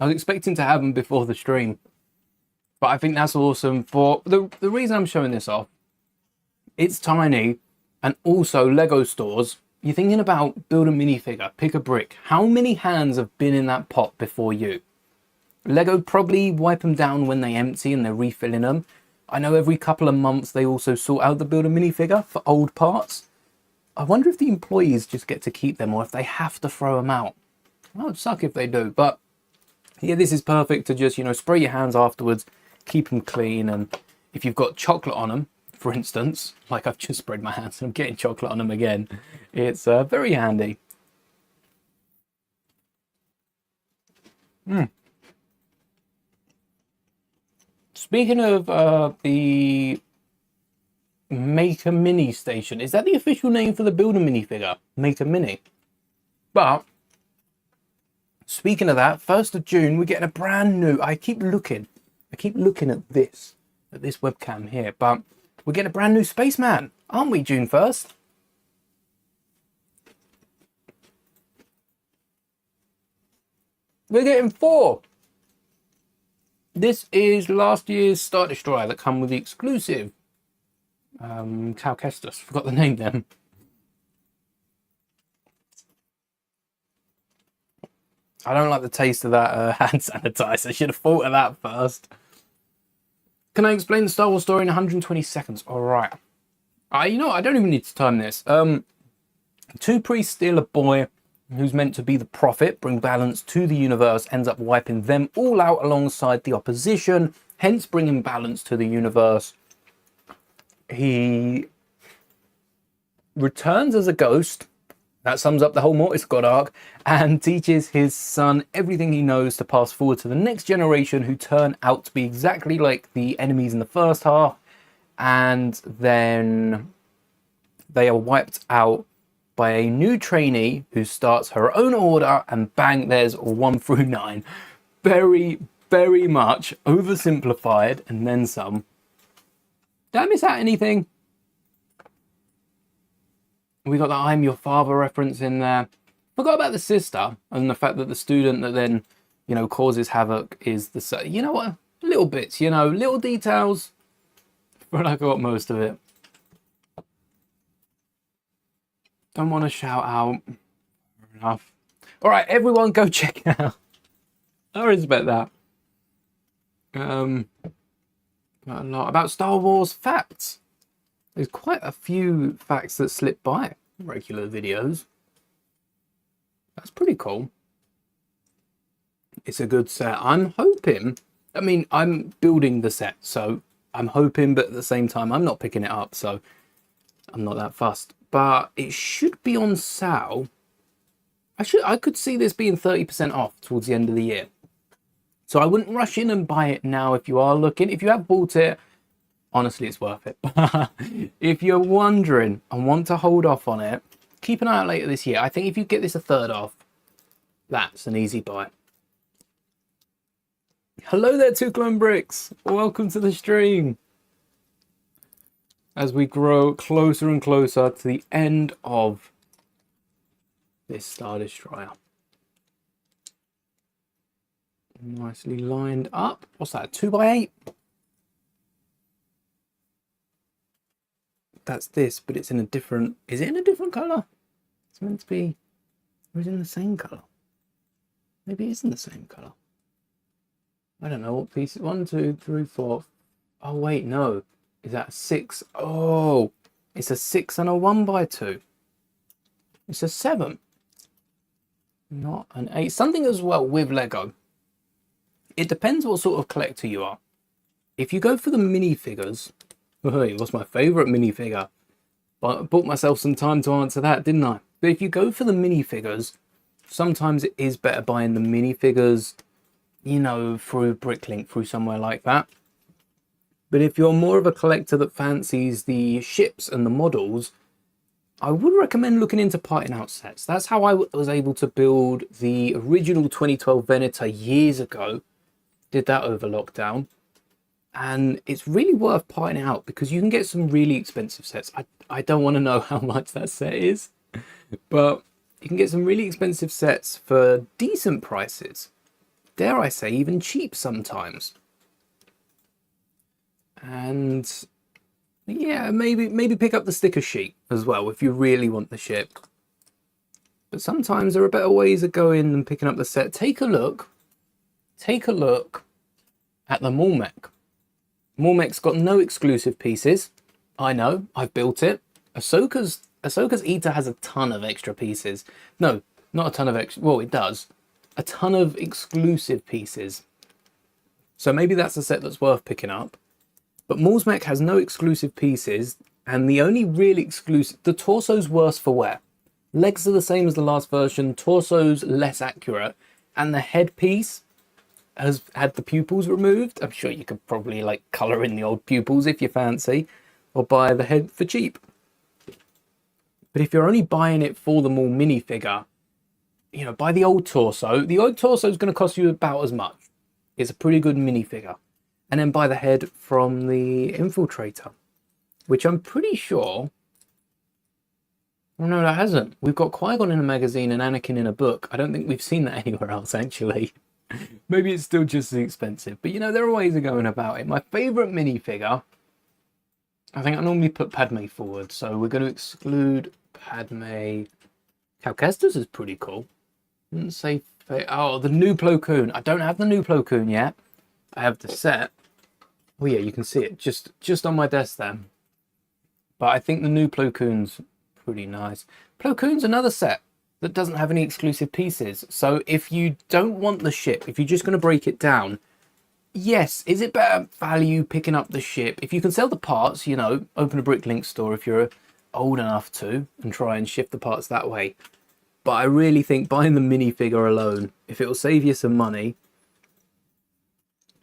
I was expecting to have them before the stream, but I think that's awesome. For the reason I'm showing this off, it's tiny, and also Lego stores, you're thinking about build a minifigure, pick a brick. How many hands have been in that pot before you? Lego probably wipe them down when they empty and they're refilling them. I know every couple of months they also sort out the build a minifigure for old parts. I wonder if the employees just get to keep them or if they have to throw them out. Well, it'd suck if they do, but yeah, this is perfect to just, spray your hands afterwards, keep them clean. And if you've got chocolate on them, for instance, like I've just sprayed my hands and I'm getting chocolate on them again, it's very handy. Speaking of the Make a Mini station, is that the official name for the Build a Minifigure? Make a Mini. But speaking of that, 1st of June, we're getting a brand new, I keep looking at this webcam here, but we're getting a brand new Spaceman, aren't we, June 1st? We're getting 4. This is last year's Star Destroyer that come with the exclusive Cal Kestis. Forgot the name then. I don't like the taste of that hand sanitizer. Should have thought of that first. Can I explain the Star Wars story in 120 seconds? All right. I don't even need to time this. 2 priests steal a boy who's meant to be the prophet, bring balance to the universe, ends up wiping them all out alongside the opposition, hence bringing balance to the universe. He returns as a ghost. That sums up the whole Mortis God arc, and teaches his son everything he knows to pass forward to the next generation, who turn out to be exactly like the enemies in the first half, and then they are wiped out by a new trainee who starts her own order, and bang, there's 1 through 9. Very, very much oversimplified, and then some. Did I miss out anything? We got the I'm Your Father reference in there. Forgot about the sister, and the fact that the student that then, causes havoc is the... You know what? little bits, you know, little details, but I got most of it. Don't want to shout out. Fair enough. All right, everyone go check it out. I respect that. A lot about Star Wars facts. There's quite a few facts that slip by regular videos. That's pretty cool. It's a good set. I'm hoping, I mean, I'm building the set, so I'm hoping, but at the same time, I'm not picking it up, so I'm not that fussed. But it should be on sale. I could see this being 30% off towards the end of the year. So I wouldn't rush in and buy it now if you are looking. If you have bought it, honestly, it's worth it. If you're wondering and want to hold off on it, keep an eye out later this year. I think if you get this a third off, that's an easy buy. Hello there, Two Clone Bricks. Welcome to the stream. As we grow closer and closer to the end of this Star Destroyer. Nicely lined up. What's that, 2x8? That's this, but it's in a different... Is it in a different colour? It's meant to be... Or is it in the same colour? Maybe it is in the same colour. I don't know what piece. 1, 2, 3, 4. Oh, wait, no. Is that a 6? Oh, it's a 6 and a 1x2. It's a 7. Not an 8. Something as well with Lego. It depends what sort of collector you are. If you go for the minifigures, it was my favourite minifigure. But I bought myself some time to answer that, didn't I? But if you go for the minifigures, sometimes it is better buying the minifigures, you know, through Bricklink, through somewhere like that. But if you're more of a collector that fancies the ships and the models, I would recommend looking into parting out sets. That's how I was able to build the original 2012 Venator years ago. Did that over lockdown. And it's really worth parting out because you can get some really expensive sets. I don't want to know how much that set is, but you can get some really expensive sets for decent prices. Dare I say, even cheap sometimes. And yeah, maybe pick up the sticker sheet as well if you really want the ship. But sometimes there are better ways of going than picking up the set. Take a look at the Mormech. Mormech's got no exclusive pieces. I know, I've built it. Ahsoka's Eater has a ton of extra pieces. No, not a ton of extra, well, it does. A ton of exclusive pieces. So maybe that's a set that's worth picking up. But Mormech has no exclusive pieces, and the only really exclusive, the torso's worse for wear. Legs are the same as the last version, torso's less accurate, and the headpiece has had the pupils removed. I'm sure you could probably like colour in the old pupils if you fancy, or buy the head for cheap. But if you're only buying it for the more minifigure, you know, buy the old torso. The old torso is going to cost you about as much. It's a pretty good minifigure. And then buy the head from the Infiltrator, which I'm pretty sure... Oh no, that hasn't. We've got Qui-Gon in a magazine and Anakin in a book. I don't think we've seen that anywhere else, actually. Maybe it's still just as expensive. But, you know, there are ways of going about it. My favourite minifigure... I think I normally put Padme forward, so we're going to exclude Padme. Cal Kestis is pretty cool. Didn't say... Oh, the new Plo Koon. I don't have the new Plo Koon yet. I have the set. Oh yeah, you can see it just on my desk there. But I think the new Plo Koon's pretty nice. Plo Koon's another set that doesn't have any exclusive pieces. So if you don't want the ship, if you're just going to break it down, yes, is it better value picking up the ship? If you can sell the parts, you know, open a Bricklink store if you're old enough to, and try and shift the parts that way. But I really think buying the minifigure alone, if it will save you some money,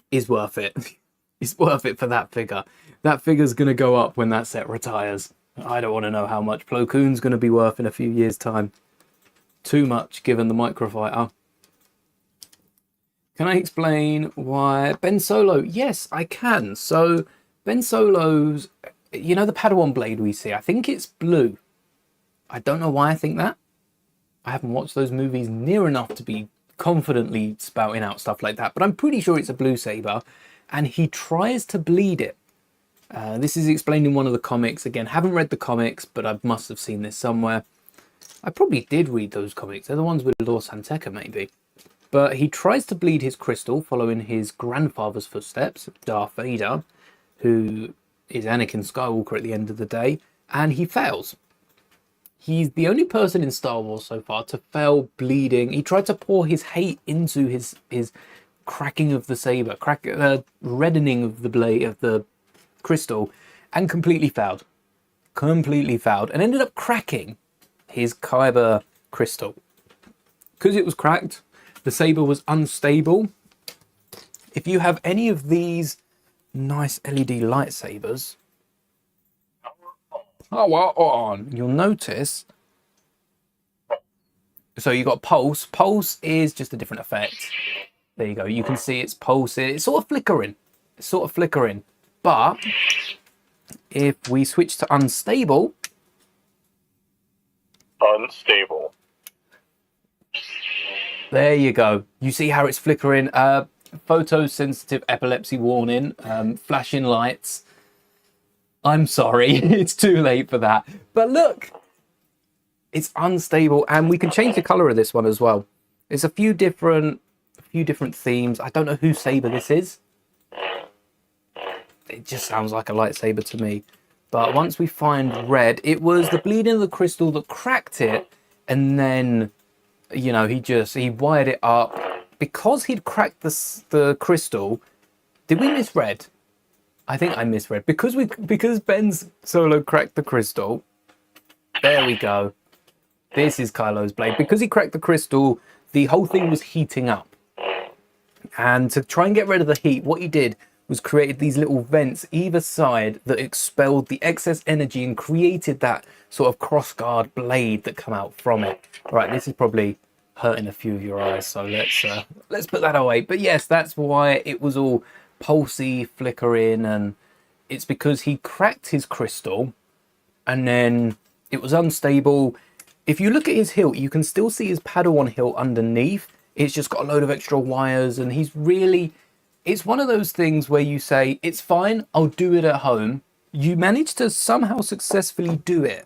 is worth it. It's worth it for that figure. That figure's going to go up when that set retires. I don't want to know how much Plo Koon's going to be worth in a few years' time. Too much, given the microfighter. Can I explain why Ben Solo? Yes, I can. So, Ben Solo's, you know the Padawan blade we see? I think it's blue. I don't know why I think that. I haven't watched those movies near enough to be confidently spouting out stuff like that, but I'm pretty sure it's a blue saber. and he tries to bleed it. This is explained in one of the comics. Again, haven't read the comics, but I must have seen this somewhere. I probably did read those comics. They're the ones with Lor San Tekka, maybe. But he tries to bleed his crystal, following his grandfather's footsteps, Darth Vader, who is Anakin Skywalker at the end of the day, and he fails. He's the only person in Star Wars so far to fail bleeding. He tried to pour his hate into his cracking of the saber, reddening of the blade of the crystal, and completely failed. And ended up cracking his Kyber crystal. Because it was cracked, the saber was unstable. If you have any of these nice LED lightsabers, power on, you'll notice. So you got pulse. Pulse is just a different effect. There you go. You can see it's pulsing. It's sort of flickering. But if we switch to unstable. There you go. You see how it's flickering. Photosensitive epilepsy warning. Flashing lights. I'm sorry, it's too late for that. But look, it's unstable, and we can change the color of this one as well. There's a few different themes. I don't know whose saber this is. It just sounds like a lightsaber to me. But once we find red, it was the bleeding of the crystal that cracked it, and then, you know, he wired it up. Because he'd cracked the crystal, did we miss red? I think I misread. Because Ben Solo cracked the crystal. There we go. This is Kylo's blade. Because he cracked the crystal, the whole thing was heating up. And to try and get rid of the heat, what he did was created these little vents either side that expelled the excess energy and created that sort of crossguard blade that come out from it. Right, this is probably hurting a few of your eyes, so let's put that away. But yes, that's why it was all pulsy, flickering, and it's because he cracked his crystal and then it was unstable. If you look at his hilt, you can still see his Padawan hilt underneath. It's just got a load of extra wires, and it's one of those things where you say, it's fine, I'll do it at home. You manage to somehow successfully do it,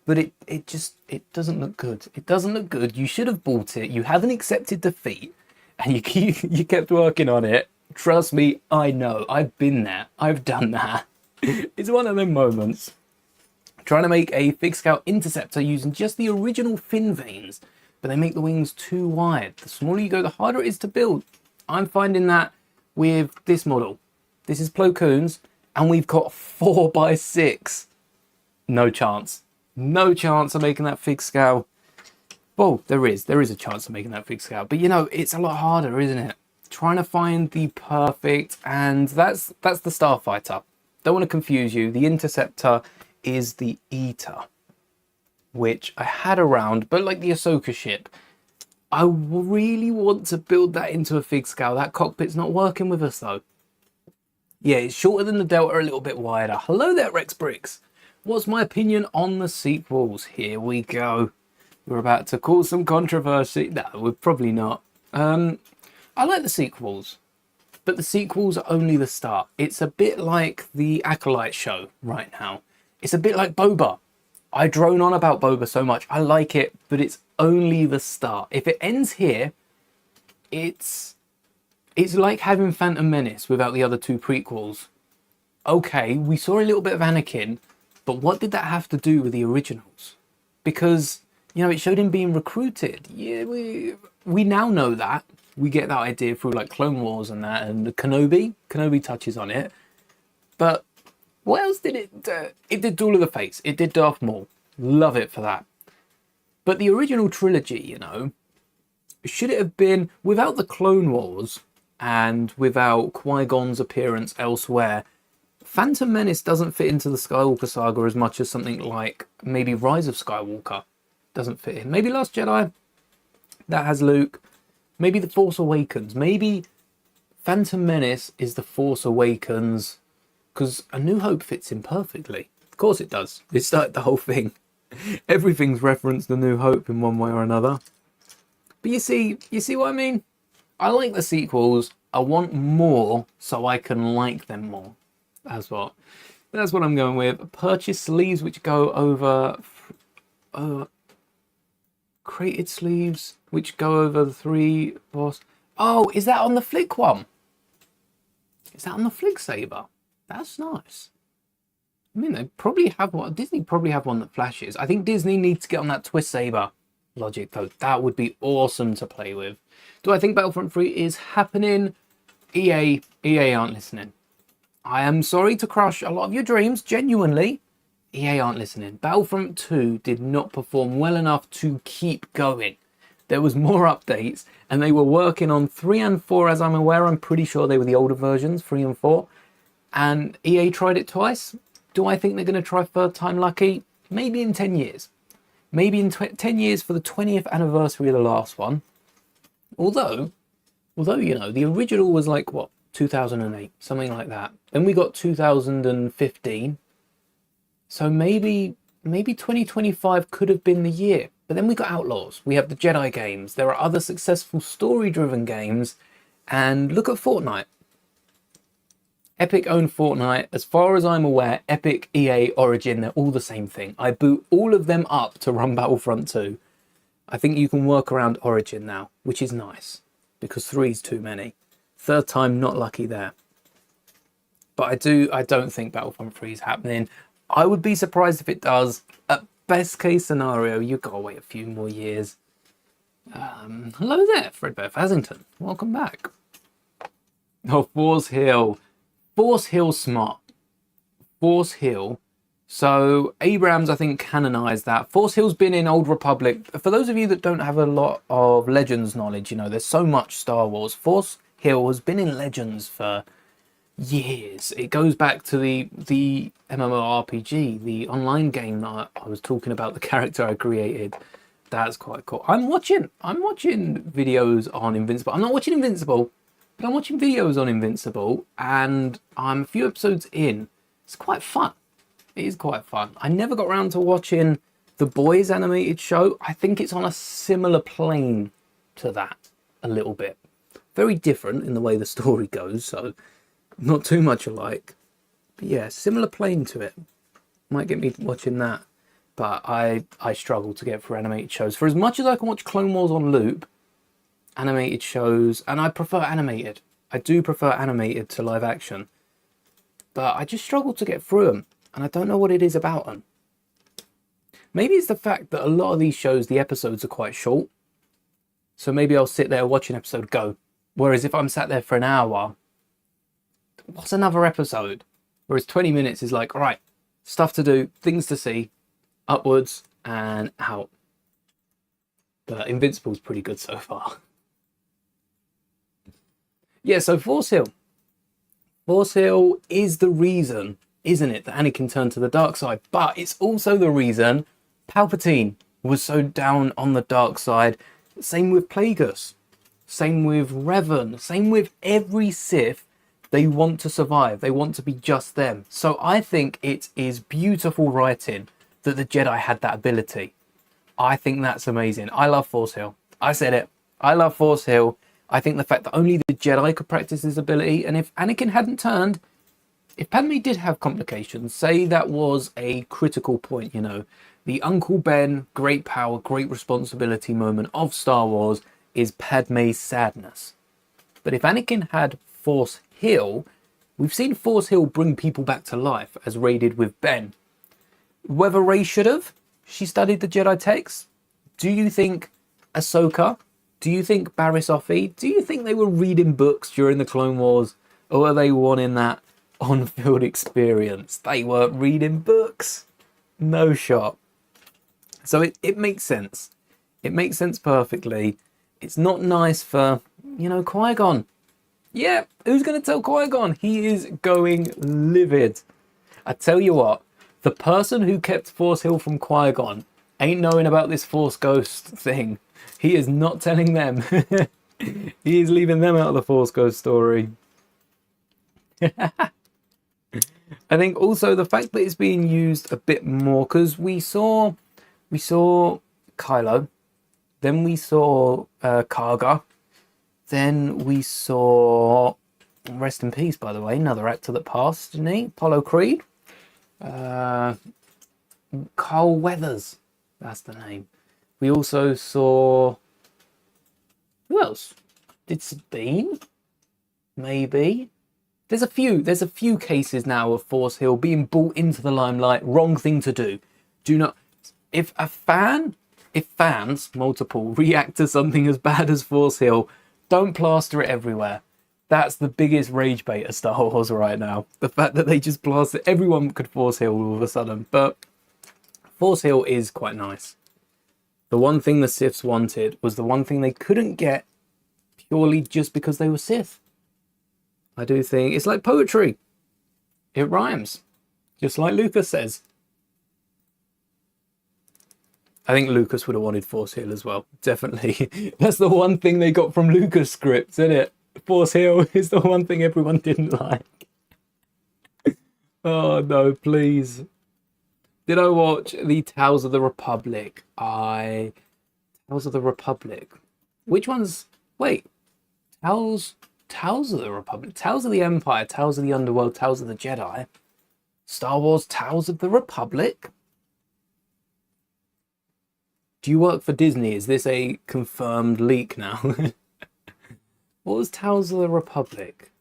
but it doesn't look good. It doesn't look good. You should have bought it. You haven't accepted defeat, and you kept working on it. Trust me, I know. I've been there. I've done that. It's one of them moments. Trying to make a Fig Scout Interceptor using just the original fin vanes, but they make the wings too wide. The smaller you go, the harder it is to build. I'm finding that with this model. This is Plo Koon's, and we've got 4x6. No chance. No chance of making that Fig Scout. Well, there is a chance of making that Fig Scout, but you know, it's a lot harder, isn't it? Trying to find the perfect, and that's the Starfighter. Don't want to confuse you. The Interceptor is the Eater, which I had around, but like the Ahsoka ship, I really want to build that into a Fig Scout. That cockpit's not working with us though. Yeah, it's shorter than the Delta, a little bit wider. Hello there, Rex Bricks. What's my opinion on the sequels? Here we go. We're about to cause some controversy. No, we're probably not. I like the sequels, but the sequels are only the start. It's a bit like the Acolyte show right now. It's a bit like Boba. I drone on about Boba so much. I like it, but it's only the start. If it ends here, it's like having Phantom Menace without the other two prequels. Okay, we saw a little bit of Anakin, but what did that have to do with the originals? Because, you know, it showed him being recruited. Yeah, we now know that. We get that idea through like Clone Wars and that, and the Kenobi touches on it. But what else did it do? It did Duel of the Fates. It did Darth Maul. Love it for that. But the original trilogy, you know, should it have been without the Clone Wars and without Qui-Gon's appearance elsewhere? Phantom Menace doesn't fit into the Skywalker saga as much as something like maybe Rise of Skywalker doesn't fit in. Maybe Last Jedi, that has Luke. Maybe The Force Awakens. Maybe Phantom Menace is The Force Awakens, because A New Hope fits in perfectly. Of course it does. It started the whole thing. Everything's referenced A New Hope in one way or another. But you see what I mean? I like the sequels. I want more so I can like them more. That's what I'm going with. Purchase sleeves which go over created sleeves which go over the 3 boss. Oh, is that on the Flick one? Is that on the Flick Saber? That's nice. I mean, they probably have one. Disney probably have one that flashes. I think Disney needs to get on that Twist Saber logic, though. That would be awesome to play with. Do I think Battlefront 3 is happening? EA aren't listening. I am sorry to crush a lot of your dreams, genuinely. EA aren't listening. Battlefront 2 did not perform well enough to keep going. There was more updates, and they were working on 3 and 4, as I'm aware. I'm pretty sure they were the older versions, 3 and 4. And EA tried it twice. Do I think they're going to try third time lucky? Maybe in 10 years. Maybe in 10 years for the 20th anniversary of the last one. Although, you know, the original was like, what, 2008, something like that. Then we got 2015. So maybe 2025 could have been the year. But then we got Outlaws. We have the Jedi games. There are other successful story-driven games. And look at Fortnite. Epic owned Fortnite. As far as I'm aware, Epic, EA, Origin, they're all the same thing. I boot all of them up to run Battlefront 2. I think you can work around Origin now, which is nice, because 3 is too many. Third time, not lucky there. But I don't think Battlefront 3 is happening. I would be surprised if it does. At best case scenario, you've got to wait a few more years. Hello there, Fredbear Fazington. Welcome back. Oh, Force Hill. Force Hill smart. Force Hill. So Abrams, I think, canonized that. Force Hill's been in Old Republic. For those of you that don't have a lot of Legends knowledge, you know, there's so much Star Wars. Force Hill has been in Legends for years. It goes back to the MMORPG, the online game that I was talking about, the character I created. That's quite cool. I'm watching videos on Invincible. I'm not watching Invincible, but I'm watching videos on Invincible, and I'm a few episodes in. It's quite fun. It is quite fun. I never got around to watching The Boys animated show. I think it's on a similar plane to that a little bit. Very different in the way the story goes, so not too much alike. But yeah, similar plane to it. Might get me watching that. But I struggle to get through animated shows. For as much as I can watch Clone Wars on loop, animated shows, and I prefer animated. I do prefer animated to live action. But I just struggle to get through them, and I don't know what it is about them. Maybe it's the fact that a lot of these shows, the episodes are quite short. So maybe I'll sit there, watch an episode, go. Whereas if I'm sat there for an hour, what's another episode? Whereas 20 minutes is like, all right, stuff to do, things to see, upwards and out. But Invincible's pretty good so far. Yeah, so Force Hill. Force Hill is the reason, isn't it, that Anakin turned to the dark side. But it's also the reason Palpatine was so down on the dark side. Same with Plagueis. Same with Revan. Same with every Sith. They want to survive. They want to be just them. So I think it is beautiful writing that the Jedi had that ability. I think that's amazing. I love Force Hill. I said it. I love Force Hill. I think the fact that only the Jedi could practice this ability, and if Anakin hadn't turned, if Padme did have complications, say that was a critical point, you know, the Uncle Ben, great power, great responsibility moment of Star Wars is Padme's sadness. But if Anakin had Force Hill, we've seen Force Hill bring people back to life, as Rey did with Ben. Whether Rey should have, she studied the Jedi texts. Do you think Ahsoka? Do you think Barriss Offee? Do you think they were reading books during the Clone Wars? Or were they wanting that on-field experience? They weren't reading books. No shot. So it makes sense. It makes sense perfectly. It's not nice for, you know, Qui-Gon. Yeah, who's going to tell Qui-Gon? He is going livid. I tell you what, the person who kept Force Hill from Qui-Gon ain't knowing about this Force Ghost thing. He is not telling them. He is leaving them out of the Force Ghost story. I think also the fact that it's being used a bit more, because we saw Kylo, then we saw Karga, Then we saw, rest in peace, by the way, another actor that passed, didn't he? Apollo Creed. Carl Weathers, that's the name. We also saw, who else? Did Sabine? Maybe. There's a few cases now of Force Hill being brought into the limelight. Wrong thing to do. Do not. If fans, multiple, react to something as bad as Force Hill, don't plaster it everywhere. That's the biggest rage bait of Star Wars right now. The fact that they just plaster, everyone could Force Hill all of a sudden. But Force Hill is quite nice. The one thing the Siths wanted was the one thing they couldn't get purely just because they were Sith. I do think it's like poetry. It rhymes. Just like Lucas says. I think Lucas would have wanted Force Hill as well. Definitely. That's the one thing they got from Lucas scripts, isn't it? Force Hill is the one thing everyone didn't like. Oh no, please. Did I watch the Tales of the Republic? Tales of the Republic. Which ones? Wait. Tales of the Republic. Tales of the Empire. Tales of the Underworld. Tales of the Jedi. Star Wars Tales of the Republic. Do you work for Disney? Is this a confirmed leak now? What was Tales of the Republic?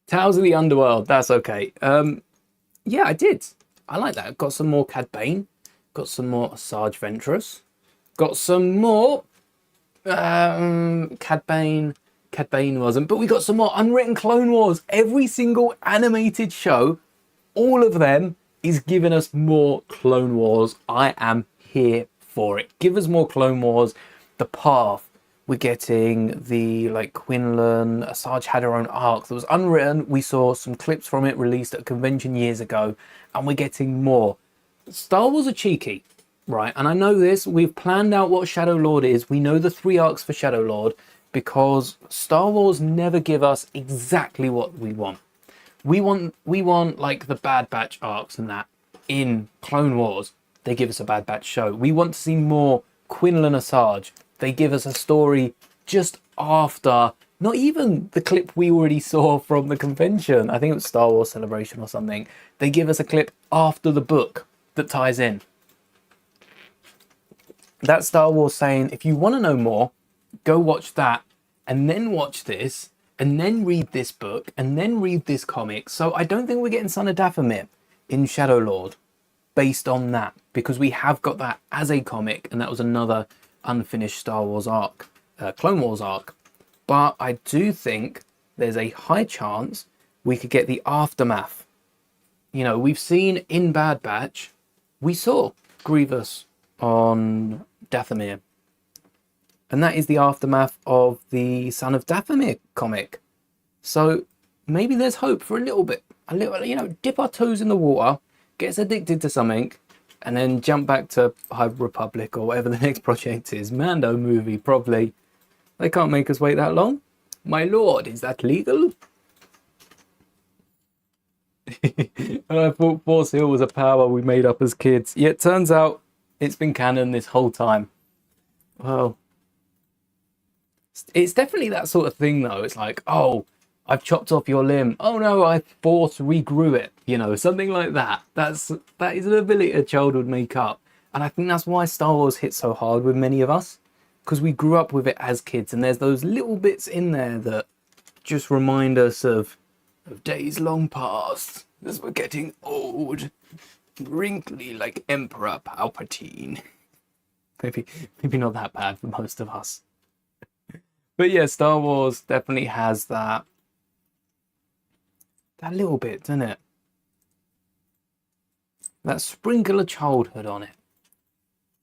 Tales of the Underworld. That's okay. Yeah, I did. I like that. Got some more Cad Bane. Got some more Asajj Ventress. Got some more Cad Bane. Cad Bane wasn't, but we got some more Unwritten Clone Wars. Every single animated show, all of them, is giving us more Clone Wars. I am here for it. Give us more Clone Wars. The Path. We're getting the Quinlan. Asajj had her own arc that was unwritten. We saw some clips from it released at a convention years ago, and we're getting more. Star Wars are cheeky, right? And I know this. We've planned out what Shadow Lord is. We know the 3 arcs for Shadow Lord because Star Wars never give us exactly what we want. We want like the Bad Batch arcs and that in Clone Wars. They give us a Bad Batch show. We want to see more Quinlan Asajj. They give us a story just after, not even the clip we already saw from the convention. I think it was Star Wars Celebration or something. They give us a clip after the book that ties in. That's Star Wars saying, if you want to know more, go watch that and then watch this and then read this book and then read this comic. So I don't think we're getting Son of Dathomir in Shadow Lord based on that, because we have got that as a comic, and that was another unfinished Star Wars arc, Clone Wars arc. But I do think there's a high chance we could get the aftermath. You know, we've seen in Bad Batch, we saw Grievous on Dathomir. And that is the aftermath of the Son of Dathomir comic. So maybe there's hope for a little bit. A little, you know, dip our toes in the water, get us addicted to something, and then jump back to High Republic or whatever the next project is. Mando movie, probably. They can't make us wait that long. My lord, is that legal? I thought Force Hill was a power we made up as kids. Yet turns out it's been canon this whole time. Well, it's definitely that sort of thing though. It's like, oh, I've chopped off your limb. Oh no, I Force regrew it. You know, something like that. That is an ability a child would make up. And I think that's why Star Wars hit so hard with many of us. Because we grew up with it as kids. And there's those little bits in there that just remind us of days long past. As we're getting old. Wrinkly like Emperor Palpatine. Maybe not that bad for most of us. But yeah, Star Wars definitely has that little bit, doesn't it? That sprinkle of childhood on it.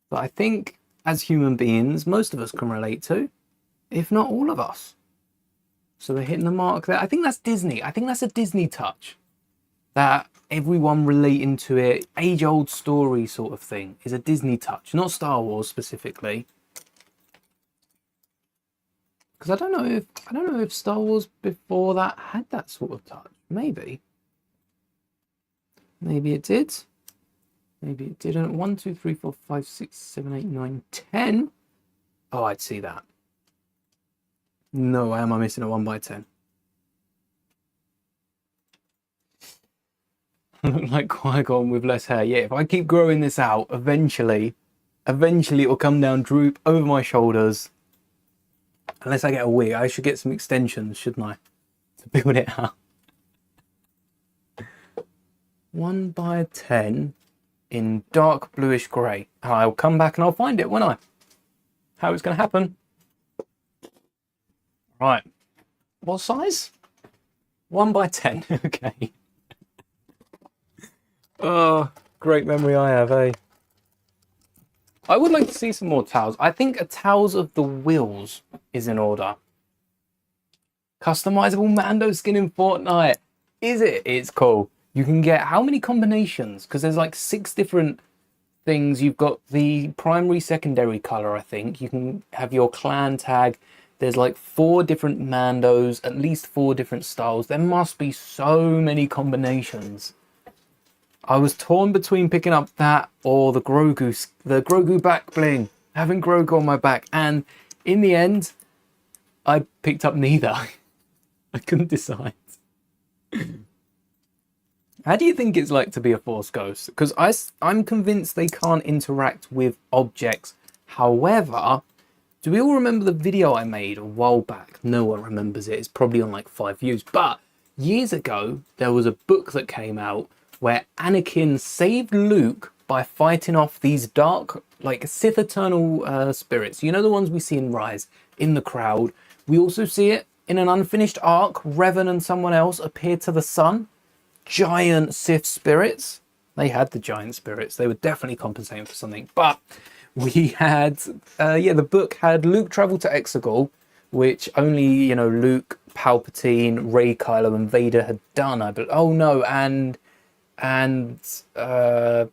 But I think as human beings, most of us can relate to, if not all of us. So they're hitting the mark there. I think that's Disney. I think that's a Disney touch. That everyone relating to it, age-old story sort of thing, is a Disney touch, not Star Wars specifically. Because I don't know if Star Wars before that had that sort of touch. Maybe it did. Maybe it didn't. 1, 2, 3, 4, 5, 6, 7, 8, 9, 10. Oh, I'd see that. No way am I missing a 1x10. I look like Qui-Gon with less hair. Yeah, if I keep growing this out, eventually it will come down, droop over my shoulders. Unless I get a wig, I should get some extensions, shouldn't I? To build it out. 1x10 in dark bluish grey. I'll come back and I'll find it, won't I? How it's going to happen. Right. What size? 1x10. Okay. Oh, great memory I have, eh? I would like to see some more towels. I think a Towels of the Wheels is in order. Customizable Mando skin in Fortnite. Is it? It's cool. You can get how many combinations? Because there's like 6 different things. You've got the primary, secondary color, I think. You can have your clan tag. There's like 4 different Mandos, at least 4 different styles. There must be so many combinations. I was torn between picking up that or the Grogu back bling, having Grogu on my back, and in the end, I picked up neither. I couldn't decide. How do you think it's like to be a Force Ghost? Because I'm convinced they can't interact with objects. However, do we all remember the video I made a while back? No one remembers it. It's probably on like 5 views. But years ago, there was a book that came out where Anakin saved Luke by fighting off these dark, like Sith Eternal spirits. You know the ones we see in Rise, in the crowd. We also see it in an unfinished arc. Revan and someone else appear to the sun. Giant Sith spirits. They had the giant spirits. They were definitely compensating for something. But we had, the book had Luke travel to Exegol, which only, Luke, Palpatine, Rey, Kylo, and Vader had done. Oh no, and the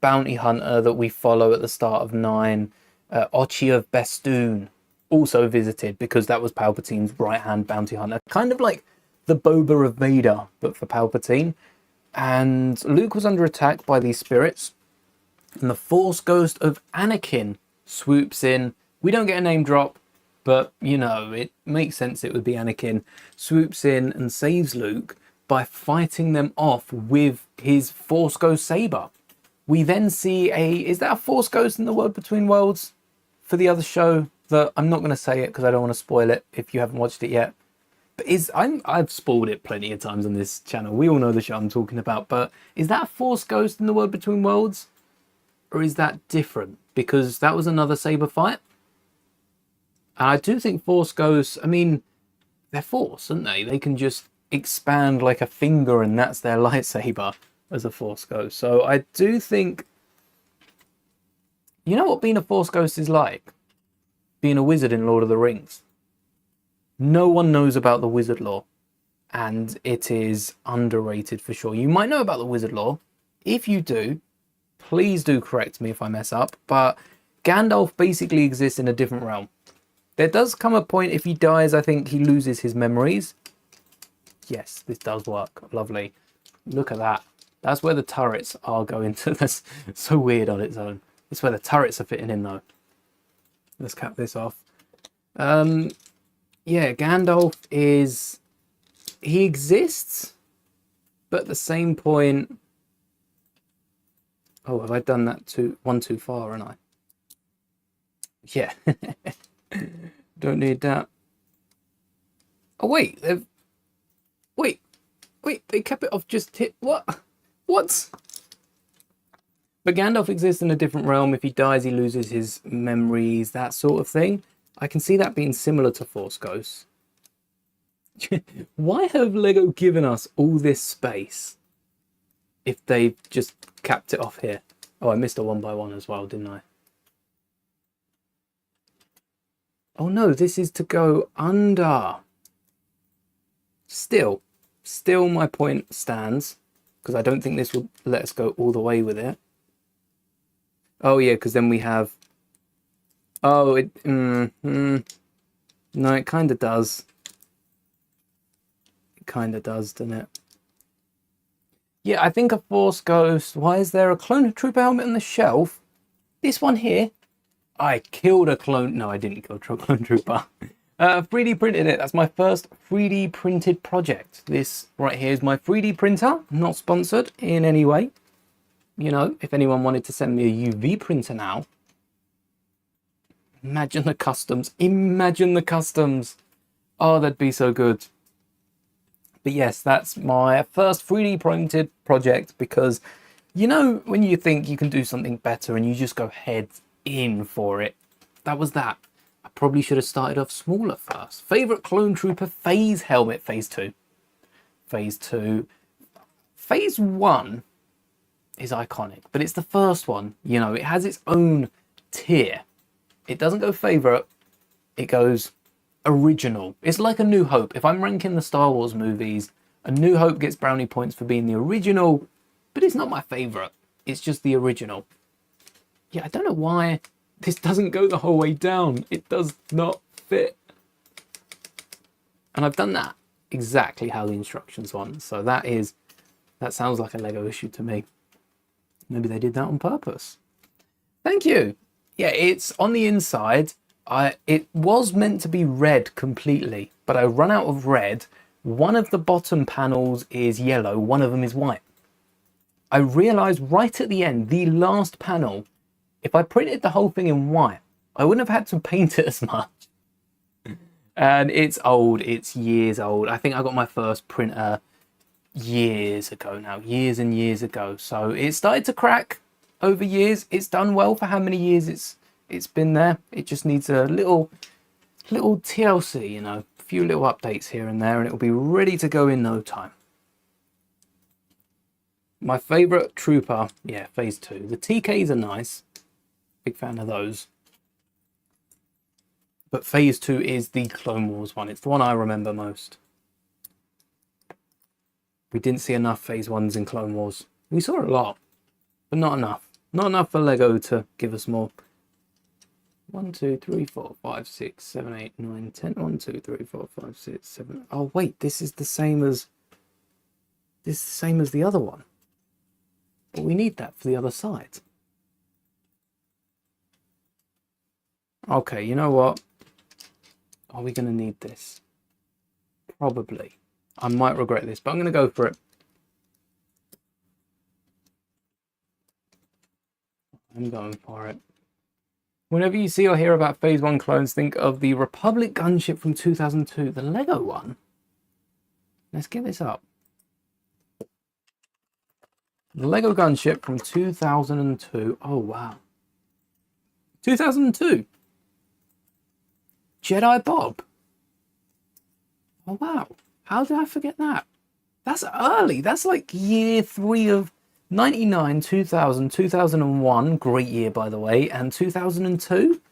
bounty hunter that we follow at the start of 9, Ochi of Bestoon, also visited because that was Palpatine's right-hand bounty hunter. Kind of like the Boba of Vader, but for Palpatine. And Luke was under attack by these spirits. And the Force Ghost of Anakin swoops in. We don't get a name drop, but, it makes sense it would be Anakin. Swoops in and saves Luke by fighting them off with his Force Ghost saber. We then see is that a Force Ghost in the World Between Worlds for the other show? That I'm not going to say it because I don't want to spoil it if you haven't watched it yet. But I've spoiled it plenty of times on this channel. We all know the show I'm talking about. But is that a Force Ghost in the World Between Worlds? Or is that different? Because that was another saber fight. And I do think Force Ghosts, they're Force, aren't they? They can just expand like a finger and that's their lightsaber as a Force Ghost. So I do think, you know what being a Force Ghost is like? Being a wizard in Lord of the Rings. No one knows about the wizard lore, and it is underrated for sure. You might know about the wizard lore. If you do, please do correct me if I mess up, but Gandalf basically exists in a different realm. There does come a point if he dies, I think he loses his memories. Yes, this does work. Lovely. Look at that. That's where the turrets are going to. That's so weird on its own. It's where the turrets are fitting in though. Let's cap this off. Yeah, Gandalf he exists, but at the same point, oh, have I done that one too far, haven't I? Yeah. Don't need that. Oh wait, they kept it off just hit. What? But Gandalf exists in a different realm. If he dies, he loses his memories, that sort of thing. I can see that being similar to Force Ghosts. Why have Lego given us all this space if they've just capped it off here? Oh, I missed a 1x1 as well, didn't I? Oh no, this is to go under. Still my point stands, because I don't think this will let us go all the way with it. Oh yeah, because then we have... Oh, no, it kind of does. It kind of does, doesn't it? Yeah, I think a Force Ghost... Why is there a Clone Trooper helmet on the shelf? This one here. I killed a clone. No, I didn't kill a clone trooper. 3D printed it. That's my first 3D printed project. This right here is my 3D printer. Not sponsored in any way. You know, if anyone wanted to send me a UV printer now, imagine the customs. Imagine the customs. Oh, that'd be so good. But yes, that's my first 3D printed project because, you know, when you think you can do something better and you just go head in for it, that was that. I probably should have started off smaller first. Favorite clone trooper phase helmet, phase 2. Phase 2. Phase 1 is iconic, but it's the first one. You know, it has its own tier. It doesn't go favorite, it goes original. It's like A New Hope. If I'm ranking the Star Wars movies, A New Hope gets brownie points for being the original, but it's not my favorite. It's just the original. Yeah, I don't know why this doesn't go the whole way down. It does not fit. And I've done that exactly how the instructions want. So that sounds like a Lego issue to me. Maybe they did that on purpose. Thank you. Yeah, it's on the inside. It was meant to be red completely, but I run out of red. One of the bottom panels is yellow, one of them is white. I realized right at the end, the last panel, if I printed the whole thing in white, I wouldn't have had to paint it as much. And it's old, it's years old. I think I got my first printer years ago now, years and years ago. So it started to crack over years. It's done well for how many years it's been there. It just needs a little TLC, you know, a few little updates here and there, and it'll be ready to go in no time. My favorite trooper, yeah, phase 2. The TKs are nice. Big fan of those. But phase 2 is the Clone Wars one. It's the one I remember most. We didn't see enough phase 1s in Clone Wars. We saw a lot, but not enough. Not enough for Lego to give us more. 1, 2, 3, 4, 5, 6, 7, 8, 9, 10. 1, 2, 3, 4, 5, 6, 7. Oh wait, this is the same as the other one. But we need that for the other side. Okay, you know what? Are we going to need this? Probably. I might regret this, but I'm going to go for it. I'm going for it. Whenever you see or hear about Phase 1 clones, think of the Republic gunship from 2002, the Lego one. Let's get this up. The Lego gunship from 2002. Oh, wow. 2002. Jedi Bob. Oh, wow. How did I forget that? That's early. That's like year 3 of 99, 2000, 2001. Great year, by the way. And 2002.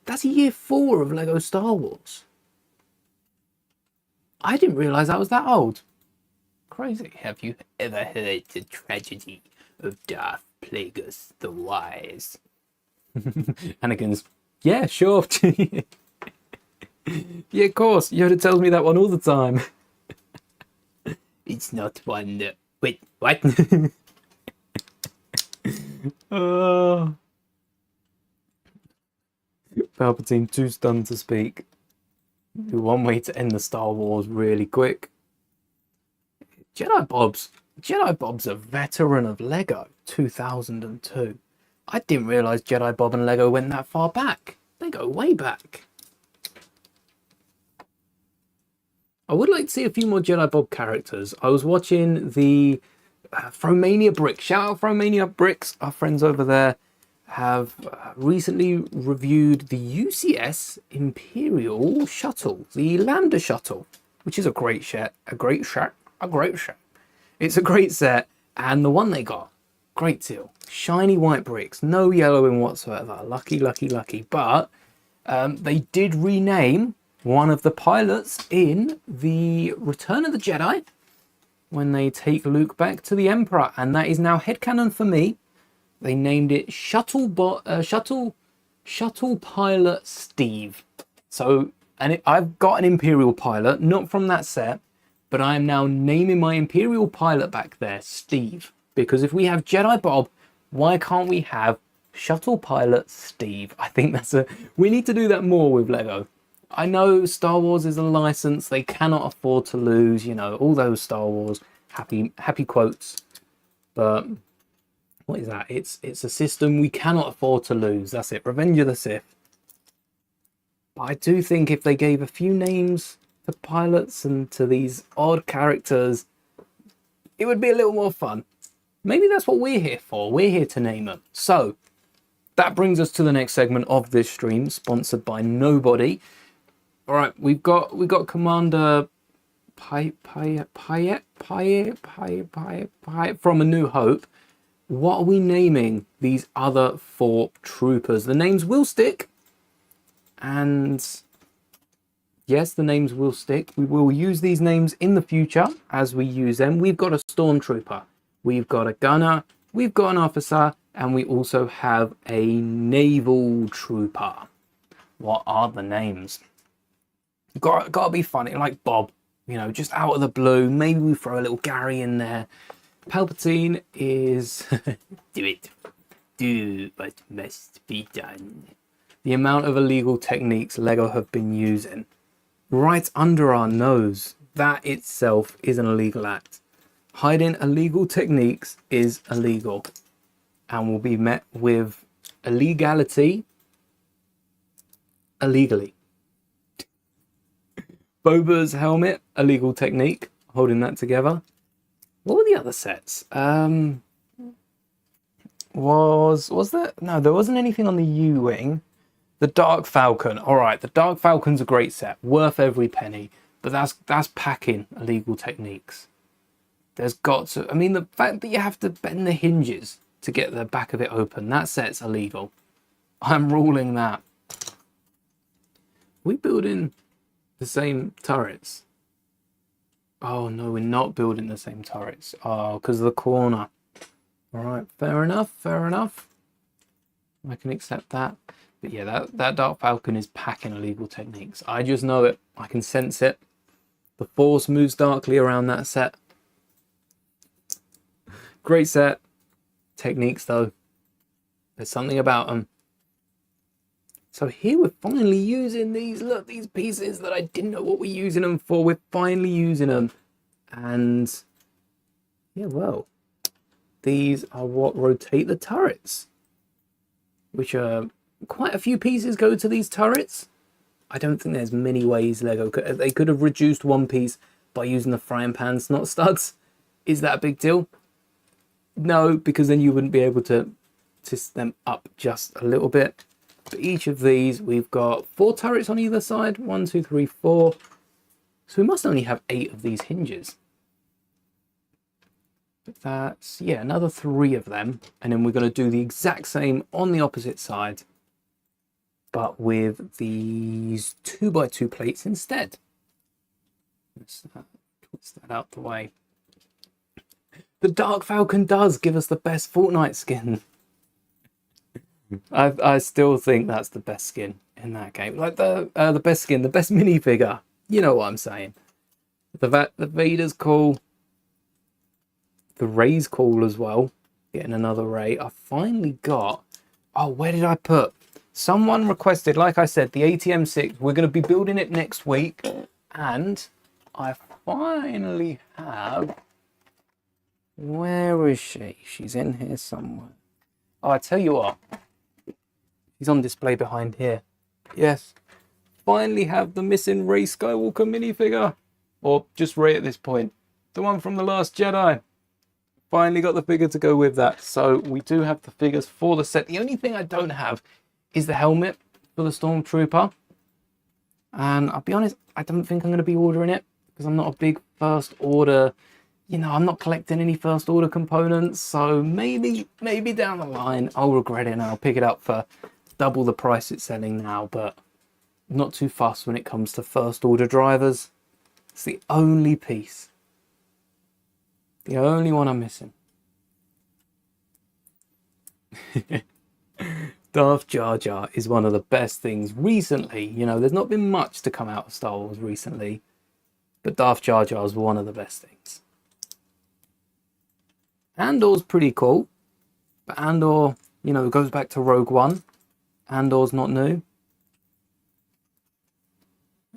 That's year 4 of Lego Star Wars. I didn't realize I was that old. Crazy. Have you ever heard the tragedy of Darth Plagueis the Wise? Anakin's, yeah, sure. Yeah, of course. Yoda tells me that one all the time. It's not one that... Wait, what? Palpatine too stunned to speak. One way to end the Star Wars really quick. Jedi Bob's a veteran of Lego. 2002. I didn't realise Jedi Bob and Lego went that far back. They go way back. I would like to see a few more Jedi Bob characters. I was watching the Thromania Bricks. Shout out Thromania Bricks. Our friends over there have recently reviewed the UCS Imperial Shuttle, the Lambda Shuttle, which is a great set. It's a great set, and the one they got, great deal. Shiny white bricks, no yellowing whatsoever. Lucky, lucky, lucky. But they did rename one of the pilots in the Return of the Jedi when they take Luke back to the Emperor, and that is now headcanon for me. They named it Shuttle Pilot Steve. So, I've got an Imperial pilot, not from that set, but I am now naming my Imperial pilot back there Steve. Because if we have Jedi Bob, why can't we have Shuttle pilot Steve. I think we need to do that more with Lego. I know Star Wars is a license they cannot afford to lose, you know, all those Star Wars happy quotes. But what is that? It's a system we cannot afford to lose. That's it. Revenge of the Sith. But I do think if they gave a few names to pilots and to these odd characters, it would be a little more fun. Maybe that's what we're here for. We're here to name them. So that brings us to the next segment of this stream, sponsored by nobody. All right, we've got Commander Payet from A New Hope. What are we naming these other 4 troopers? The names will stick, and yes, the names will stick. We will use these names in the future as we use them. We've got a stormtrooper, we've got a gunner, we've got an officer, and we also have a naval trooper. What are the names? Got to be funny, like Bob, you know, just out of the blue. Maybe we throw a little Gary in there. Palpatine is do what must be done. The amount of illegal techniques Lego have been using right under our nose, that itself is an illegal act. Hiding illegal techniques is illegal and will be met with illegality illegally. Boba's helmet, illegal technique, holding that together. What were the other sets? Was there? No, there wasn't anything on the U-Wing. The Dark Falcon. All right, the Dark Falcon's a great set, worth every penny, but that's packing illegal techniques. There's got to, I mean, the fact that you have to bend the hinges to get the back of it open, that set's illegal. I'm ruling that. We building the same turrets? Oh no, we're not building the same turrets. Oh, because of the corner. All right, fair enough, fair enough. I can accept that. But yeah, that Dark Falcon is packing illegal techniques. I just know it. I can sense it. The Force moves darkly around that set. Great set. Techniques though. There's something about them. So here we're finally using these, look, these pieces that I didn't know what we're using them for. We're finally using them. And yeah, well, these are what rotate the turrets, which are quite a few pieces go to these turrets. I don't think there's many ways Lego they could have reduced one piece by using the frying pan snot studs. Is that a big deal? No, because then you wouldn't be able to twist them up just a little bit. For each of these, we've got 4 turrets on either side. 1, 2, 3, 4. So we must only have 8 of these hinges. But that's, yeah, another 3 of them. And then we're going to do the exact same on the opposite side, but with these 2x2 plates instead. Let's twist that out the way. The Dark Falcon does give us the best Fortnite skin. I still think that's the best skin in that game. Like the best skin, the best minifigure. You know what I'm saying. The Vader's cool. The Rey's cool as well. Getting another Rey. I finally got... Oh, where did I put? Someone requested, like I said, the ATM-6. We're going to be building it next week. And I finally have... Where is she? She's in here somewhere. Oh, I tell you what. He's on display behind here. Yes. Finally have the missing Rey Skywalker minifigure. Or just Rey at this point. The one from The Last Jedi. Finally got the figure to go with that. So we do have the figures for the set. The only thing I don't have is the helmet for the Stormtrooper. And I'll be honest, I don't think I'm going to be ordering it. Because I'm not a big first order... You know, I'm not collecting any first order components. So maybe down the line I'll regret it and I'll pick it up for double the price it's selling now, but not too fussed when it comes to first order drivers. It's the only piece. The only one I'm missing. Darth Jar Jar is one of the best things recently. You know, there's not been much to come out of Star Wars recently, but Darth Jar Jar is one of the best things. Andor's pretty cool, but Andor You know, it goes back to Rogue One. Andor's not new.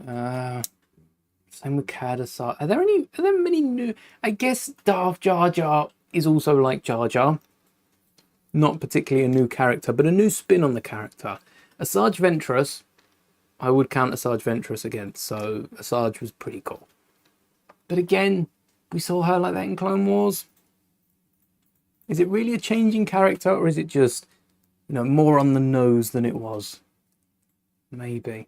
Same with Kadasar. Are there many new? I guess Darth Jar Jar is also like Jar Jar. Not particularly a new character, but a new spin on the character. Asajj Ventress, I would count Asajj Ventress against, so Asajj was pretty cool. But again, we saw her like that in Clone Wars. Is it really a changing character, or is it just, you know, more on the nose than it was? Maybe.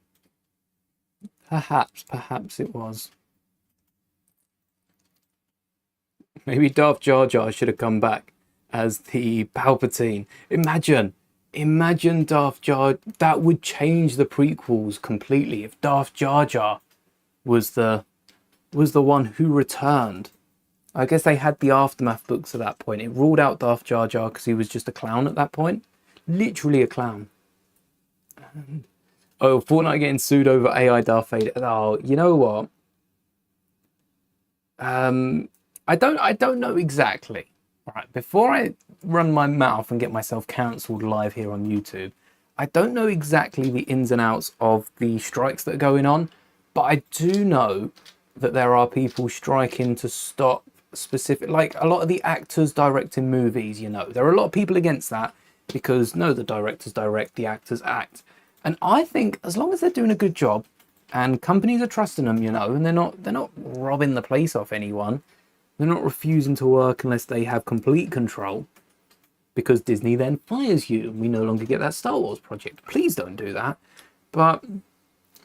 Perhaps it was. Maybe Darth Jar Jar should have come back as the Palpatine. Imagine Darth Jar. That would change the prequels completely if Darth Jar Jar was the one who returned. I guess they had the Aftermath books at that point. It ruled out Darth Jar Jar because he was just a clown at that point. Literally a clown. Oh, Fortnite getting sued over AI Darth Vader. Oh, you know what? I don't know exactly. All right, before I run my mouth and get myself cancelled live here on YouTube, I don't know exactly the ins and outs of the strikes that are going on, but I do know that there are people striking to stop specific, like a lot of the actors directing movies, you know. There are a lot of people against that because, no, the directors direct, the actors act. And I think as long as they're doing a good job and companies are trusting them, you know, and they're not robbing the place off anyone, they're not refusing to work unless they have complete control, because Disney then fires you and we no longer get that Star Wars project. Please don't do that. But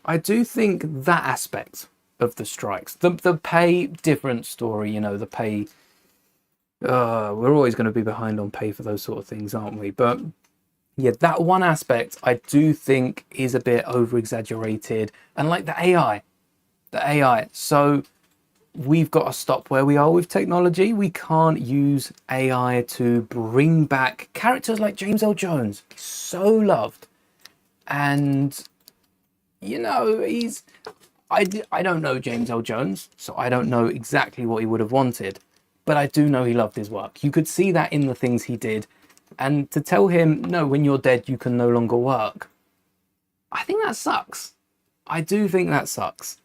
I do think that aspect of the strikes, the pay, different story, you know, the pay, we're always going to be behind on pay for those sort of things, aren't we? But yeah, that one aspect I do think is a bit over exaggerated. And like the AI. So we've got to stop where we are with technology. We can't use AI to bring back characters like James L. Jones. He's so loved. And, you know, I don't know James L. Jones, so I don't know exactly what he would have wanted. But I do know he loved his work. You could see that in the things he did. And to tell him, no, when you're dead, you can no longer work. I think that sucks. I do think that sucks.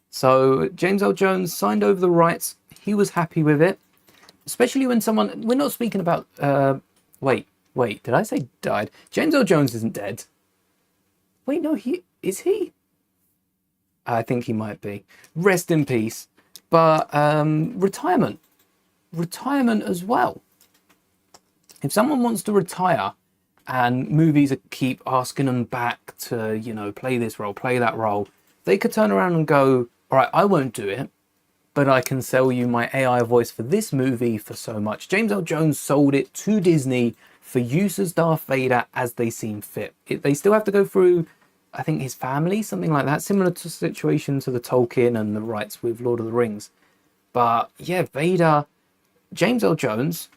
So James L. Jones signed over the rights. He was happy with it. Especially when someone... We're not speaking about... Wait. Did I say died? James L. Jones isn't dead. Wait, no, is he? I think he might be. Rest in peace. But retirement. Retirement as well. If someone wants to retire and movies keep asking them back to, you know, play this role, play that role, they could turn around and go, all right, I won't do it, but I can sell you my AI voice for this movie for so much. James L. Jones sold it to Disney for use as Darth Vader as they seem fit. They still have to go through, I think, his family, something like that, similar to the situation to the Tolkien and the rights with Lord of the Rings. But yeah, Vader, James L. Jones,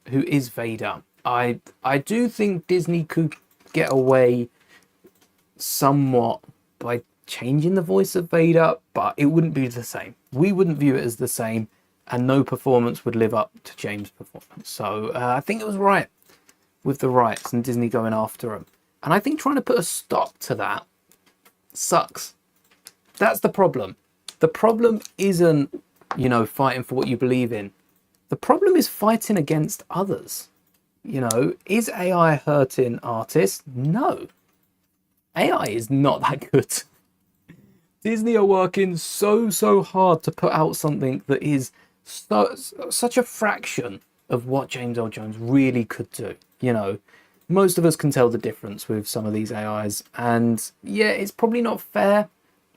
who is Vader. I do think Disney could get away somewhat by changing the voice of Vader, but it wouldn't be the same. We wouldn't view it as the same, and no performance would live up to James' performance. So I think it was right with the rights and Disney going after him. And I think trying to put a stop to that sucks. That's the problem. The problem isn't, you know, fighting for what you believe in. The problem is fighting against others. You know, is AI hurting artists? No. AI is not that good. Disney are working so hard to put out something that is such a fraction of what James L. Jones really could do. You know, most of us can tell the difference with some of these AIs. And yeah, it's probably not fair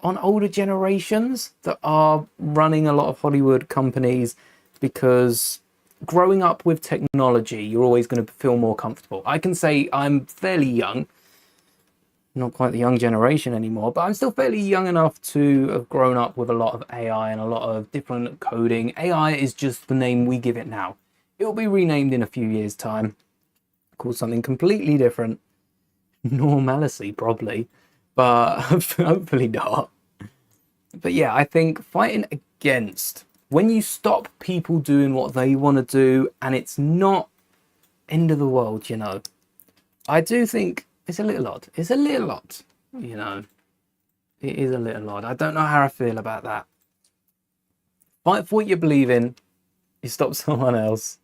on older generations that are running a lot of Hollywood companies, because growing up with technology, you're always going to feel more comfortable. I can say I'm fairly young, not quite the young generation anymore, but I'm still fairly young enough to have grown up with a lot of AI and a lot of different coding. AI is just the name we give it now. It will be renamed in a few years' time, called something completely different. Normalcy, probably, but hopefully not. But yeah, I think fighting against, when you stop people doing what they want to do, and it's not end of the world, you know. I do think it's a little odd. It's a little odd, you know. It is a little odd. I don't know how I feel about that. Fight for what you believe in. You stop someone else.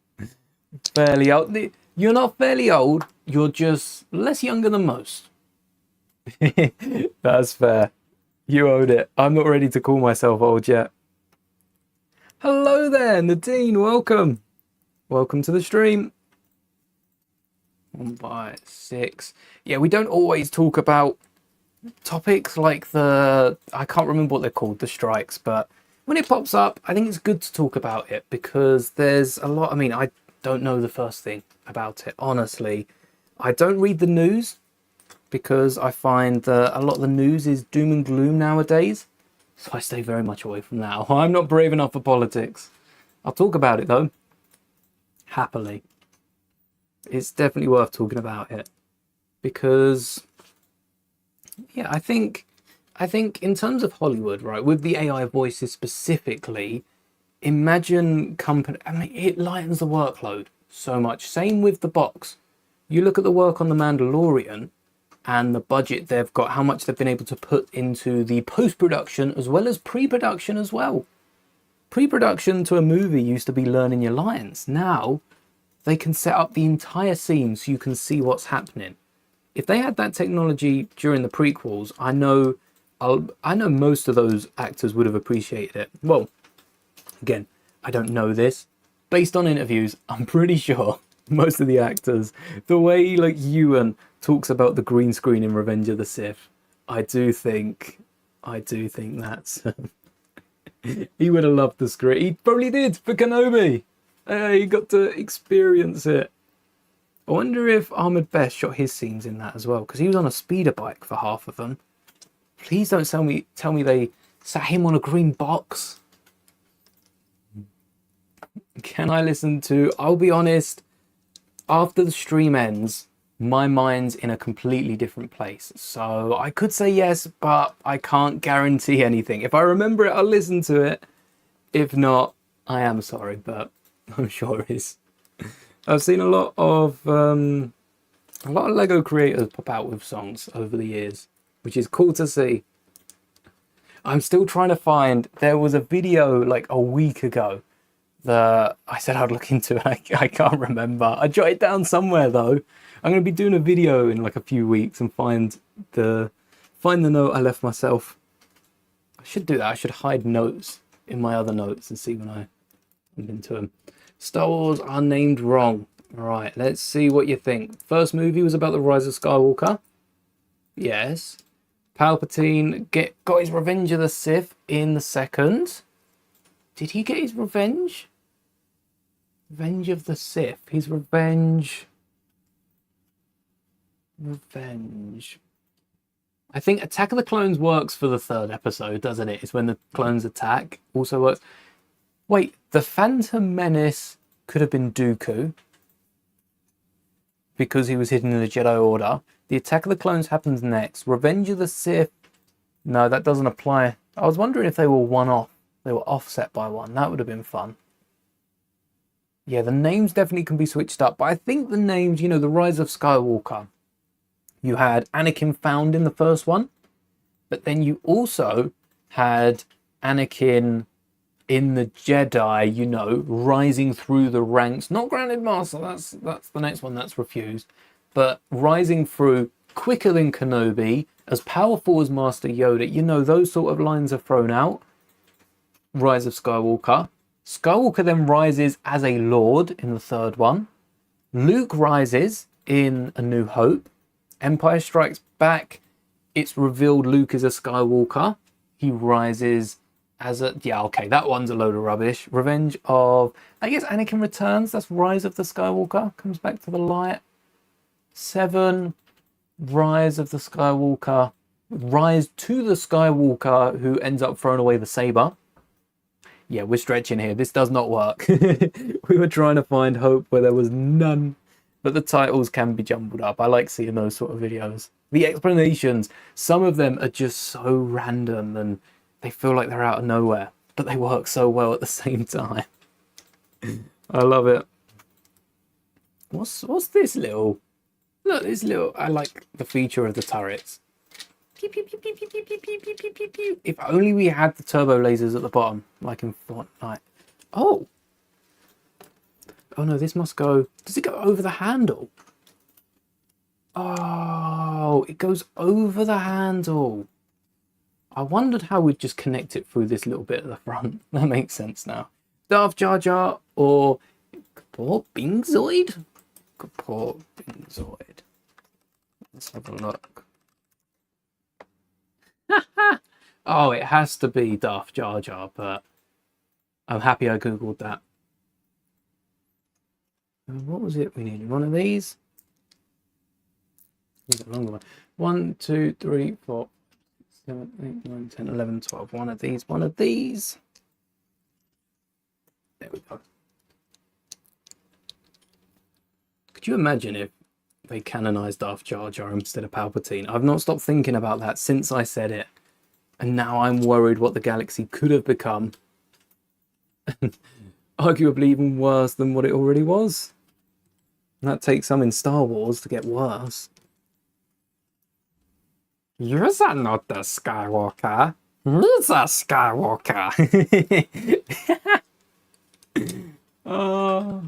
Fairly old. You're not fairly old. You're just less younger than most. That's fair. You own it. I'm not ready to call myself old yet. Hello there, Nadine. Welcome. Welcome to the stream. 1 by 6. Yeah, we don't always talk about topics like I can't remember what they're called, the strikes, but when it pops up, I think it's good to talk about it because there's a lot. I mean, I don't know the first thing about it, honestly. I don't read the news because I find that a lot of the news is doom and gloom nowadays. So I stay very much away from that. I'm not brave enough for politics. I'll talk about it though. Happily. It's definitely worth talking about it. Because yeah, I think in terms of Hollywood, right, with the AI voices specifically, imagine I mean, it lightens the workload so much. Same with the box. You look at the work on The Mandalorian and the budget they've got, how much they've been able to put into the post-production as well as pre-production as well. Pre-production to a movie used to be learning your lines. Now they can set up the entire scene so you can see what's happening. If they had that technology during the prequels, I know most of those actors would have appreciated it. Well, again, I don't know this. Based on interviews, I'm pretty sure most of the actors, the way like Ewan talks about the green screen in Revenge of the Sith, I do think that's he would have loved the screen. He probably did for Kenobi. He got to experience it. I wonder if Ahmed Best shot his scenes in that as well, because he was on a speeder bike for half of them. Please don't tell me they sat him on a green box. Can I listen to... I'll be honest, after the stream ends, my mind's in a completely different place. So I could say yes, but I can't guarantee anything. If I remember it, I'll listen to it. If not, I am sorry, but I'm sure it is. I've seen a lot of Lego creators pop out with songs over the years, which is cool to see. I'm still trying to find... There was a video like a week ago that I said I'd look into. I can't remember. I jotted it down somewhere though. I'm going to be doing a video in like a few weeks and find the note I left myself. I should do that. I should hide notes in my other notes and see when I look into them. Star Wars are named wrong. Right, let's see what you think. First movie was about the rise of Skywalker. Yes. Palpatine got his Revenge of the Sith in the second. Did he get his revenge? Revenge of the Sith. His revenge. I think Attack of the Clones works for the third episode, doesn't it? It's when the clones attack. Also works. Wait, the Phantom Menace could have been Dooku because he was hidden in the Jedi Order. The Attack of the Clones happens next. Revenge of the Sith. No, that doesn't apply. I was wondering if they were one-off. They were offset by one. That would have been fun. Yeah, the names definitely can be switched up. But I think the names, you know, the Rise of Skywalker. You had Anakin found in the first one. But then you also had Anakin in the Jedi, you know, rising through the ranks. Not Grand Master, that's the next one that's refused. But rising through quicker than Kenobi, as powerful as Master Yoda. You know, those sort of lines are thrown out. Rise of Skywalker. Skywalker then rises as a Lord in the third one. Luke rises in A New Hope. Empire Strikes Back. It's revealed Luke is a Skywalker. He rises as a... Yeah, okay, that one's a load of rubbish. Revenge of... I guess Anakin returns. That's Rise of the Skywalker. Comes back to the light. 7. Rise of the Skywalker. Rise to the Skywalker who ends up throwing away the saber. Yeah, we're stretching here. This does not work. We were trying to find hope where there was none. But the titles can be jumbled up. I like seeing those sort of videos. The explanations, some of them are just so random and they feel like they're out of nowhere. But they work so well at the same time. I love it. What's this little Look, this little. I like the feature of the turrets. Pew, pew, pew, pew, pew, pew, pew, pew, pew, pew, pew. If only we had the turbo lasers at the bottom, like in Fortnite. Oh. Oh no, this must go. Does it go over the handle? Oh, it goes over the handle. I wondered how we'd just connect it through this little bit at the front. That makes sense now. Darth Jar Jar or poor Bingzoid? Poor Bingzoid. Let's have a look. Oh, it has to be Darth Jar Jar, but I'm happy I googled that. What was it we needed? One of these? A longer one. 1, 2, 3, 4, 7, 8, 9, 10, 11, 12. One of these, one of these. There we go. Could you imagine if they canonized Darth Jar Jar instead of Palpatine? I've not stopped thinking about that since I said it. And now I'm worried what the galaxy could have become. Arguably even worse than what it already was. And that takes some in Star Wars to get worse. You're not the Skywalker. He's a Skywalker. Oh,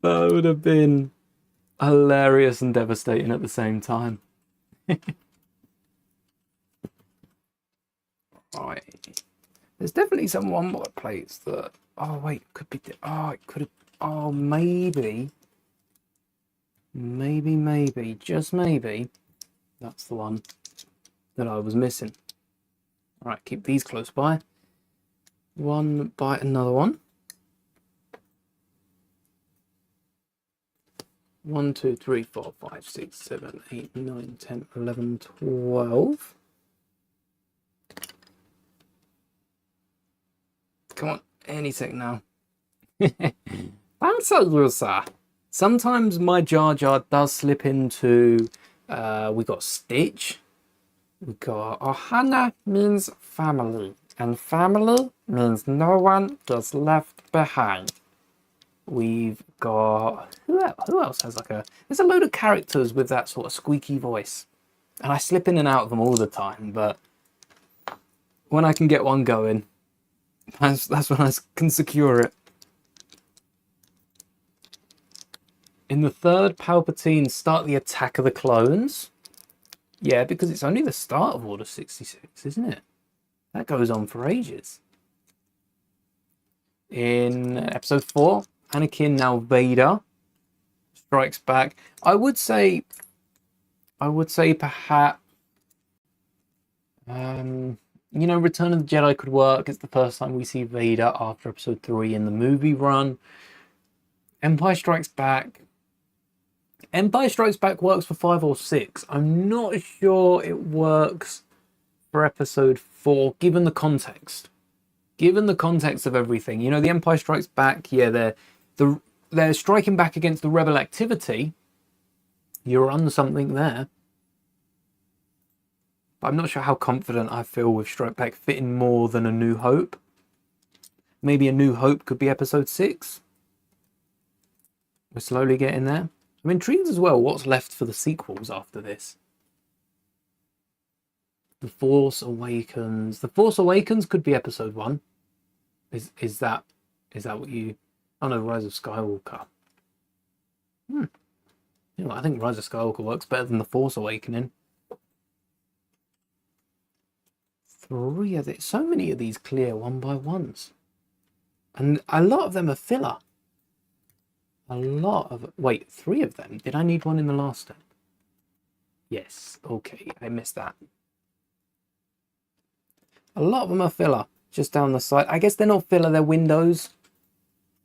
that would have been hilarious and devastating at the same time. Right. There's definitely some one-bot plates that... Oh, wait. Could be... Oh, it could have... Oh, maybe. Maybe. Just maybe. That's the one that I was missing. Alright, keep these close by. One by another one. 1, 2, 3, 4, 5, 6, 7, 8, 9, 10, 11, 12. Come on, any sec now. Thanks, user. Sometimes my Jar Jar does slip into... we got Stitch. We got Ohana means family. And family means no one gets left behind. We've got... Who else has like a... There's a load of characters with that sort of squeaky voice. And I slip in and out of them all the time, but... When I can get one going, that's when I can secure it. In the third, Palpatine start the attack of the clones. Yeah, because it's only the start of Order 66, isn't it? That goes on for ages. In episode 4, Anakin, now Vader, strikes back. I would say perhaps, you know, Return of the Jedi could work. It's the first time we see Vader after episode 3 in the movie run. Empire Strikes Back. Empire Strikes Back works for 5 or 6. I'm not sure it works for episode 4, given the context. Given the context of everything. You know, the Empire Strikes Back, yeah, they're striking back against the rebel activity. You're on something there. But I'm not sure how confident I feel with Strike Back fitting more than A New Hope. Maybe A New Hope could be episode 6. We're slowly getting there. I'm intrigued as well what's left for the sequels after this. The Force Awakens. The Force Awakens could be episode 1. Is that what you... Oh no, Rise of Skywalker. You know, I think Rise of Skywalker works better than The Force Awakening. 3 of it. So many of these clear 1x1s. And a lot of them are filler. A lot of... Wait, 3 of them? Did I need one in the last step? Yes. Okay, I missed that. A lot of them are filler. Just down the side. I guess they're not filler, they're windows.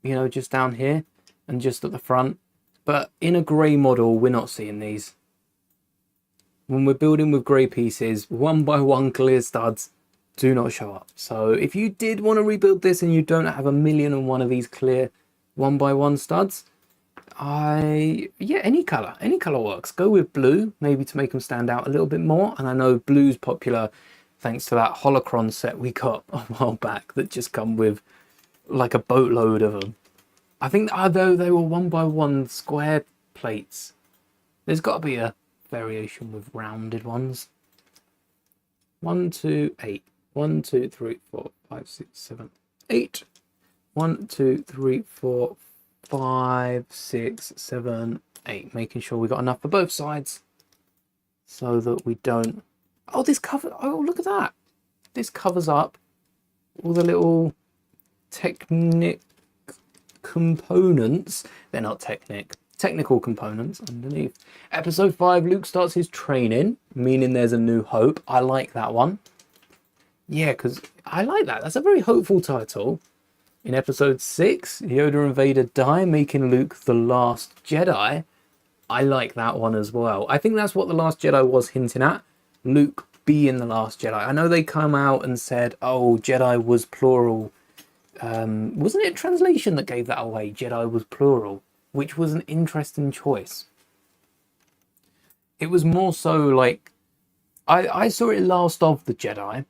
You know, just down here. And just at the front. But in a grey model, we're not seeing these. When we're building with grey pieces, 1x1 clear studs do not show up. So if you did want to rebuild this and you don't have 1,000,001 of these clear 1x1 studs, yeah, any colour works. Go with blue, maybe to make them stand out a little bit more. And I know blue's popular thanks to that holocron set we got a while back that just come with like a boatload of them. I think although they were 1x1 square plates, There's got to be a variation with rounded ones. 1, 2, 8. 1, 2, 3, 4, 5, 6, 7, 8. 1, 2, 3, 4, 5, 6, 7, 8. Making sure we got enough for both sides so that we don't. Oh, this cover. Oh, look at that. This covers up all the little Technic components. They're not technical components underneath. Episode 5, Luke starts his training, meaning there's a new hope. I like that one. Yeah, because I like that. That's a very hopeful title. In episode 6, Yoda and Vader die, making Luke the last Jedi. I like that one as well. I think that's what The Last Jedi was hinting at. Luke being the last Jedi. I know they come out and said, oh, Jedi was plural. Wasn't it translation that gave that away? Jedi was plural, which was an interesting choice. It was more so like, I saw it last of the Jedi,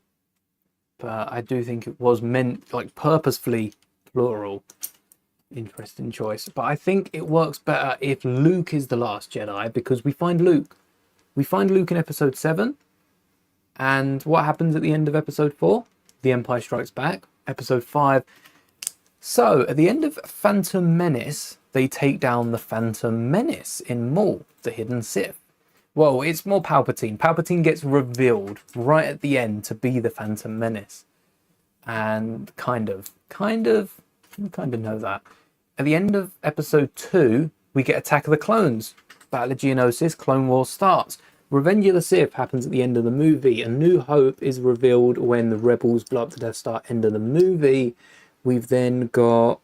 but I do think it was meant like purposefully plural. Interesting choice. But I think it works better if Luke is the last Jedi, because we find Luke. We find Luke in episode 7. And what happens at the end of episode 4? The Empire Strikes Back. Episode 5. So at the end of Phantom Menace, they take down the Phantom Menace in Maul, the hidden Sith. Well, it's more Palpatine. Palpatine gets revealed right at the end to be the Phantom Menace. And kind of know that. At the end of episode 2, we get Attack of the Clones. Battle of Geonosis, Clone Wars starts. Revenge of the Sith happens at the end of the movie. A New Hope is revealed when the rebels blow up the Death Star, end of the movie. We've then got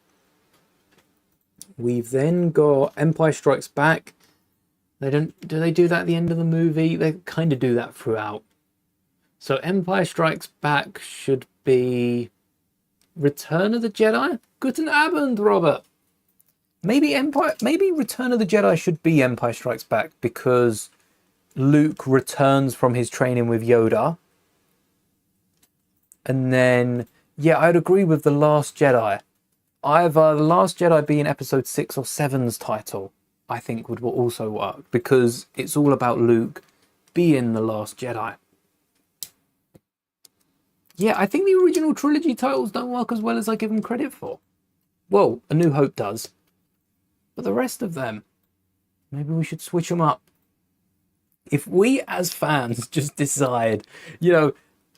Empire Strikes Back. Do they do that at the end of the movie? They kind of do that throughout. So Empire Strikes Back should be Return of the Jedi? Guten Abend, Robert. Maybe Return of the Jedi should be Empire Strikes Back, because Luke returns from his training with Yoda. And then, yeah, I'd agree with The Last Jedi. Either The Last Jedi being episode 6 or 7's title, I think would also work, because it's all about Luke being the last Jedi. Yeah, I think the original trilogy titles don't work as well as I give them credit for. Well, A New Hope does. But the rest of them, maybe we should switch them up. If we as fans just decide,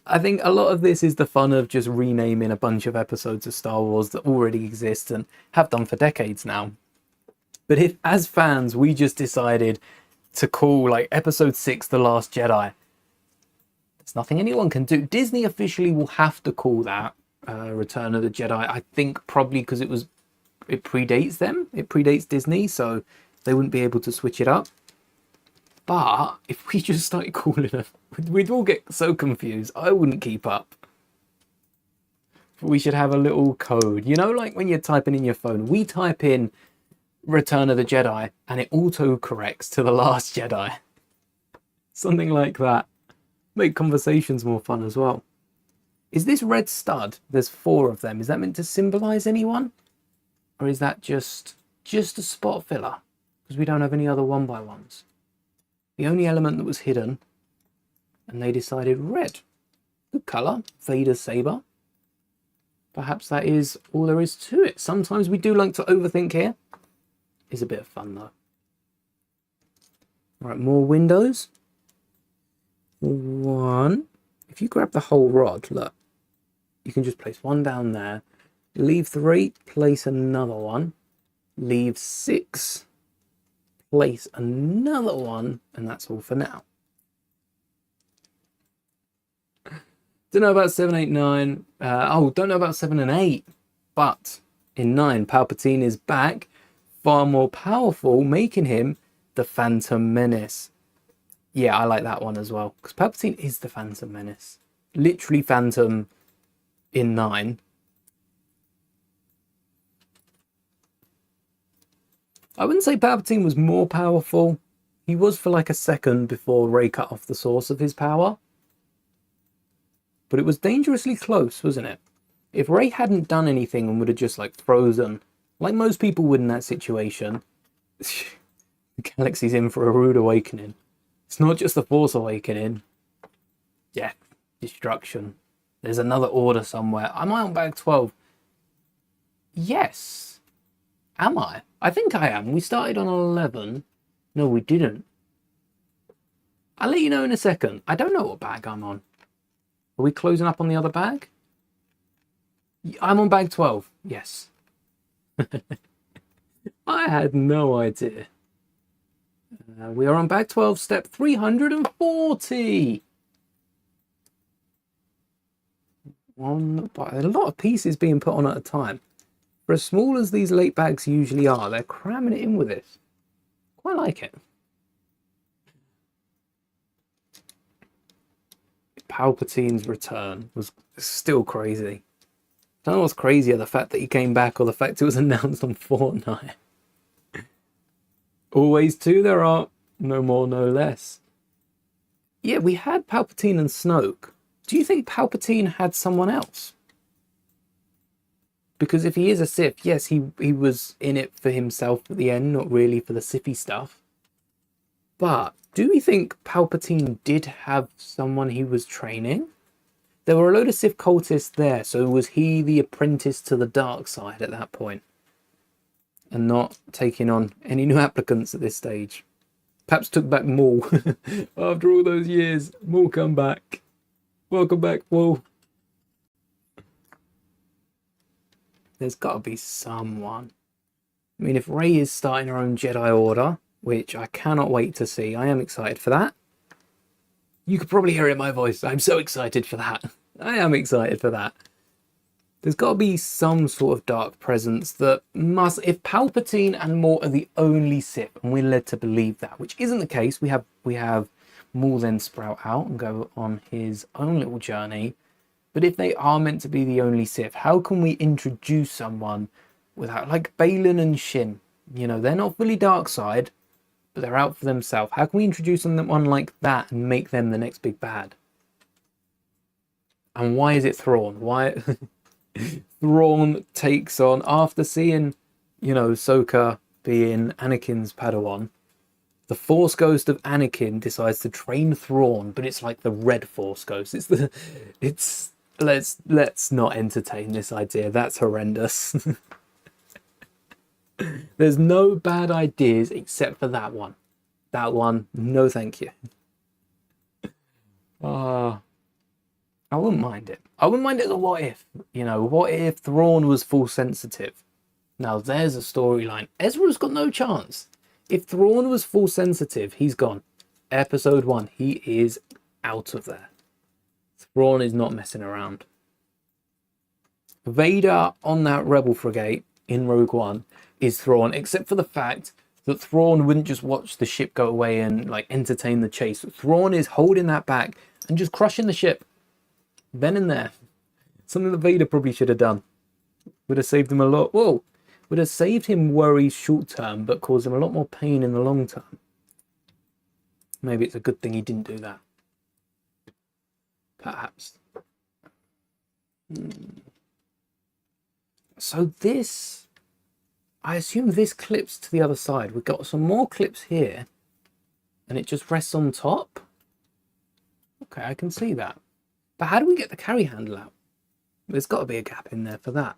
I think a lot of this is the fun of just renaming a bunch of episodes of Star Wars that already exist and have done for decades now. But if as fans we just decided to call like episode 6 The Last Jedi, there's nothing anyone can do. Disney officially will have to call that Return of the Jedi. I think probably because it predates them. It predates Disney, so they wouldn't be able to switch it up. But if we just started calling it, we'd all get so confused. I wouldn't keep up. We should have a little code. Like when you're typing in your phone, we type in Return of the Jedi and it auto-corrects to The Last Jedi. Something like that. Make conversations more fun as well. Is this red stud? There's 4 of them. Is that meant to symbolize anyone? Or is that just a spot filler? Because we don't have any other 1x1s. The only element that was hidden, and they decided red. Good colour. Vader's saber. Perhaps that is all there is to it. Sometimes we do like to overthink here. It's a bit of fun though. Right, more windows. 1. If you grab the whole rod, look, you can just place 1 down there. Leave 3, place another one. Leave 6, place another one, and that's all for now. Don't know about 7, 8, 9. Don't know about 7 and 8. But in 9, Palpatine is back, far more powerful, making him the Phantom Menace. Yeah, I like that one as well, because Palpatine is the Phantom Menace. Literally Phantom in 9. I wouldn't say Palpatine was more powerful. He was for like a second before Rey cut off the source of his power. But it was dangerously close, wasn't it? If Rey hadn't done anything and would have just like frozen, like most people would in that situation, The galaxy's in for a rude awakening. It's not just the Force awakening. Death, destruction. There's another order somewhere. Am I on bag 12? Yes. Am I? I think I am. We started on 11. No, we didn't. I'll let you know in a second. I don't know what bag I'm on. Are we closing up on the other bag? I'm on bag 12. Yes. I had no idea. We are on bag 12, step 340. A lot of pieces being put on at a time. For as small as these late bags usually are, they're cramming it in with this. Quite like it. Palpatine's return was still crazy. I don't know what's crazier, the fact that he came back or the fact it was announced on Fortnite. Always two there are, no more, no less. Yeah, we had Palpatine and Snoke. Do you think Palpatine had someone else? Because if he is a Sith, yes, he was in it for himself at the end, not really for the Sithy stuff. But do we think Palpatine did have someone he was training? There were a load of Sith cultists there, so was he the apprentice to the dark side at that point? And not taking on any new applicants at this stage? Perhaps took back Maul. After all those years, Maul come back. Welcome back, Maul. There's got to be someone. I mean, if Rey is starting her own Jedi Order, which I cannot wait to see, I am excited for that. You could probably hear it in my voice. I'm so excited for that. I am excited for that. There's got to be some sort of dark presence that must... If Palpatine and Maul are the only Sith, and we're led to believe that, which isn't the case, we have Maul then sprout out and go on his own little journey. But if they are meant to be the only Sith, how can we introduce someone without... Like Baylan and Shin. You know, they're not fully dark side, but they're out for themselves. How can we introduce someone like that and make them the next big bad? And why is it Thrawn? Why... Thrawn takes on, after seeing, you know, Ahsoka being Anakin's Padawan, the Force Ghost of Anakin decides to train Thrawn, but it's like the Red Force Ghost. Let's not entertain this idea. That's horrendous. There's no bad ideas except for that one. That one, no thank you. I wouldn't mind it. I wouldn't mind it as a what if. You know, what if Thrawn was Force sensitive? Now there's a storyline. Ezra's got no chance. If Thrawn was Force sensitive, he's gone. Episode 1, he is out of there. Thrawn is not messing around. Vader on that Rebel frigate in Rogue One is Thrawn, except for the fact that Thrawn wouldn't just watch the ship go away and like entertain the chase. Thrawn is holding that back and just crushing the ship. Then and there. Something that Vader probably should have done. Would have saved him a lot. Whoa! Would have saved him worries short term, but caused him a lot more pain in the long term. Maybe it's a good thing he didn't do that. Perhaps. So this... I assume this clips to the other side. We've got some more clips here. And it just rests on top. Okay, I can see that. But how do we get the carry handle out? There's got to be a gap in there for that.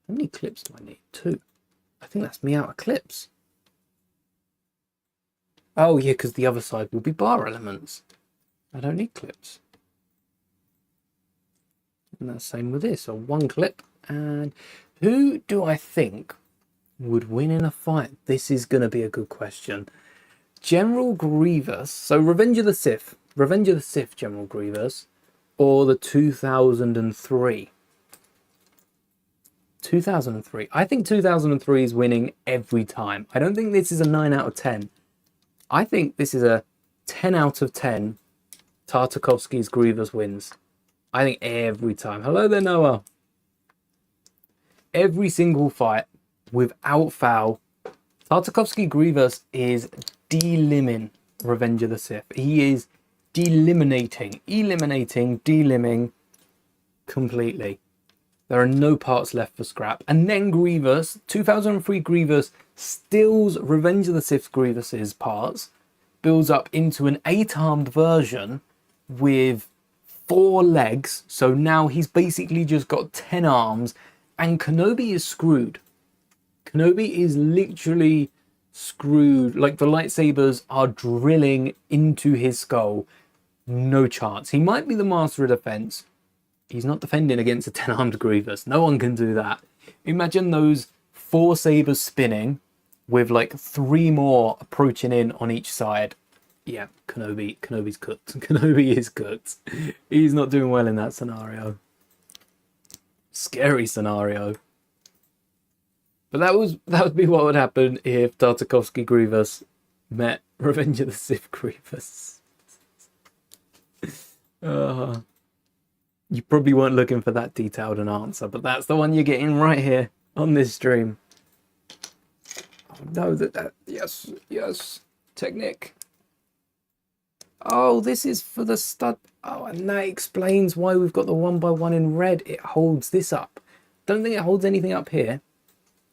How many clips do I need? 2. I think that's me out of clips. Oh yeah, because the other side will be bar elements. I don't need clips. And that's the same with this. So 1 clip. And who do I think would win in a fight? This is going to be a good question. General Grievous. So Revenge of the Sith. Revenge of the Sith General Grievous. Or the 2003. 2003. I think 2003 is winning every time. I don't think this is a 9 out of 10. I think this is a 10 out of 10. Tartakovsky's Grievous wins. I think every time. Hello there, Noah. Every single fight, without foul, Tartakovsky Grievous is delimming Revenge of the Sith. He is eliminating completely. There are no parts left for scrap. And then Grievous, 2003 Grievous, steals Revenge of the Sith Grievous's parts, builds up into an 8-armed version with 4 legs. So now he's basically just got 10 arms, and Kenobi is screwed. Kenobi is literally screwed. Like, the lightsabers are drilling into his skull. No chance. He might be the master of defense. He's not defending against a 10-armed Grievous. No one can do that. Imagine those 4 sabers spinning with like 3 more approaching in on each side. Yeah, Kenobi's cooked. Kenobi is cooked. He's not doing well in that scenario. Scary scenario. But that would be what would happen if Tartakovsky Grievous met Revenge of the Sith Grievous. You probably weren't looking for that detailed an answer, but that's the one you're getting right here on this stream. Oh, no, yes, Technic. Oh, this is for the stud. Oh, and that explains why we've got the 1x1 in red. It holds this up. Don't think it holds anything up here,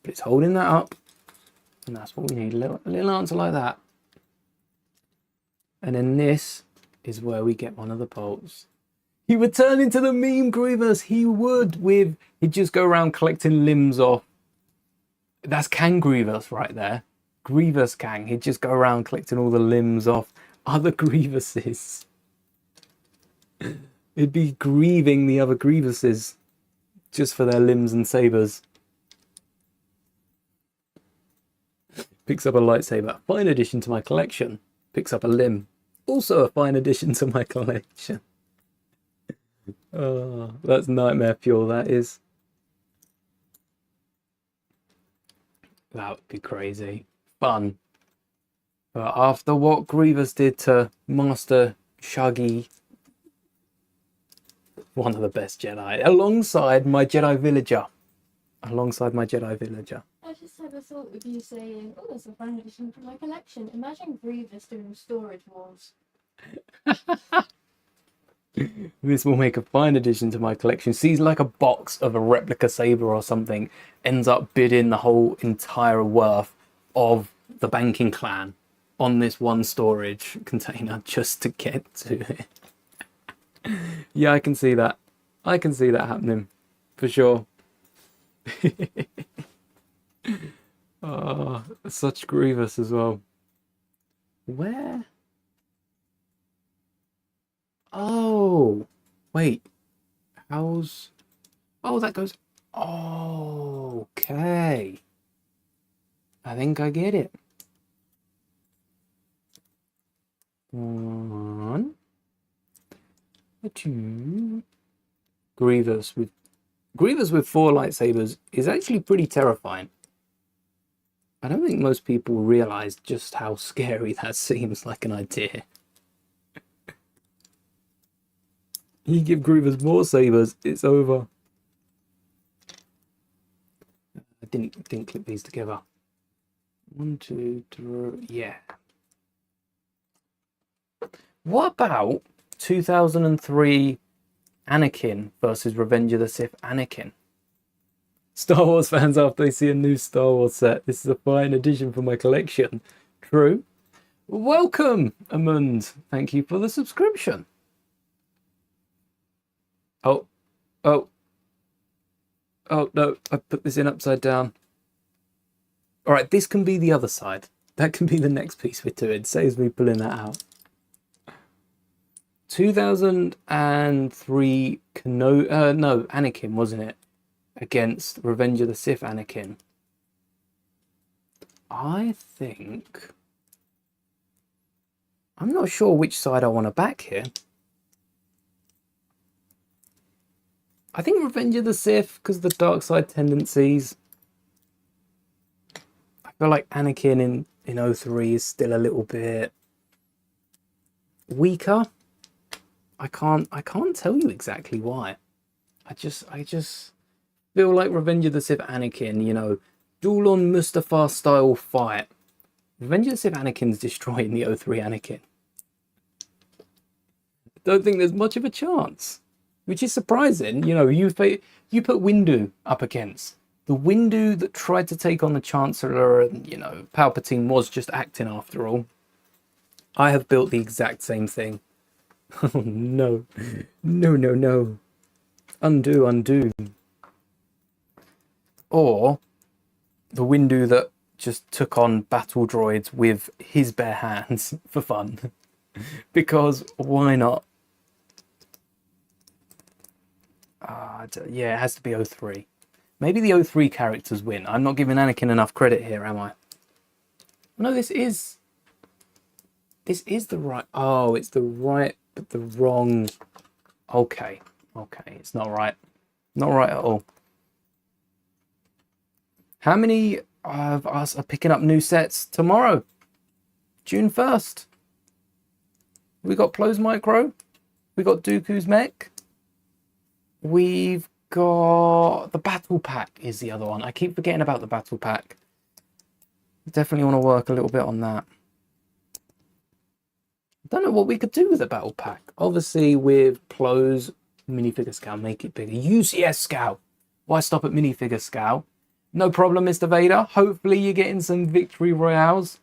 but it's holding that up. And that's what we need, a little answer like that. And then this is where we get one of the bolts. He would turn into the meme Grievous. He would he'd just go around collecting limbs off. That's Kang Grievous right there. Grievous Kang. He'd just go around collecting all the limbs off other Grievouses. He'd be grieving the other Grievouses just for their limbs and sabers. Picks up a lightsaber. Fine addition to my collection. Picks up a limb. Also a fine addition to my collection. Oh, that's nightmare fuel, that is. That would be crazy. Fun. But after what Grievous did to Master Shaggy, one of the best Jedi, alongside my Jedi Villager.
I just had a thought of you saying, oh, there's a fine addition to my collection. Imagine Grievous doing Storage Wars.
This will make a fine addition to my collection. Sees like a box of a replica saber or something, ends up bidding the whole entire worth of the banking clan on this one storage container just to get to it. Yeah, I can see that. I can see that happening for sure. Oh, such Grievous as well. Where? Oh, wait. How's... Oh, that goes... Oh, okay. I think I get it. 1, 2. Grievous with 4 lightsabers is actually pretty terrifying. I don't think most people realize just how scary that seems like an idea. You give Grievous more sabers, it's over. I didn't clip these together. 1, 2, 3, yeah. What about 2003 Anakin versus Revenge of the Sith Anakin? Star Wars fans after they see a new Star Wars set. This is a fine addition for my collection. True. Welcome, Amund. Thank you for the subscription. Oh no, I put this in upside down. All right, this can be the other side. That can be the next piece we're doing. Saves me pulling that out. 2003 Anakin, wasn't it? Against Revenge of the Sith Anakin. I think... I'm not sure which side I want to back here. I think Revenge of the Sith, because of the dark side tendencies. I feel like Anakin in 03 is still a little bit weaker. I can't tell you exactly why. I just feel like Revenge of the Sith Anakin, you know, duel on Mustafar style fight. Revenge of the Sith Anakin's destroying the 03 Anakin. Don't think there's much of a chance. which is surprising. You know, you put Windu up against the Windu that tried to take on the Chancellor, and you know, Palpatine was just acting after all. I have built the exact same thing. Oh no, no, no, no! Undo, undo. Or the Windu that just took on battle droids with his bare hands for fun. Because why not? Yeah, it has to be 03. Maybe the 03 characters win. I'm not giving Anakin enough credit here, am I? No, this is the right... Oh, it's the right, but the wrong... Okay, it's not right. Not right at all. How many of us are picking up new sets tomorrow? June 1st. We got Plo's Micro. We got Dooku's Mech. We've got the Battle Pack is the other one. I keep forgetting about the Battle Pack. Definitely want to work a little bit on that. I don't know what we could do with the Battle Pack. Obviously with Plo's minifigure scale, make it bigger. UCS scale. Why stop at minifigure scale? No problem, Mr. Vader. Hopefully you're getting some victory royales.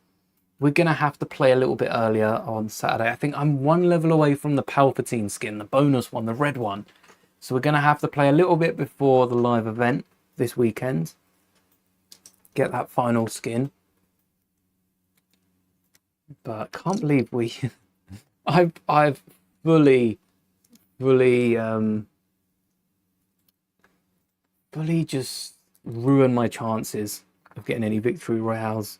We're going to have to play a little bit earlier on Saturday. I think I'm one level away from the Palpatine skin, the bonus one, the red one. So we're going to have to play a little bit before the live event this weekend. Get that final skin. But I can't believe we... I've fully just ruined my chances of getting any victory royales.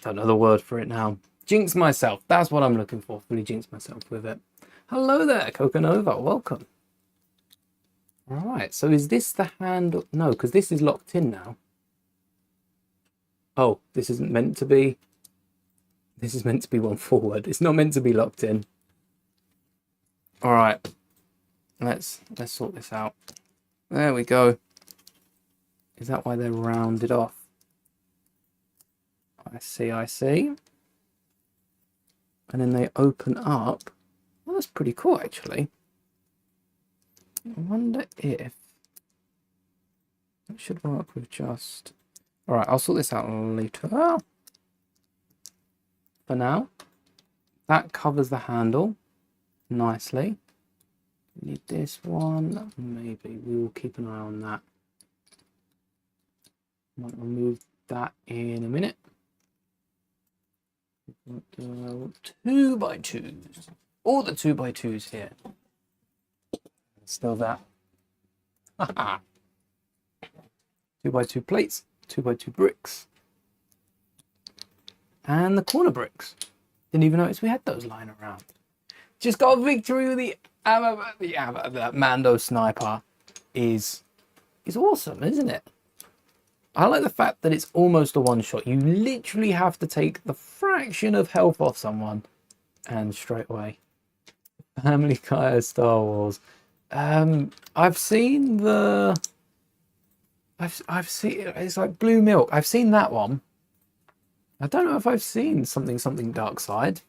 Don't know the word for it now. Jinx myself. That's what I'm looking for. Fully jinx myself with it. Hello there, Coconova. Welcome. All right. So is this the handle? No, because this is locked in now. Oh, this isn't meant to be. This is meant to be one forward. It's not meant to be locked in. All right. Let's sort this out. There we go. Is that why they're rounded off? I see. And then they open up. Well, that's pretty cool, actually. I wonder if it should work with just... All right, I'll sort this out later. For now, that covers the handle nicely. Need this one. Maybe we will keep an eye on that. Might remove that in a minute. 2x2s. All the 2x2s here. Still that. 2x2 plates. 2x2 bricks. And the corner bricks. Didn't even notice we had those lying around. Just got a victory with the Mando sniper. Is awesome, isn't it? I like the fact that it's almost a one-shot. You literally have to take the fraction of health off someone, and straight away. Family Guy Star Wars. I've seen the. I've seen. It's like Blue Milk. I've seen that one. I don't know if I've seen something Dark Side.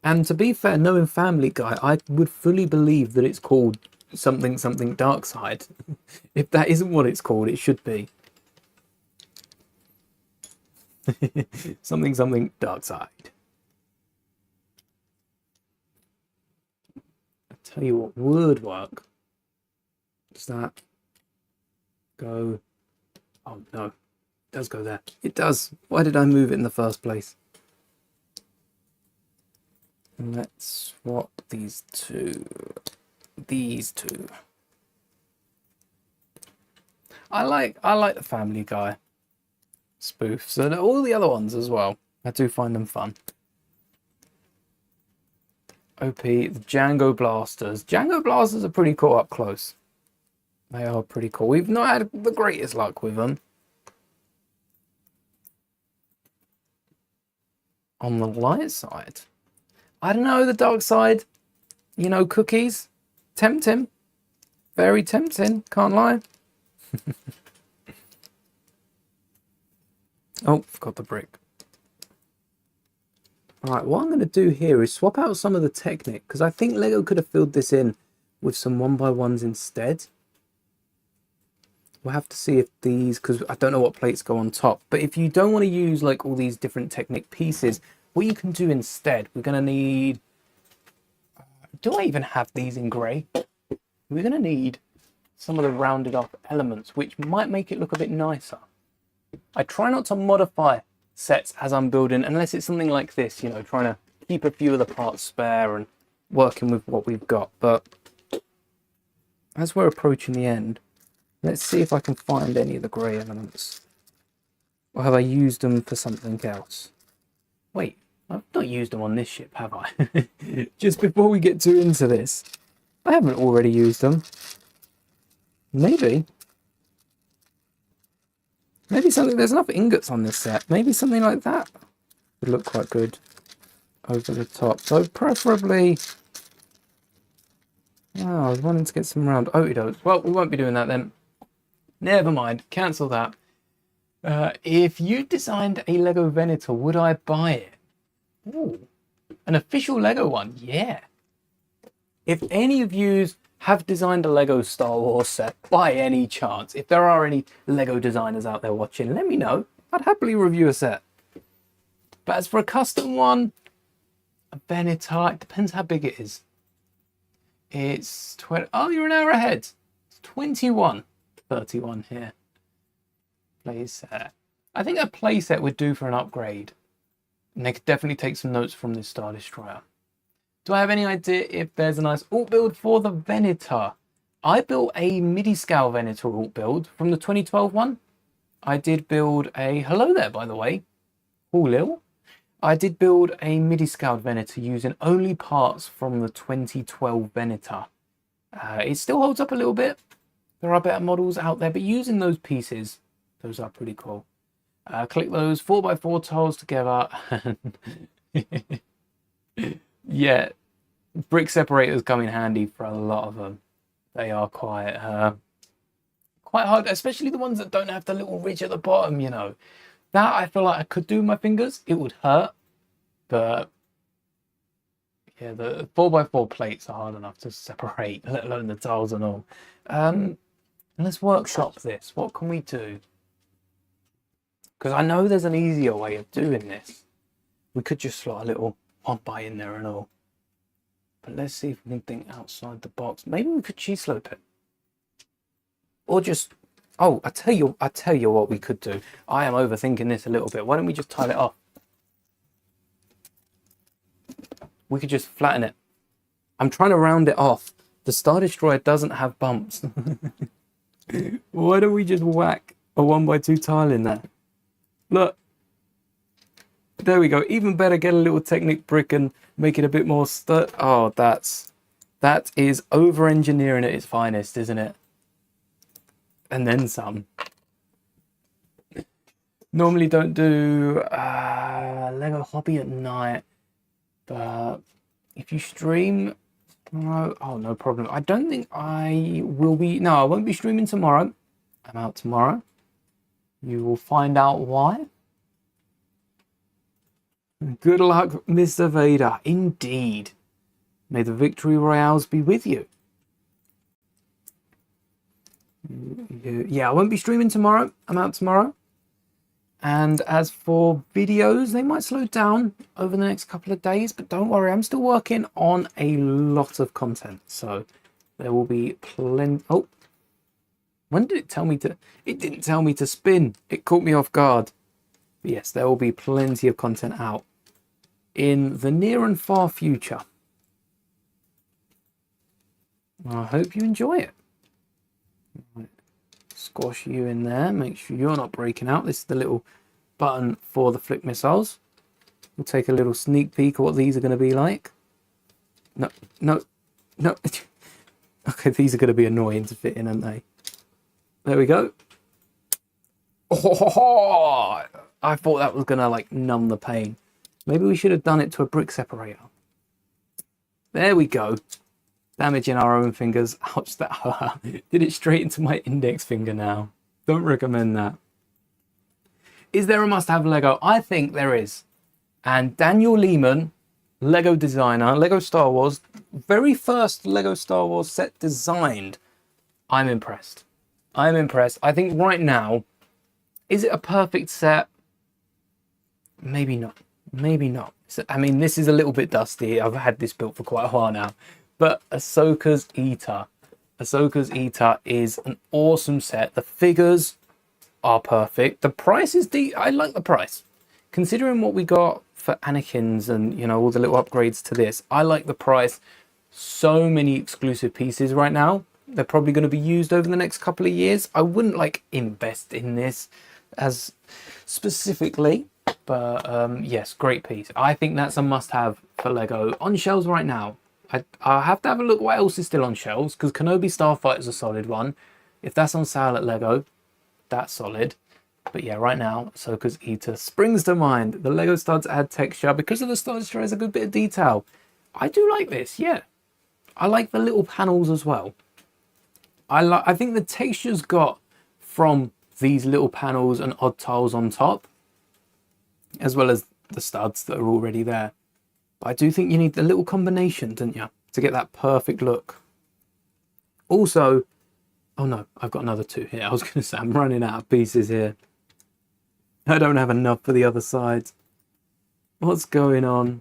And to be fair, knowing Family Guy, I would fully believe that it's called something Dark Side. If that isn't what it's called, it should be. something Dark Side. I tell you what would work. Does that go? Oh no, it does go there. It does. Why did I move it in the first place? Let's swap these two. These two. I like the Family Guy spoofs and all the other ones as well. I do find them fun. OP, the Django Blasters. Django Blasters are pretty cool up close. They are pretty cool. We've not had the greatest luck with them. On the light side, I don't know, the dark side, you know, cookies, tempting, very tempting, can't lie. Oh, forgot the brick. All right, what I'm going to do here is swap out some of the Technic, because I think Lego could have filled this in with some 1x1s instead. We'll have to see if these, because I don't know what plates go on top, but if you don't want to use like all these different Technic pieces, what you can do instead, we're going to need, do I even have these in grey? We're going to need some of the rounded off elements, which might make it look a bit nicer. I try not to modify sets as I'm building, unless it's something like this, you know, trying to keep a few of the parts spare and working with what we've got. But as we're approaching the end, let's see if I can find any of the grey elements. Or have I used them for something else? Wait, I've not used them on this ship, have I? Just before we get too into this, I haven't already used them. Maybe. Maybe something, there's enough ingots on this set. Maybe something like that would look quite good over the top. So preferably, oh, I was wanting to get some round otidos. Well, we won't be doing that then. Never mind, cancel that. If you designed a Lego Venator, would I buy it? Ooh, an official Lego one, yeah. If any of you have designed a Lego Star Wars set by any chance, if there are any Lego designers out there watching, let me know. I'd happily review a set. But as for a custom one, a Venator, it depends how big it is. It's 20, oh, you're an hour ahead. It's 21, 31 here. Playset. I think a playset would do for an upgrade. And they could definitely take some notes from this Star Destroyer. Do I have any idea if there's a nice alt build for the Venator? I built a MIDI scale Venator alt build from the 2012 one. I did build a, hello there by the way, Lil. I did build a MIDI scaled Venator using only parts from the 2012 Venator. It still holds up a little bit. There are better models out there, but using those pieces, those are pretty cool. Click those 4x4 tiles together. Yeah, brick separators come in handy for a lot of them. They are quite hard, especially the ones that don't have the little ridge at the bottom, you know. That I feel like I could do with my fingers. It would hurt, but yeah, the 4x4 plates are hard enough to separate, let alone the tiles and all. Let's workshop this. What can we do? Because I know there's an easier way of doing this. We could just slot a little by in there and all, but let's see if we can think outside the box. Maybe we could cheese slope it, or just, oh, I tell you what we could do. I am overthinking this a little bit. Why don't we just tile it off? We could just flatten it. I'm trying to round it off. The Star Destroyer doesn't have bumps. Why don't we just whack a 1x2 tile in there? Look. There we go. Even better, get a little Technic brick and make it a bit more oh, that is over-engineering at its finest, isn't it? And then some. Normally don't do Lego Hobby at night, but if you stream tomorrow, oh, no problem. I don't think I will be, no, I won't be streaming tomorrow. I'm out tomorrow. You will find out why. Good luck, Mr. Vader. Indeed. May the victory royales be with you. Yeah, I won't be streaming tomorrow. I'm out tomorrow. And as for videos, they might slow down over the next couple of days, but don't worry, I'm still working on a lot of content. So there will be plenty. Oh, when did it tell me to? It didn't tell me to spin. It caught me off guard. But yes, there will be plenty of content out in the near and far future. I hope you enjoy it. Right. Squash you in there. Make sure you're not breaking out. This is the little button for the flick missiles. We'll take a little sneak peek of what these are going to be like. No. Okay, these are going to be annoying to fit in, aren't they? There we go. Oh, I thought that was going to like numb the pain. Maybe we should have done it to a brick separator. There we go. Damaging our own fingers. Ouch, that hurt. Did it straight into my index finger now. Don't recommend that. Is there a must-have Lego? I think there is. And Daniel Lehman, Lego designer, Lego Star Wars, very first Lego Star Wars set designed. I'm impressed. I'm impressed. I think right now, is it a perfect set? Maybe not. Maybe not. So, I mean, this is a little bit dusty. I've had this built for quite a while now. But Ahsoka's Eater. Ahsoka's Eater is an awesome set. The figures are perfect. The price is I like the price. Considering what we got for Anakin's and, you know, all the little upgrades to this, I like the price. So many exclusive pieces right now. They're probably going to be used over the next couple of years. I wouldn't like invest in this as specifically, but yes, great piece. I think that's a must-have for Lego on shelves right now. I have to have a look what else is still on shelves, because Kenobi Starfighter is a solid one. If that's on sale at Lego, that's solid. But yeah, right now, Ahsoka's Eater springs to mind. The Lego studs add texture. Because of the studs, there is a good bit of detail. I do like this, yeah. I like the little panels as well. I think the texture's got from these little panels and odd tiles on top, as well as the studs that are already there. But I do think you need the little combination, don't you, to get that perfect look. Also, oh no, I've got another two here. I was going to say, I'm running out of pieces here. I don't have enough for the other side. What's going on?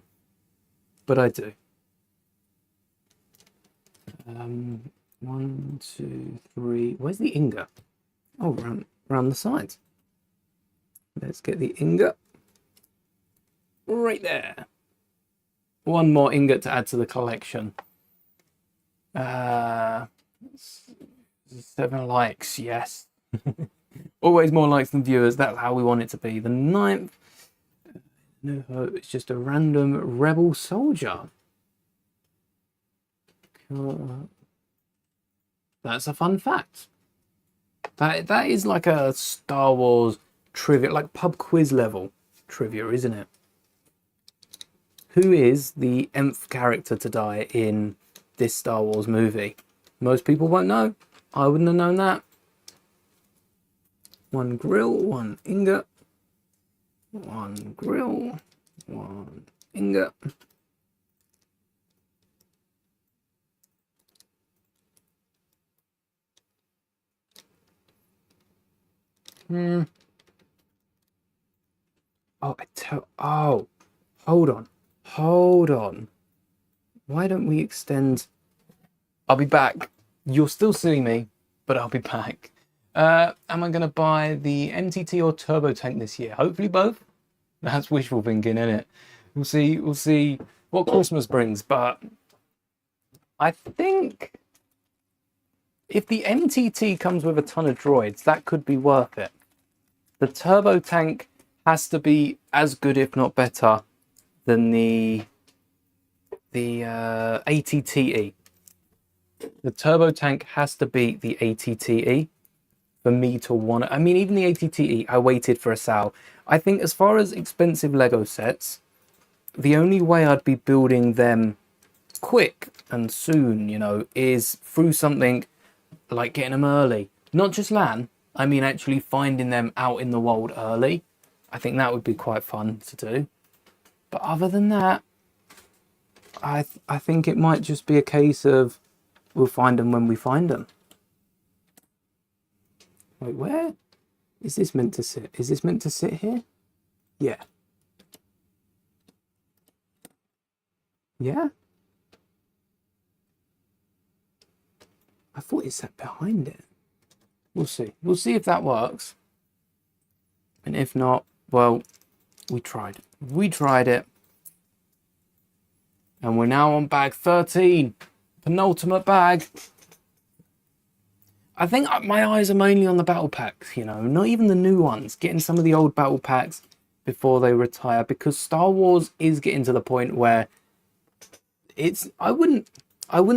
But I do. 1, 2, 3. Where's the ingot? Oh, round the sides. Let's get the ingot. Right there. One more ingot to add to the collection. 7 likes, yes. Always more likes than viewers. That's how we want it to be. The 9th. No hope. It's just a random rebel soldier. That's a fun fact. That is like a Star Wars trivia, like pub quiz level trivia, isn't it? Who is the nth character to die in this Star Wars movie? Most people won't know. I wouldn't have known that. 1 grill, 1 ingot. 1 grill, 1 ingot. Oh, hold on. Why don't we extend? I'll be back. You'll still see me, but I'll be back. Am I going to buy the MTT or Turbo Tank this year? Hopefully both. That's wishful thinking, isn't it? We'll see what Christmas brings, but I think if the MTT comes with a ton of droids, that could be worth it. The Turbo Tank has to be as good, if not better, than the ATTE. The Turbo Tank has to beat the ATTE for me to want it. I mean, even the ATTE, I waited for a sale. I think as far as expensive Lego sets, the only way I'd be building them quick and soon, you know, is through something like getting them early. Not just LAN, I mean actually finding them out in the wild early. I think that would be quite fun to do. But other than that, I think it might just be a case of we'll find them when we find them. Wait, where is this meant to sit? Is this meant to sit here? Yeah. Yeah? I thought it sat behind it. We'll see. We'll see if that works. And if not, well, we tried. We tried it. And we're now on bag 13. Penultimate bag. I think my eyes are mainly on the battle packs, you know, not even the new ones. Getting some of the old battle packs before they retire, because Star Wars is getting to the point where it's, I wouldn't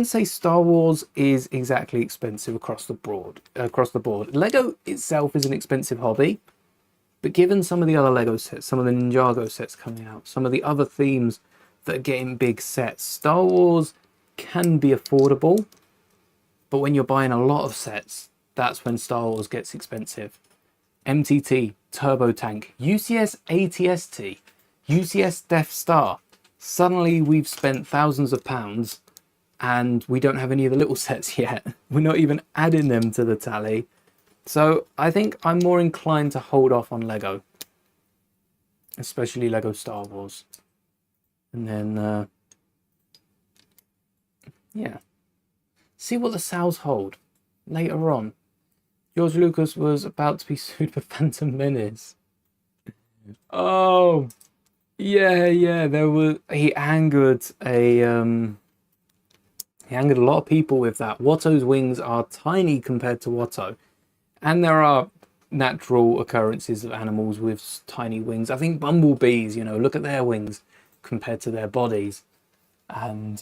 say Star Wars is exactly expensive across the board. Lego itself is an expensive hobby, but given some of the other Lego sets, some of the Ninjago sets coming out, some of the other themes that are getting big sets, Star Wars can be affordable. But when you're buying a lot of sets, that's when Star Wars gets expensive. MTT, Turbo Tank, UCS ATST, UCS Death Star. Suddenly we've spent thousands of pounds and we don't have any of the little sets yet. We're not even adding them to the tally. So I think I'm more inclined to hold off on Lego. Especially Lego Star Wars. And then, yeah. See what the sales hold later on. George Lucas was about to be sued for Phantom Menace. Oh, yeah. He angered a lot of people with that. Watto's wings are tiny compared to Watto, and there are natural occurrences of animals with tiny wings. I think bumblebees, look at their wings compared to their bodies. And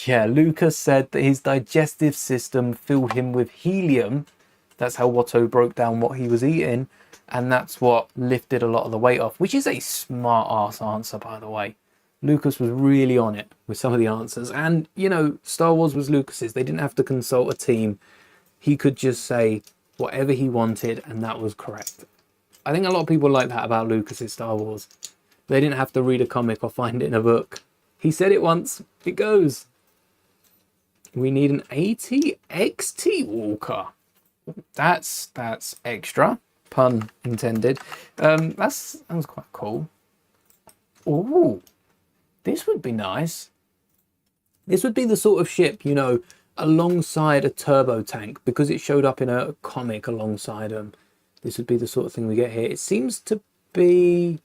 yeah, Lucas said that his digestive system filled him with helium. That's how Watto broke down what he was eating, and that's what lifted a lot of the weight off, which is a smart ass answer, by the way. Lucas was really on it with some of the answers, and Star Wars was Lucas's. They didn't have to consult a team. He could just say whatever he wanted, and that was correct. I think a lot of people like that about Lucas's Star Wars. They didn't have to read a comic or find it in a book. He said it once, it goes. We need an AT-XT Walker. That's extra, pun intended. That sounds quite cool. Oh, this would be nice. This would be the sort of ship, alongside a turbo tank, because it showed up in a comic alongside them. This would be the sort of thing we get here. It seems to be...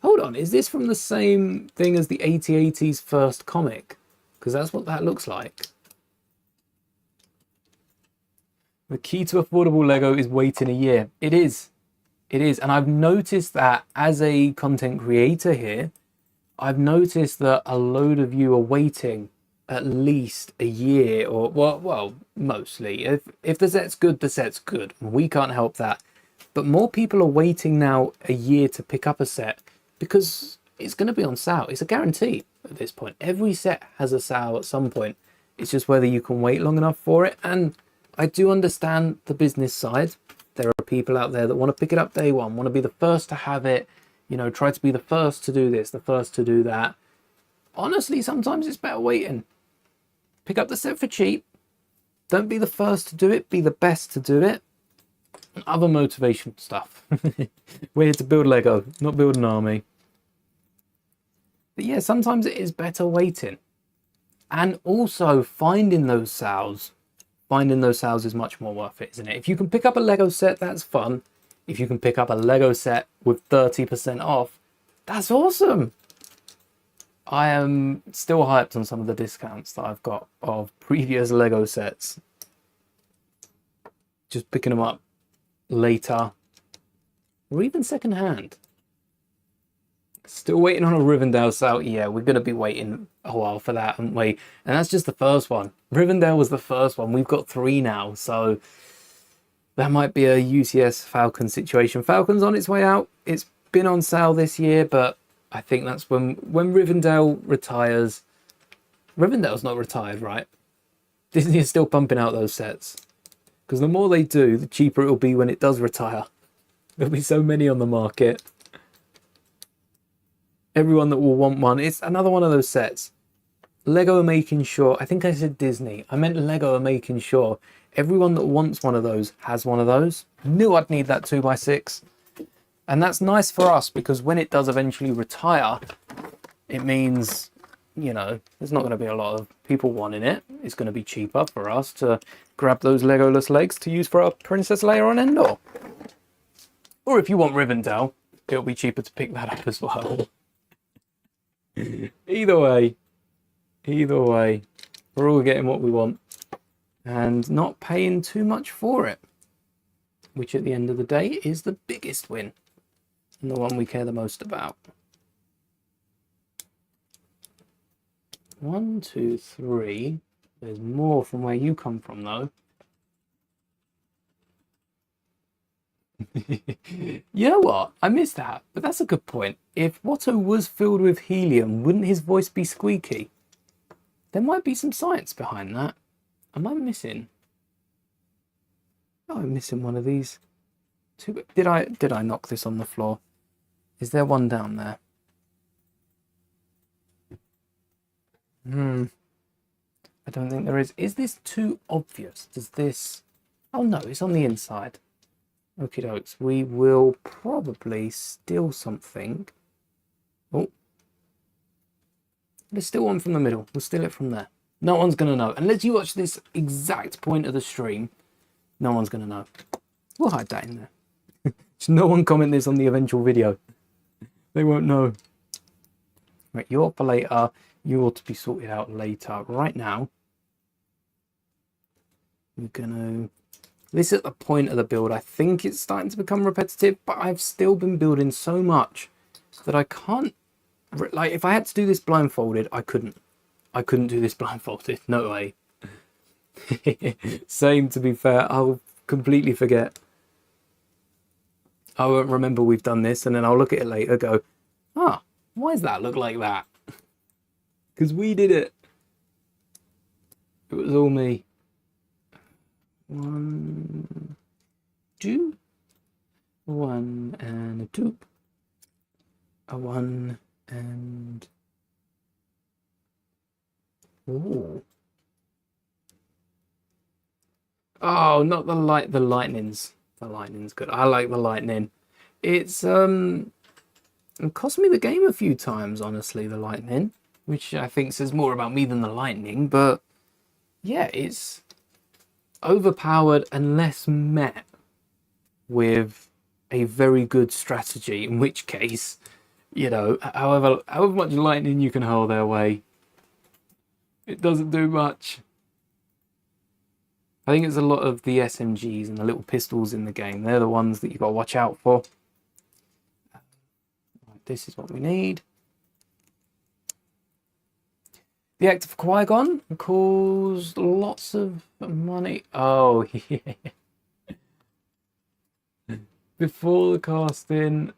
Hold on, is this from the same thing as the AT-AT's first comic? Because that's what that looks like. The key to affordable Lego is waiting a year. It is. It is. And I've noticed that as a content creator here, I've noticed that a load of you are waiting at least a year, or well, mostly. If the set's good, the set's good. We can't help that. But more people are waiting now a year to pick up a set because it's going to be on sale. It's a guarantee at this point. Every set has a sale at some point. It's just whether you can wait long enough for it. And I do understand the business side. There are people out there that want to pick it up day one, want to be the first to have it, try to be the first to do this, the first to do that. Honestly, sometimes it's better waiting. Pick up the set for cheap. Don't be the first to do it, be the best to do it. And other motivation stuff. We're here to build Lego, not build an army. But yeah, sometimes it is better waiting. And also finding those sales. Finding those sales is much more worth it, isn't it? If you can pick up a Lego set, that's fun. If you can pick up a Lego set with 30% off, that's awesome. I am still hyped on some of the discounts that I've got of previous Lego sets. Just picking them up later, or even secondhand. Still waiting on a Rivendell sale. Yeah, we're going to be waiting a while for that, aren't we? And that's just the first one. Rivendell was the first one. We've got 3 now, so that might be a UCS Falcon situation. Falcon's on its way out. It's been on sale this year, but I think that's when Rivendell retires. Rivendell's not retired, right? Disney is still pumping out those sets. Because the more they do, the cheaper it will be when it does retire. There'll be so many on the market. Everyone that will want one. It's another one of those sets. Lego are making sure, I think I said Disney. I meant Lego are making sure everyone that wants one of those has one of those. Knew I'd need that 2x6. And that's nice for us because when it does eventually retire, it means, there's not going to be a lot of people wanting it. It's going to be cheaper for us to grab those Legoless legs to use for our Princess Leia on Endor. Or if you want Rivendell, it'll be cheaper to pick that up as well. Either way, we're all getting what we want and not paying too much for it, which at the end of the day is the biggest win and the one we care the most about. 1, 2, 3. There's more from where you come from, though. You know what? I missed that, but that's a good point. If Watto was filled with helium, wouldn't his voice be squeaky? There might be some science behind that. Am I missing? Oh, I'm missing one of these. Did I knock this on the floor? Is there one down there? I don't think there is. Is this too obvious? Does this... Oh no, it's on the inside. Okie dokes. We will probably steal something. Oh. There's still one from the middle. We'll steal it from there. No one's going to know. Unless you watch this exact point of the stream, no one's going to know. We'll hide that in there. Just no one comment this on the eventual video. They won't know. Right, you're for later. You ought to be sorted out later. Right now, we're going to... This is at the point of the build. I think it's starting to become repetitive, but I've still been building so much that I can't... Like, if I had to do this blindfolded, I couldn't. I couldn't do this blindfolded. No way. Same, to be fair. I'll completely forget. I won't remember we've done this, and then I'll look at it later and go, ah, why does that look like that? Because we did it. It was all me. 1, 2. 1 and a 2. A 1 and... Ooh. Oh, not the light. The lightning's good. I like the lightning. It's it cost me the game a few times, honestly, the lightning, which I think says more about me than the lightning. But yeah, it's overpowered unless met with a very good strategy. In which case, you know, however much lightning you can hurl their way, it doesn't do much. I think it's a lot of the SMGs and the little pistols in the game. They're the ones that you've got to watch out for. This is what we need. The Act of Qui-Gon caused lots of money. Oh, yeah. Before the casting.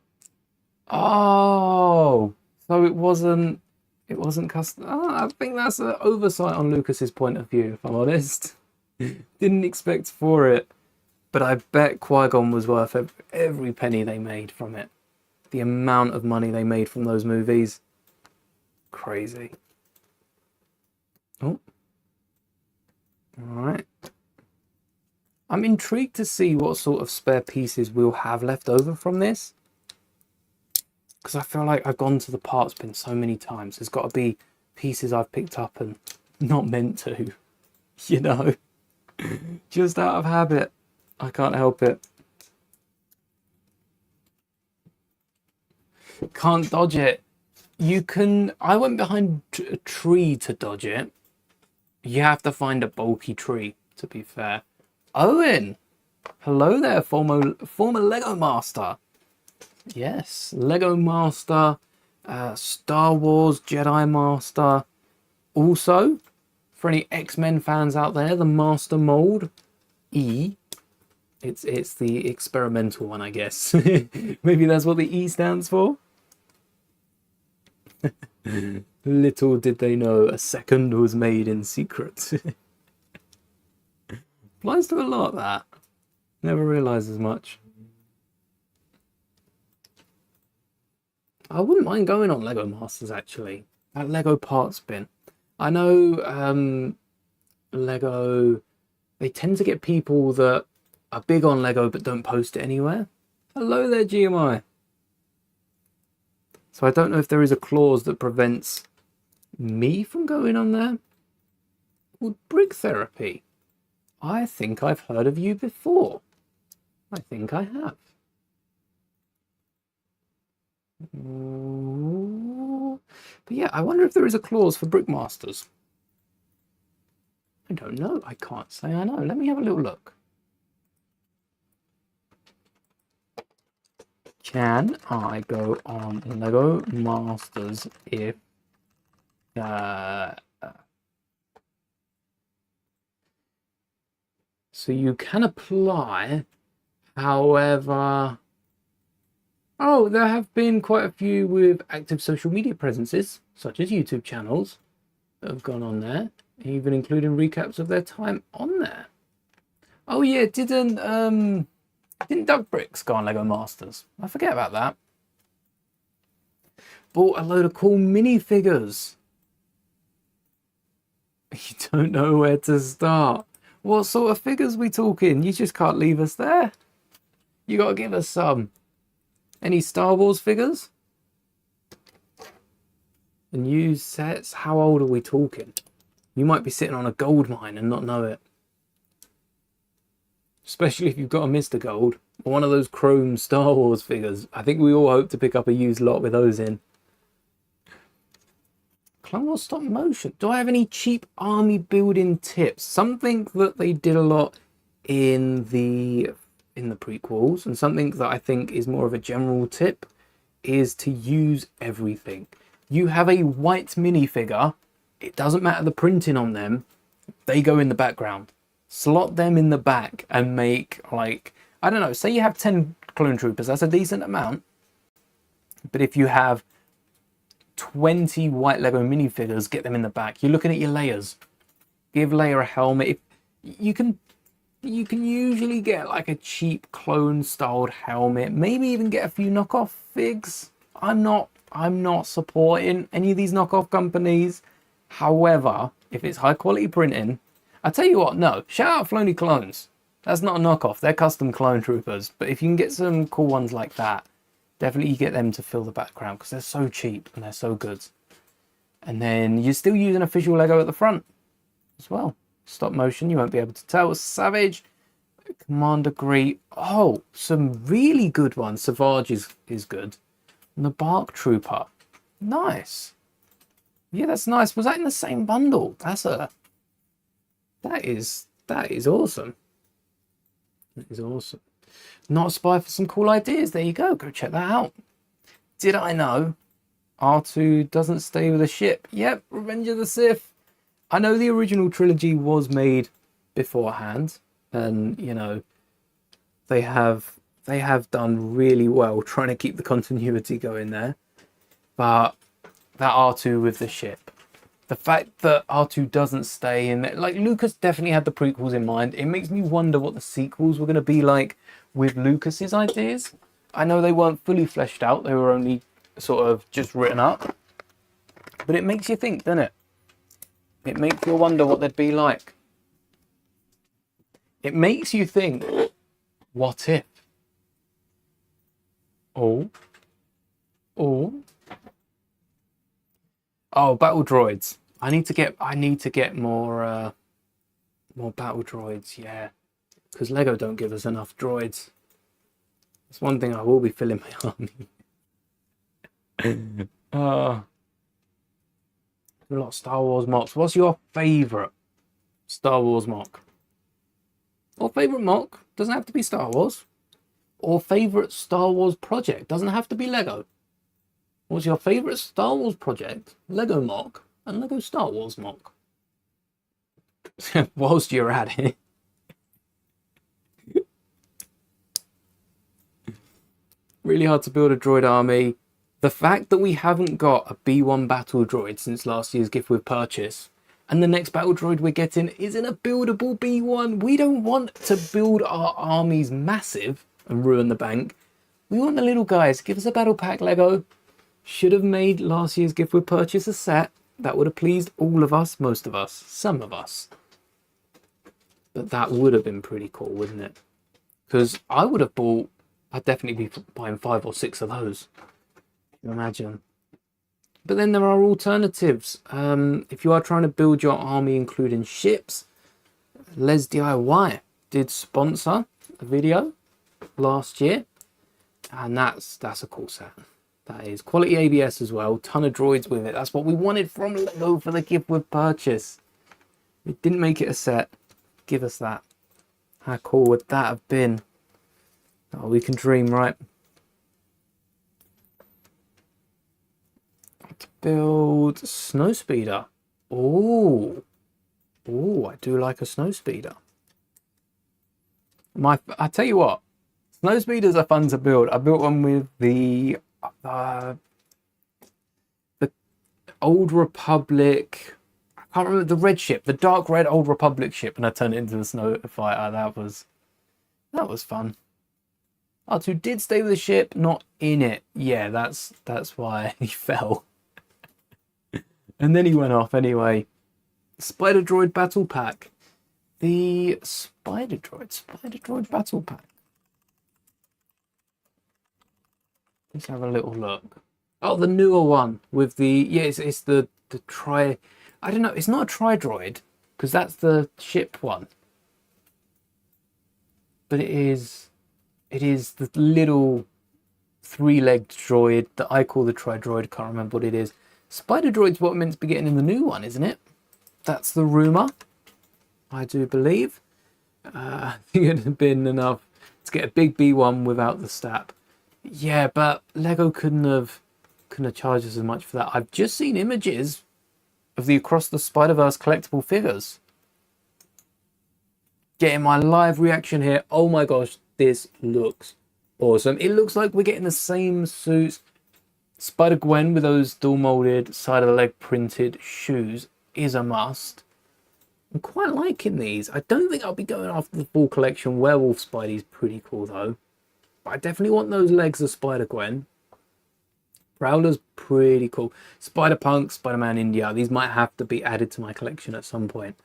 Oh, so it wasn't custom. Oh, I think that's an oversight on Lucas's point of view, if I'm honest. Didn't expect for it, but I bet Qui-Gon was worth every penny they made from it. The amount of money they made from those movies, crazy. Oh, all right. I'm intrigued to see what sort of spare pieces we'll have left over from this, because I feel like I've gone to the parts bin so many times. There's got to be pieces I've picked up and not meant to, you know. Just out of habit. I can't help it. Can't dodge it. You can... I went behind a tree to dodge it. You have to find a bulky tree, to be fair. Owen! Hello there, former Lego Master. Yes, Lego Master, Star Wars Jedi Master. Also, for any X-Men fans out there, the Master Mold E. It's the experimental one, I guess. Maybe that's what the E stands for. Little did they know a second was made in secret. Applies to a lot, that. Never realised as much. I wouldn't mind going on Lego Masters, actually. That Lego parts bin. I know Lego, they tend to get people that are big on Lego but don't post it anywhere. Hello there, GMI. So I don't know if there is a clause that prevents me from going on there. Well, Brick Therapy. I think I've heard of you before. I think I have. But yeah, I wonder if there is a clause for Brickmasters. I don't know. I can't say I know. Let me have a little look. Can I go on Lego Masters if so you can apply, however... Oh, there have been quite a few with active social media presences, such as YouTube channels, that have gone on there, even including recaps of their time on there. Oh yeah, didn't Doug Bricks go on Lego Masters? I forget about that. Bought a load of cool minifigures. You don't know where to start. What sort of figures we talking? You just can't leave us there. You gotta give us some. Any Star Wars figures? And used sets? How old are we talking? You might be sitting on a gold mine and not know it. Especially if you've got a Mr. Gold. Or one of those chrome Star Wars figures. I think we all hope to pick up a used lot with those in. Clone Wars stop motion. Do I have any cheap army building tips? Something that they did a lot in the prequels, and something that I think is more of a general tip, is to use everything. You have a white minifigure, it doesn't matter the printing on them, they go in the background. Slot them in the back and make, like, I don't know, say you have 10 clone troopers, that's a decent amount. But if you have 20 white Lego minifigures, get them in the back. You're looking at your layers. Give Leia a helmet. You can usually get like a cheap clone styled helmet, maybe even get a few knockoff figs. I'm not supporting any of these knockoff companies. However, if it's high quality printing, I tell you what, no, shout out Floney Clones. That's not a knockoff, they're custom clone troopers. But if you can get some cool ones like that, definitely you get them to fill the background because they're so cheap and they're so good. And then you're still using official Lego at the front as well. Stop motion, you won't be able to tell. Savage, Commander Great. Oh, some really good ones. Savage is good. And the Bark Trooper. Nice. Yeah, that's nice. Was that in the same bundle? That is awesome. That is awesome. Not a spy for some cool ideas. There you go. Go check that out. Did I know R2 doesn't stay with a ship? Yep, Revenge of the Sith. I know the original trilogy was made beforehand, and you know they have done really well trying to keep the continuity going there. But that R2 with the ship, the fact that R2 doesn't stay in there, like Lucas definitely had the prequels in mind. It makes me wonder what the sequels were going to be like with Lucas's ideas. I know they weren't fully fleshed out, they were only sort of just written up. But it makes you think, doesn't it? It makes you wonder what they'd be like. It makes you think, what if? Oh, battle droids. I need to get more battle droids, yeah. Because Lego don't give us enough droids. That's one thing I will be filling my army. A lot of Star Wars mocks. What's your favourite Star Wars mock? Or favourite mock? Doesn't have to be Star Wars. Or favourite Star Wars project? Doesn't have to be Lego. What's your favourite Star Wars project? Lego mock and Lego Star Wars mock. Whilst you're at it. Really hard to build a droid army. The fact that we haven't got a B1 battle droid since last year's gift with purchase, and the next battle droid we're getting isn't a buildable B1. We don't want to build our armies massive and ruin the bank. We want the little guys. Give us a battle pack Lego. Should have made last year's gift with purchase a set. That would have pleased all of us, most of us, some of us. But that would have been pretty cool, wouldn't it? Because I'd definitely be buying 5 or 6 of those. Imagine. But then there are alternatives. If you are trying to build your army including ships, Les DIY did sponsor a video last year, and that's a cool set. That is quality ABS as well, ton of droids with it. That's what we wanted from Lego for the gift with purchase. We didn't make it a set. Give us that. How cool would that have been? Oh, we can dream, right? To build Snowspeeder. Oh, I do like a Snowspeeder. I tell you what, Snowspeeders are fun to build. I built one with the Old Republic. I can't remember the red ship, the dark red Old Republic ship, and I turned it into the Snow Fighter. That was fun. R2 did stay with the ship, not in it. Yeah, that's why he fell. And then he went off anyway. Spider Droid Battle Pack. The Spider Droid Battle Pack. Let's have a little look. Oh, the newer one with the, yeah, it's the tri, I don't know, it's not a tri-droid, because that's the ship one. But it is the little three-legged droid that I call the tri-droid, can't remember what it is. Spider Droid's what we're meant to be getting in the new one, isn't it? That's the rumour, I do believe. I think it'd have been enough to get a big B1 without the STAP. Yeah, but Lego couldn't have charged us as much for that. I've just seen images of the Across the Spider-Verse collectible figures. Getting my live reaction here. Oh my gosh, this looks awesome. It looks like we're getting the same suits. Spider-Gwen with those dual molded side of the leg printed shoes is a must. I'm quite liking these. I don't think I'll be going after the full collection. Werewolf Spidey's pretty cool though. But I definitely want those legs of Spider-Gwen. Prowler's pretty cool. Spider-Punk, Spider-Man India. These might have to be added to my collection at some point.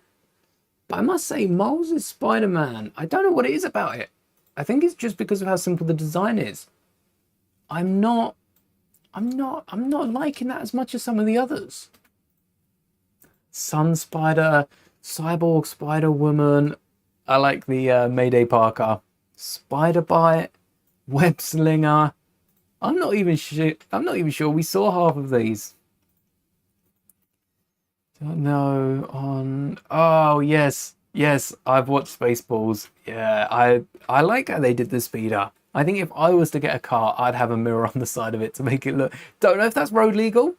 But I must say, Miles' Spider-Man, I don't know what it is about it. I think it's just because of how simple the design is. I'm not liking that as much as some of the others. Sun Spider, Cyborg Spider-Woman. I like the Mayday Parker. Spider-Bite, Web Slinger. I'm not even sure we saw half of these. Don't know on. Oh yes, I've watched Spaceballs. Yeah, I like how they did the speeder. I think if I was to get a car, I'd have a mirror on the side of it to make it look. Don't know if that's road legal.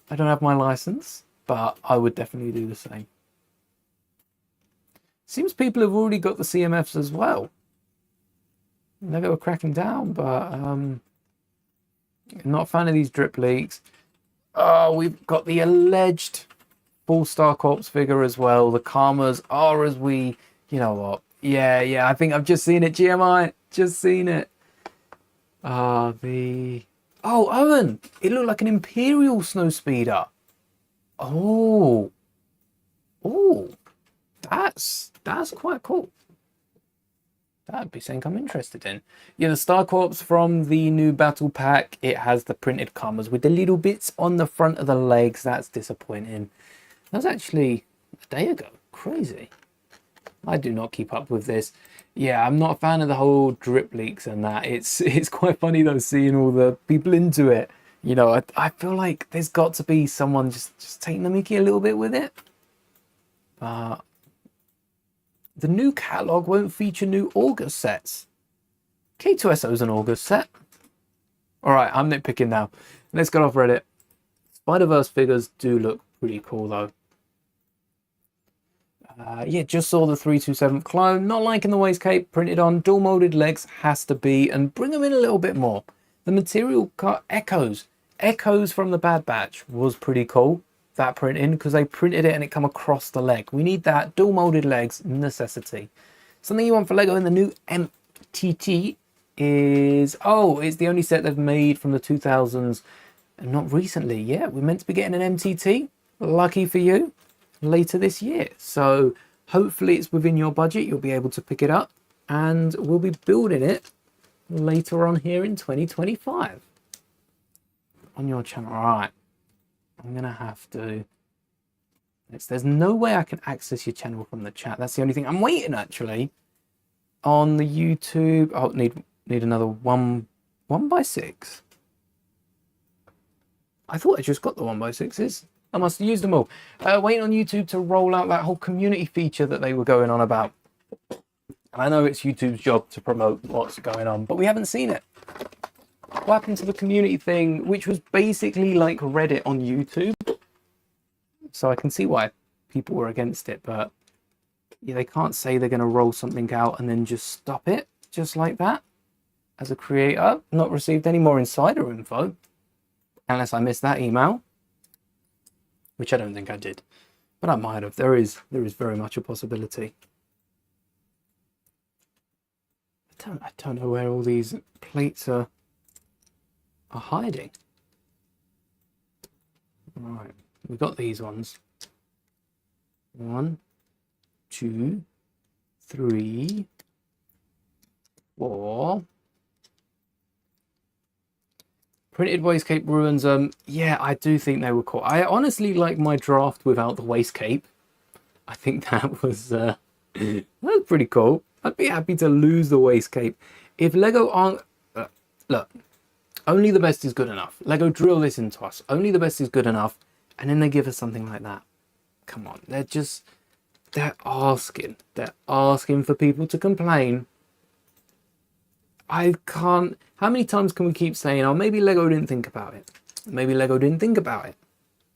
I don't have my license, but I would definitely do the same. Seems people have already got the CMFs as well. Lego are cracking down, but not a fan of these drip leaks. Oh, we've got the alleged full Star Corps figure as well. The Karmas are as we, you know what? Yeah, I think I've just seen it, GMI. Just seen it. Oh, Owen! It looked like an Imperial Snowspeeder. Oh, that's quite cool. That'd be something I'm interested in. Yeah, the Star Corps from the new battle pack. It has the printed Karmas with the little bits on the front of the legs. That's disappointing. That was actually a day ago. Crazy. I do not keep up with this. Yeah, I'm not a fan of the whole drip leaks and that. It's quite funny though, seeing all the people into it. You know, I feel like there's got to be someone just taking the mickey a little bit with it. But the new catalogue won't feature new August sets. K2SO's an August set. Alright, I'm nitpicking now. Let's get off Reddit. Spider-Verse figures do look pretty cool though. Yeah, just saw the 327 clone. Not liking the waist cape printed on. Dual molded legs has to be. And bring them in a little bit more. The material cut echoes from the Bad Batch was pretty cool. That printing, because they printed it and it come across the leg. We need that. Dual molded legs, necessity. Something you want for Lego in the new MTT is, it's the only set they've made from the 2000s and not recently. Yeah, we're meant to be getting an MTT. Lucky for you, later this year. So hopefully it's within your budget. You'll be able to pick it up and we'll be building it later on here in 2025 on your channel. All right. I'm going to have to... There's no way I can access your channel from the chat. That's the only thing. I'm waiting, actually, on the YouTube. Oh, need another 1x6. I thought I just got the 1x6s. I must have used them all. Waiting on YouTube to roll out that whole community feature that they were going on about. And I know it's YouTube's job to promote what's going on, but we haven't seen it. What happened to the community thing, which was basically like Reddit on YouTube? So I can see why people were against it, but yeah, they can't say they're going to roll something out and then just stop it just like that. As a creator, not received any more insider info, unless I missed that email, which I don't think I did, but I might have. There is very much a possibility. I don't know where all these plates are hiding. Right, we've got these ones. 1, 2, 3, 4. Printed waist cape ruins. Yeah, I do think they were cool. I honestly like my draft without the waist cape. I think that was that was pretty cool. I'd be happy to lose the waist cape. If Lego aren't look, only the best is good enough. Lego drill this into us. Only the best is good enough, and then they give us something like that. Come on, they're asking for people to complain. I can't. How many times can we keep saying, oh, maybe Lego didn't think about it. Maybe Lego didn't think about it.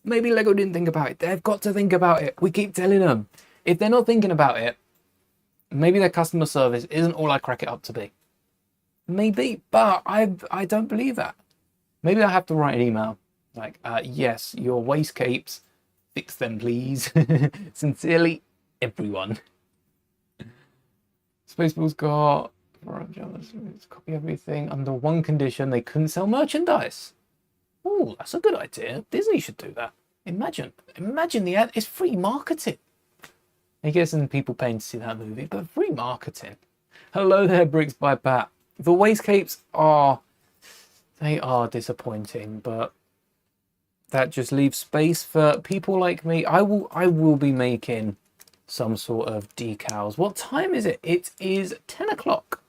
Maybe Lego didn't think about it. They've got to think about it. We keep telling them. If they're not thinking about it, maybe their customer service isn't all I crack it up to be. Maybe, but I don't believe that. Maybe I have to write an email. Like, yes, your waist capes, fix them, please. Sincerely, everyone. Spaceballs got... copy everything under one condition. They couldn't sell merchandise. Oh, that's a good idea. Disney should do that. Imagine the ad. It's free marketing. I guess and people paying to see that movie, but free marketing. Hello there, Bricks by Pat. The waist capes are disappointing, but that just leaves space for people like me. I will be making some sort of decals. What time is it? It is 10 o'clock.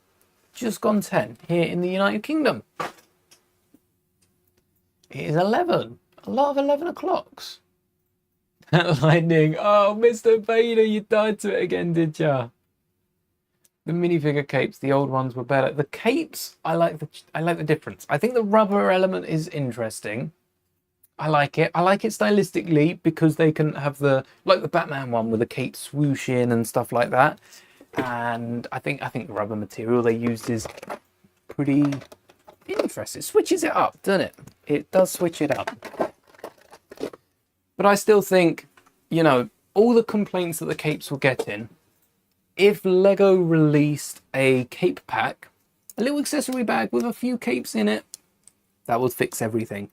Just gone 10 here in the United Kingdom. It is 11. A lot of 11 o'clocks. Lightning. Oh, Mr. Vader, you died to it again, did ya? The minifigure capes, the old ones were better. The capes, I like the difference. I think the rubber element is interesting. I like it. I like it stylistically because they can have the Batman one with the cape swooshing and stuff like that. And I think the rubber material they used is pretty interesting. It switches it up, doesn't it? It does switch it up. But I still think, you know, all the complaints that the capes were getting, if Lego released a cape pack, a little accessory bag with a few capes in it, that would fix everything.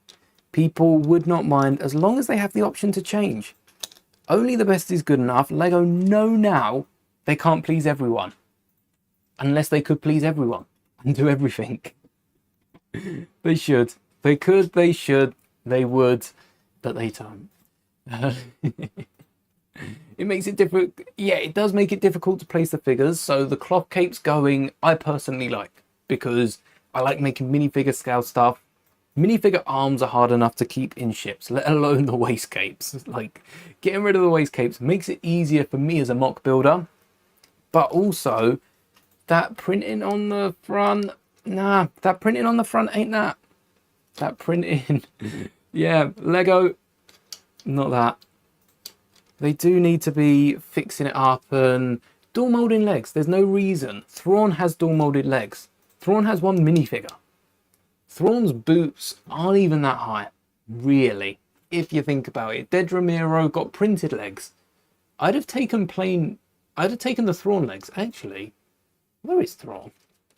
People would not mind as long as they have the option to change. Only the best is good enough. Lego know now they can't please everyone. Unless they could please everyone and do everything. They should. They could, they should, they would, but they don't. It makes it difficult. Yeah, it does make it difficult to place the figures. So the cloth capes going, I personally like, because I like making minifigure scale stuff. Minifigure arms are hard enough to keep in ships, let alone the waist capes. Like, getting rid of the waist capes makes it easier for me as a mock builder. But also, that printing on the front, nah, that printing on the front ain't that. That printing, yeah, Lego, not that. They do need to be fixing it up and dual molding legs. There's no reason. Thrawn has dual molded legs. Thrawn has one minifigure. Thrawn's boots aren't even that high, really, if you think about it. Dead Ramiro got printed legs. I'd have taken the Thrawn legs, actually. Where is Thrawn?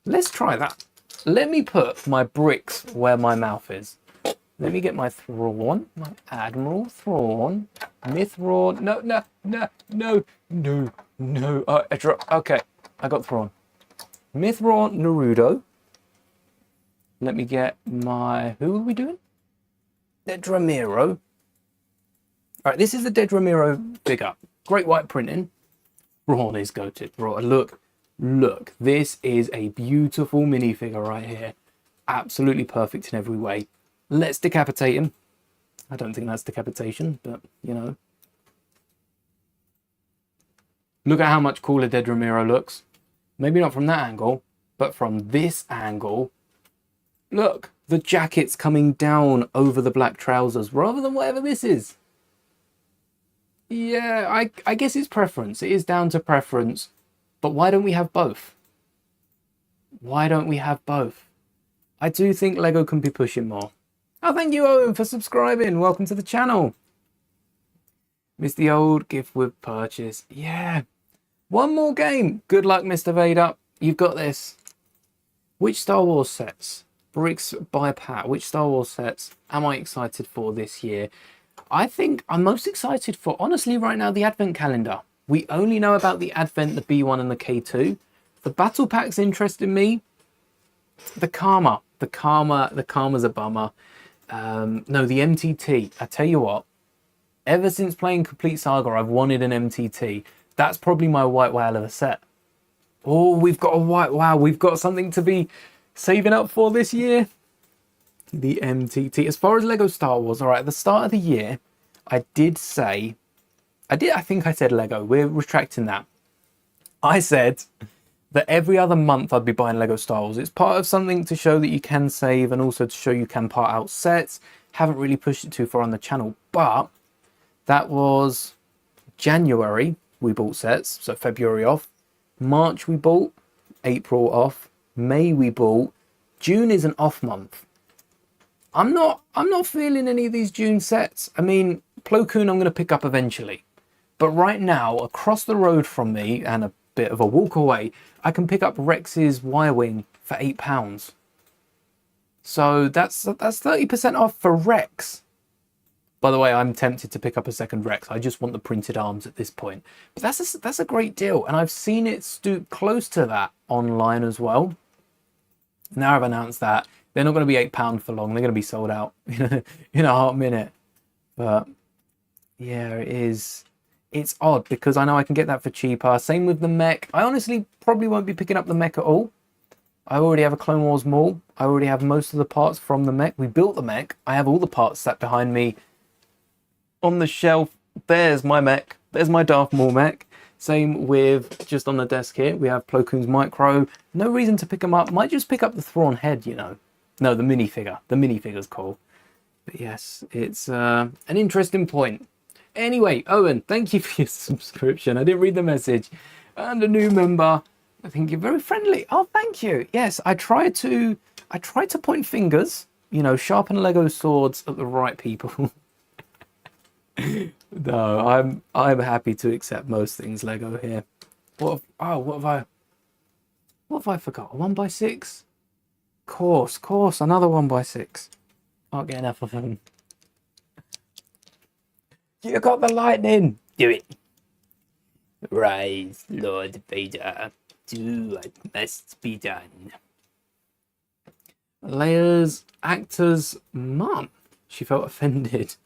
Let's try that. Let me put my bricks where my mouth is. Let me get my Thrawn, my Admiral Thrawn, Mythrawn. No. Okay, I got Thrawn. Mythrawn Naruto. Let me get my... Who are we doing? Dead Ramiro. All right, this is the Dead Ramiro figure. Great white printing. Thrawn is goated. Look. This is a beautiful minifigure right here. Absolutely perfect in every way. Let's decapitate him. I don't think that's decapitation, but, you know. Look at how much cooler Dead Ramiro looks. Maybe not from that angle, but from this angle. Look, the jacket's coming down over the black trousers rather than whatever this is. Yeah, I guess it's preference. It is down to preference. But why don't we have both? Why don't we have both? I do think Lego can be pushing more. Oh, thank you, Owen, for subscribing. Welcome to the channel. Miss the old gift with purchase. Yeah. One more game. Good luck, Mr. Vader. You've got this. Which Star Wars sets? Bricks by Pat. Which Star Wars sets am I excited for this year? I think I'm most excited for, honestly, right now, the Advent calendar. We only know about the Advent, the B1 and the K2. The battle packs interested me. The Karma's a bummer. No, the MTT. I tell you what, ever since playing Complete Saga, I've wanted an MTT. That's probably my white whale of a set. Oh, we've got a white wow. We've got something to be saving up for this year. The MTT. As far as Lego Star Wars, all right, at the start of the year, I think I said Lego. We're retracting that. I said that every other month I'd be buying Lego Star Wars. It's part of something to show that you can save and also to show you can part out sets. Haven't really pushed it too far on the channel, but that was January we bought sets, so February off. March we bought, April off, May we bought, June is an off month. I'm not feeling any of these June sets. I mean, Plo Koon I'm going to pick up eventually. But right now, across the road from me and a bit of a walk away, I can pick up Rex's Y-Wing for £8. So that's 30% off for Rex. By the way, I'm tempted to pick up a second Rex. I just want the printed arms at this point. But that's a great deal. And I've seen it stoop close to that online as well. Now I've announced that they're not going to be £8 for long. They're going to be sold out in a hot minute. But yeah, it is. It's odd because I know I can get that for cheaper. Same with the mech. I honestly probably won't be picking up the mech at all. I already have a Clone Wars Maul. I already have most of the parts from the mech. We built the mech. I have all the parts sat behind me on the shelf. There's my mech. There's my Darth Maul mech. Same with just on the desk here. We have Plo Koon's Micro. No reason to pick them up. Might just pick up the Thrawn head, you know. No, the minifigure. The minifigure's cool. But yes, it's an interesting point. Anyway, Owen, thank you for your subscription. I didn't read the message. And a new member. I think you're very friendly. Oh, thank you. Yes, I try to point fingers, you know, sharpen Lego swords at the right people. No, I'm happy to accept most things Lego here. What have I forgot? A 1x6? Course, another 1x6. Can't get enough of them. You got the lightning. Do it. Rise, Lord Vader. Do what must be done. Leia's actor's mum. She felt offended.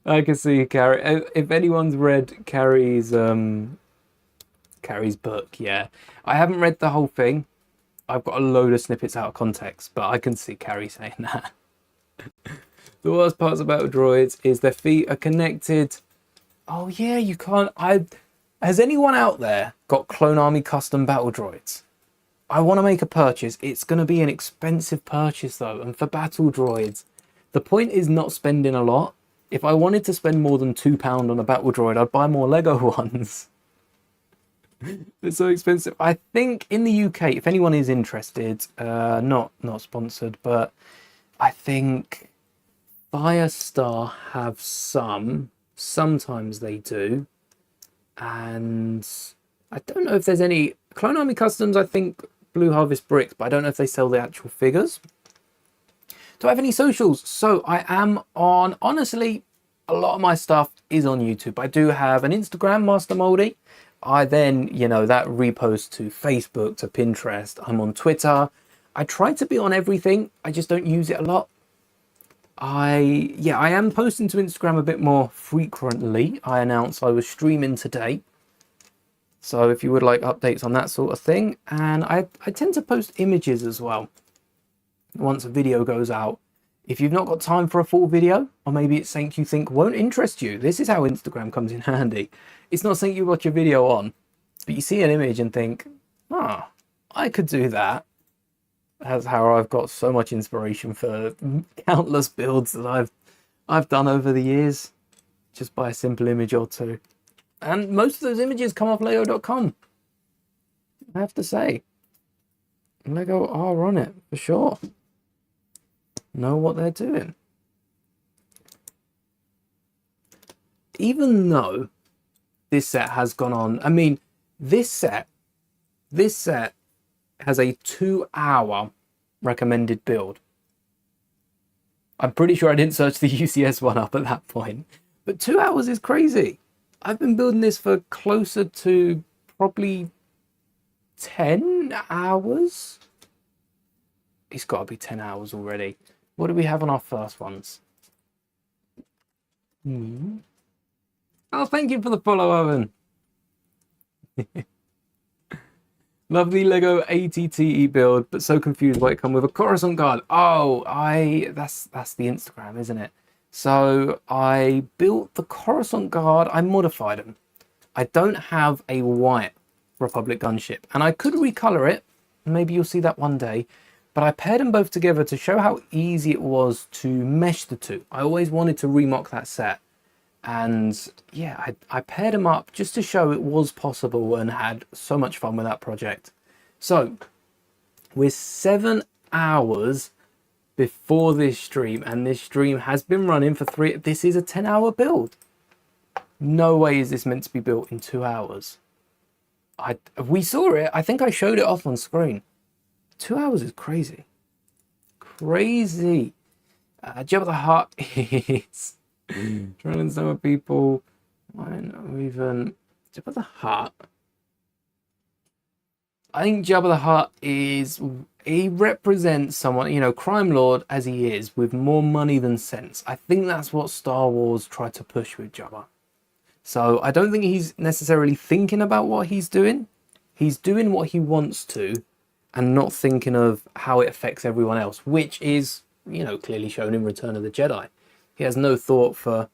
I can see Carrie. If anyone's read Carrie's book, yeah. I haven't read the whole thing. I've got a load of snippets out of context, but I can see Carrie saying that. The worst parts about droids is their feet are connected. Oh yeah, you can't. Has anyone out there got Clone Army custom battle droids? I want to make a purchase. It's going to be an expensive purchase though, and for battle droids, the point is not spending a lot. If I wanted to spend more than £2 on a battle droid, I'd buy more Lego ones. They're so expensive. I think in the UK, if anyone is interested, not sponsored, but I think Firestar have some. Sometimes they do. And I don't know if there's any Clone Army Customs. I think Blue Harvest bricks, but I don't know if they sell the actual figures. Do I have any socials? So I am on, honestly, a lot of my stuff is on YouTube. I do have an Instagram, Master Moldy. I then, you know, that reposts to Facebook, to Pinterest. I'm on Twitter. I try to be on everything. I just don't use it a lot. I am posting to Instagram a bit more frequently. I announced I was streaming today. So if you would like updates on that sort of thing. And I tend to post images as well. Once a video goes out. If you've not got time for a full video, or maybe it's something you think won't interest you, this is how Instagram comes in handy. It's not something you watch a video on, but you see an image and think, oh, I could do that. That's how I've got so much inspiration for countless builds that I've done over the years, just by a simple image or two. And most of those images come off Lego.com. I have to say, Lego are on it for sure. Know what they're doing. Even though this set has gone on, I mean, this set has a 2-hour recommended build. I'm pretty sure I didn't search the UCS one up at that point. But 2 hours is crazy. I've been building this for closer to probably 10 hours. It's got to be 10 hours already. What do we have on our first ones? Oh, thank you for the follow, Owen. Lovely Lego ATTE build, but so confused why it come with a Coruscant Guard. Oh, that's the Instagram, isn't it? So I built the Coruscant Guard. I modified them. I don't have a white Republic gunship, and I could recolor it. Maybe you'll see that one day. But I paired them both together to show how easy it was to mesh the two. I always wanted to remock that set. And yeah, I paired them up just to show it was possible and had so much fun with that project. So we're 7 hours before this stream, and this stream has been running for 3. This is a 10-hour build. No way is this meant to be built in 2 hours. We saw it. I think I showed it off on screen. 2 hours is crazy. Crazy. Jabba the Hutt is trying to understand what people might not even. Jabba the Hutt. I think Jabba the Hutt he represents someone, you know, crime lord as he is, with more money than sense. I think that's what Star Wars tried to push with Jabba. So I don't think he's necessarily thinking about what he's doing. He's doing what he wants to and not thinking of how it affects everyone else, which is, you know, clearly shown in Return of the Jedi. He has no thought for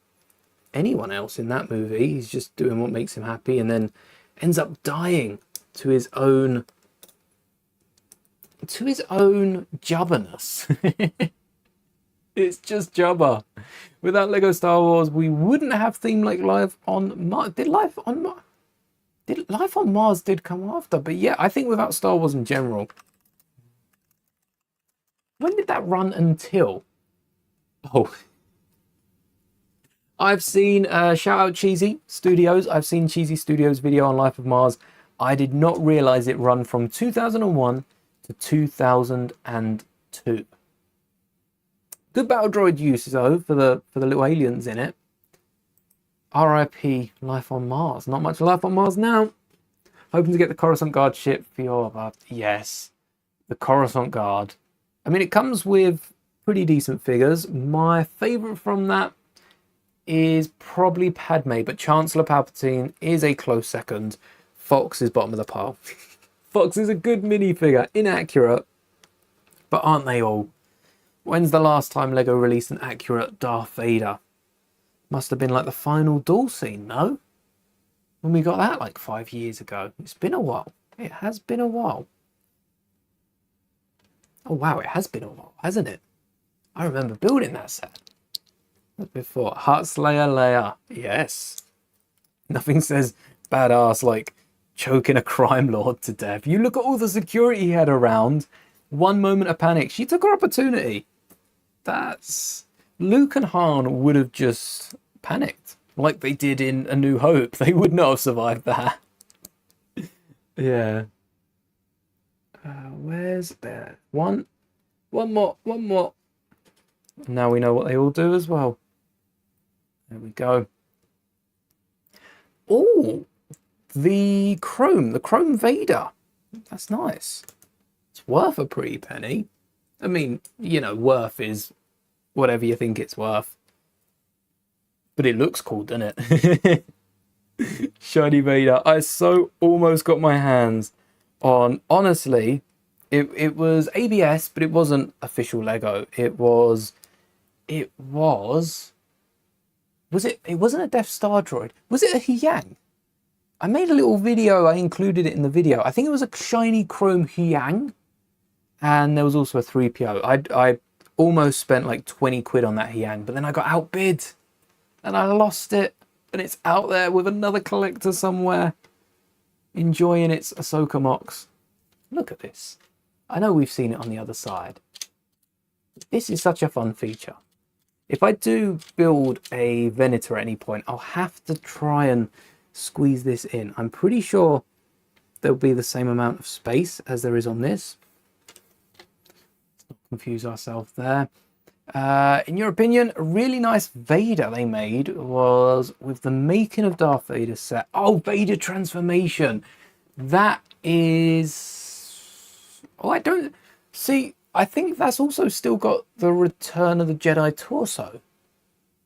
anyone else in that movie. He's just doing what makes him happy, and then ends up dying to his own Jabba-ness. It's just Jabba. Without Lego Star Wars, we wouldn't have Theme Like Life on Mars. Did Life on Mars did come after? But yeah, I think without Star Wars in general. When did that run until? Oh. I've seen, shout out Cheesy Studios. I've seen Cheesy Studios' video on Life of Mars. I did not realize it run from 2001 to 2002. Good battle droid use though for the little aliens in it. RIP Life on Mars. Not much life on Mars now. Hoping to get the Coruscant Guard ship for your yes, the Coruscant Guard. I mean, it comes with pretty decent figures. My favorite from that is probably Padme, but Chancellor Palpatine is a close second. Fox is bottom of the pile. Fox is a good minifigure, inaccurate, but aren't they all? When's the last time Lego released an accurate Darth Vader? Must have been like the final duel scene, no? When we got that like 5 years ago. It's been a while. It has been a while. Oh wow, it has been a while, hasn't it? I remember building that set. Before. Heartslayer Leia. Yes. Nothing says badass like choking a crime lord to death. You look at all the security he had around. One moment of panic. She took her opportunity. That's... Luke and Han would have just panicked. Like they did in A New Hope. They would not have survived that. Yeah. Where's there? One more. Now we know what they all do as well. There we go. Oh, the Chrome Vader. That's nice. It's worth a pretty penny. I mean, you know, worth is whatever you think it's worth. But it looks cool, doesn't it? Shiny Vader. I so almost got my hands on, honestly, it was ABS, but it wasn't official Lego. It wasn't a Death Star droid. Was it a Huyang? I made a little video, I included it in the video. I think it was a shiny chrome Huyang. And there was also a 3PO. I almost spent like 20 quid on that Huyang, but then I got outbid. And I lost it. And it's out there with another collector somewhere. Enjoying its Ahsoka Mox. Look at this. I know we've seen it on the other side. This is such a fun feature. If I do build a Venator at any point, I'll have to try and squeeze this in. I'm pretty sure there'll be the same amount of space as there is on this. confuse ourselves there. In your opinion, a really nice Vader they made was with the Making of Darth Vader set. Oh, Vader transformation. That is... Oh, I don't... See, I think that's also still got the Return of the Jedi torso.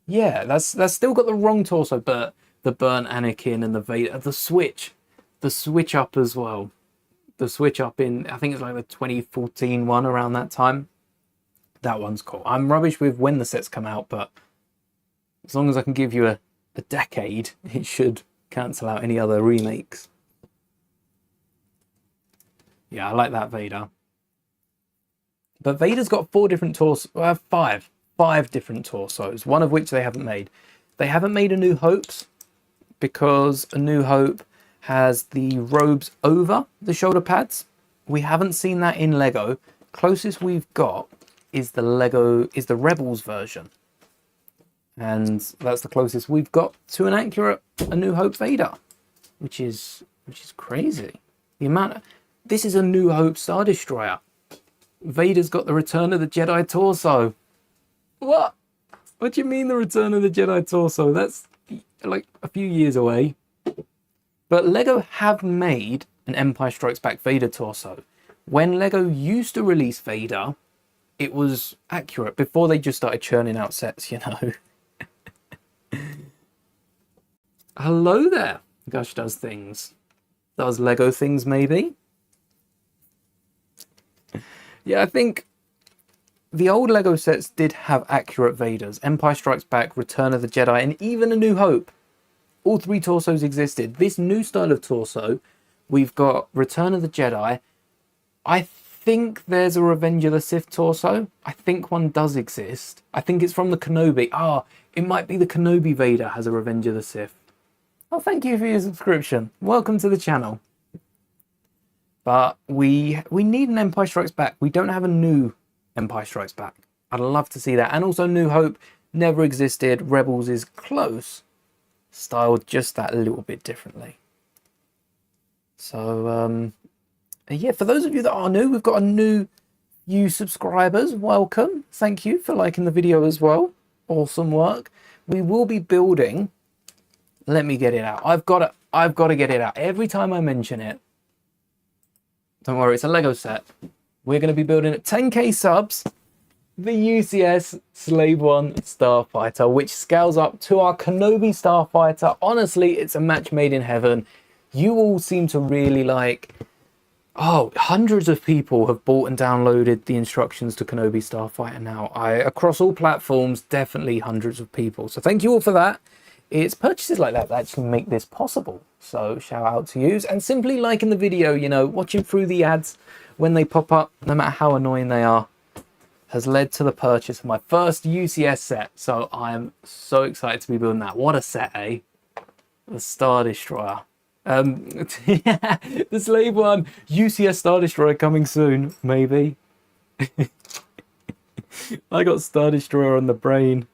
Yeah, that's still got the wrong torso, but the burnt Anakin and the Vader, the switch up as well. The switch up in, I think it's like the 2014 one around that time. That one's cool. I'm rubbish with when the sets come out, but as long as I can give you a decade, it should cancel out any other remakes. Yeah, I like that Vader. But Vader's got 4 different torsos, five different torsos, one of which they haven't made. They haven't made A New Hope's because A New Hope has the robes over the shoulder pads. We haven't seen that in Lego. Closest we've got is the Rebels version. And that's the closest we've got to an accurate A New Hope Vader, which is crazy. The amount of, this is A New Hope Star Destroyer. Vader's got the Return of the Jedi torso. What? What do you mean the Return of the Jedi torso? That's like a few years away. But Lego have made an Empire Strikes Back Vader torso. When Lego used to release Vader, it was accurate before they just started churning out sets, you know. Hello there. Gush does things. Does Lego things, maybe? Yeah, I think the old Lego sets did have accurate Vaders. Empire Strikes Back, Return of the Jedi, and even A New Hope. All 3 torsos existed. This new style of torso, we've got Return of the Jedi. I think there's a Revenge of the Sith torso. I think one does exist. I think it's from the Kenobi. It might be the Kenobi Vader has a Revenge of the Sith. Oh, thank you for your subscription. Welcome to the channel. But we need an Empire Strikes Back. We don't have a new Empire Strikes Back. I'd love to see that. And also New Hope never existed. Rebels is close, styled just that a little bit differently. So yeah, for those of you that are new, we've got a new subscribers. Welcome. Thank you for liking the video as well. Awesome work. We will be building. Let me get it out. I've got to get it out every time I mention it. Don't worry, it's a Lego set. We're going to be building at 10k subs the UCS Slave One Starfighter, which scales up to our Kenobi Starfighter. Honestly, it's a match made in heaven. You all seem to really like... Oh, hundreds of people have bought and downloaded the instructions to Kenobi Starfighter now. Across all platforms, definitely hundreds of people. So thank you all for that. It's purchases like that actually make this possible. So shout out to you. And simply liking the video, you know, watching through the ads when they pop up, no matter how annoying they are, has led to the purchase of my first UCS set. So I'm so excited to be building that. What a set, eh? The Star Destroyer. Yeah, the Slave One UCS Star Destroyer coming soon, maybe. I got Star Destroyer on the brain.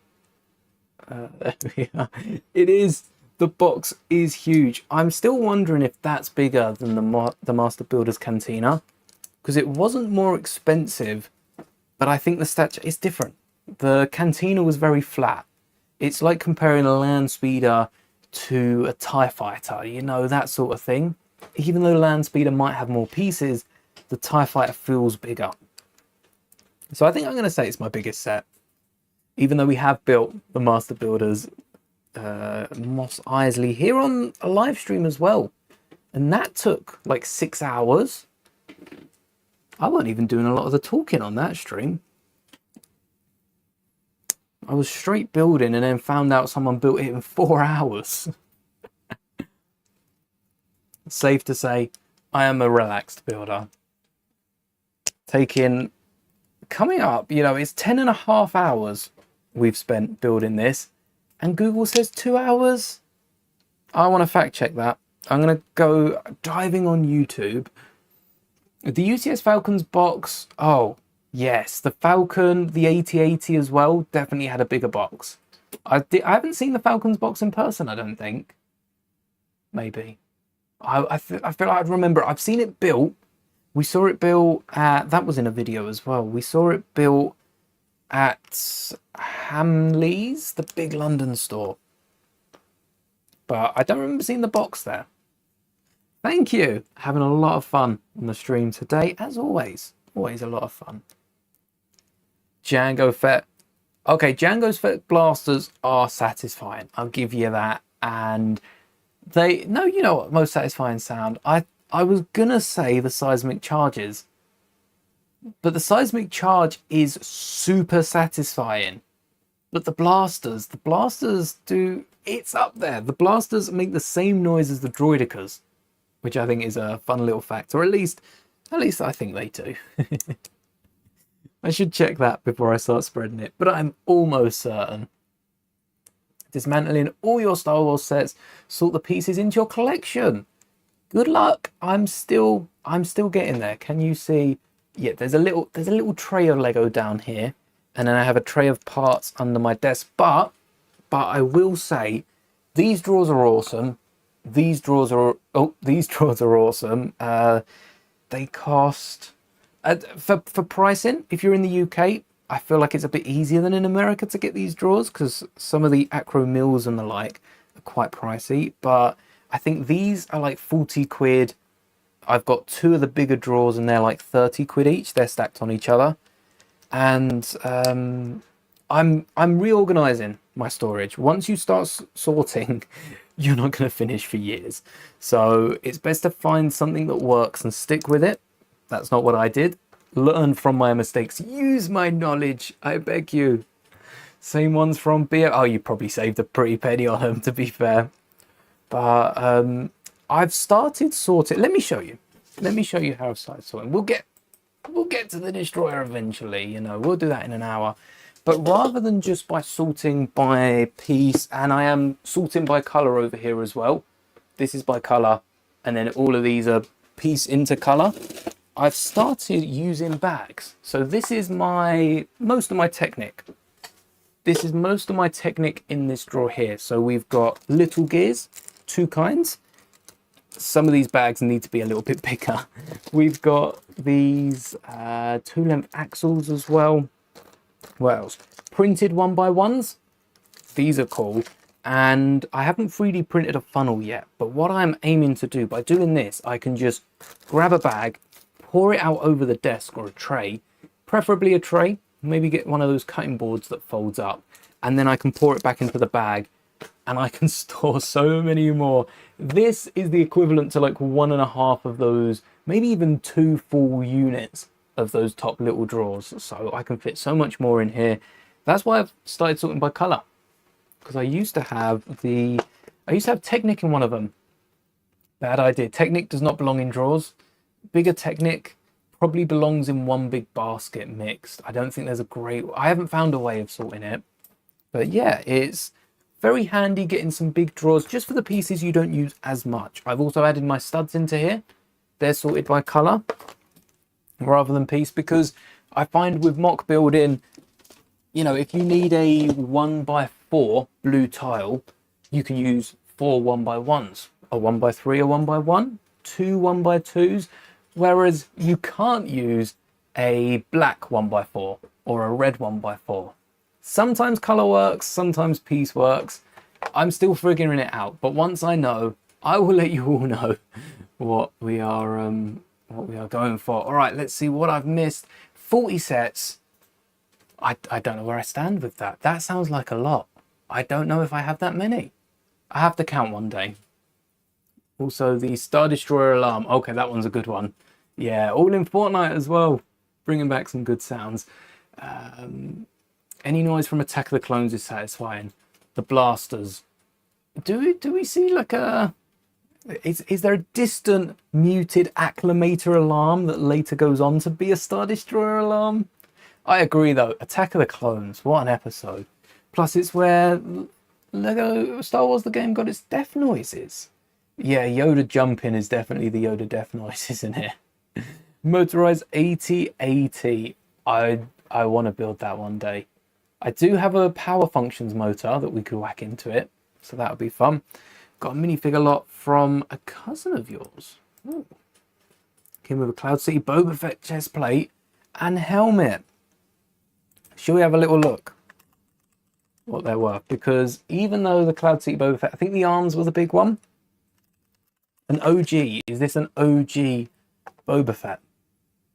There we are. It is, the box is huge. I'm still wondering if that's bigger than the Master Builder's Cantina, because it wasn't more expensive, but I think the stature is different. The Cantina was very flat. It's like comparing a Land Speeder to a TIE Fighter, you know, that sort of thing. Even though Land Speeder might have more pieces, the TIE Fighter feels bigger. So I think I'm going to say it's my biggest set. Even though we have built the Master Builders Mos Eisley here on a live stream as well. And that took like 6 hours. I wasn't even doing a lot of the talking on that stream. I was straight building and then found out someone built it in 4 hours. Safe to say, I am a relaxed builder. Coming up, you know, it's 10.5 hours we've spent building this. And Google says 2 hours. I want to fact check that. I'm going to go diving on YouTube. The UCS Falcons box. Oh, yes. The Falcon, the 8080 as well, definitely had a bigger box. I haven't seen the Falcons box in person, I don't think. Maybe. I feel like I'd remember. I've seen it built. We saw it built at, that was in a video as well. We saw it built at Hamleys, the big London store. But I don't remember seeing the box there. Thank you. Having a lot of fun on the stream today, as always. Always a lot of fun. Jango Fett. Okay, Jango's Fett blasters are satisfying. I'll give you that. And they, no, you know what, most satisfying sound. I was gonna say the seismic charges, but the seismic charge is super satisfying. But the blasters do, it's up there. The blasters make the same noise as the Droidicas, which I think is a fun little fact, or at least I think they do. I should check that before I start spreading it, but I'm almost certain. Dismantling all your Star Wars sets, sort the pieces into your collection. Good luck. I'm still getting there. Can you see? Yeah, there's a little tray of Lego down here, and then I have a tray of parts under my desk. But I will say, these drawers are awesome. These drawers are awesome. They cost for pricing. If you're in the UK, I feel like it's a bit easier than in America to get these drawers because some of the Acro Mills and the like are quite pricey. But I think these are like 40 quid. I've got two of the bigger drawers and they're like 30 quid each. They're stacked on each other. And I'm reorganizing my storage. Once you start sorting, you're not going to finish for years. So it's best to find something that works and stick with it. That's not what I did. Learn from my mistakes. Use my knowledge, I beg you. Same ones from beer. Oh, you probably saved a pretty penny on them, to be fair. But I've started sorting. Let me show you. Let me show you how I've started sorting. We'll get to the destroyer eventually. You know, we'll do that in an hour. But rather than just by sorting by piece, and I am sorting by color over here as well. This is by color, and then all of these are piece into color. I've started using bags. So this is most of my Technic. This is most of my Technic in this drawer here. So we've got little gears, two kinds. Some of these bags need to be a little bit bigger. We've got these 2-length axles as well. What else? Printed 1x1s. These are cool. And I haven't 3D printed a funnel yet. But what I'm aiming to do, by doing this, I can just grab a bag, pour it out over the desk or a tray, preferably a tray, maybe get one of those cutting boards that folds up, and then I can pour it back into the bag and I can store so many more. This is the equivalent to like 1.5 of those, maybe even 2 full units of those top little drawers. So I can fit so much more in here. That's why I've started sorting by color, because I used to have Technic in one of them. Bad idea. Technic does not belong in drawers. Bigger Technic probably belongs in one big basket mixed. I don't think there's I haven't found a way of sorting it. But yeah, it's very handy getting some big drawers just for the pieces you don't use as much. I've also added my studs into here. They're sorted by color rather than piece, because I find with mock building, you know, if you need a 1x4 blue tile, you can use 4 1x1s, a 1x3, a 1x1, 2 1x2s. Whereas you can't use a black 1x4 or a red 1x4. Sometimes color works, sometimes piece works. I'm still figuring it out, but once I know, I will let you all know what we are going for. All right, let's see what I've missed. 40 sets. I don't know where I stand with that. That sounds like a lot. I don't know if I have that many. I have to count one day. Also, the Star Destroyer alarm. Okay, that one's a good one. Yeah, all in Fortnite as well. Bringing back some good sounds. Any noise from Attack of the Clones is satisfying. The blasters. Do we see like a... Is there a distant muted acclamator alarm that later goes on to be a Star Destroyer alarm? I agree though. Attack of the Clones. What an episode. Plus it's where Lego Star Wars the game got its death noises. Yeah, Yoda jumping is definitely the Yoda death noise, isn't it? Motorized 8080. I want to build that one day. I do have a power functions motor that we could whack into it, so that would be fun. Got a minifigure lot from a cousin of yours. Ooh. Came with a Cloud City Boba Fett chest plate and helmet. Shall we have a little look what they're worth? Because even though the Cloud City Boba Fett, I think the arms was a big one. An OG, is this an OG Boba Fett?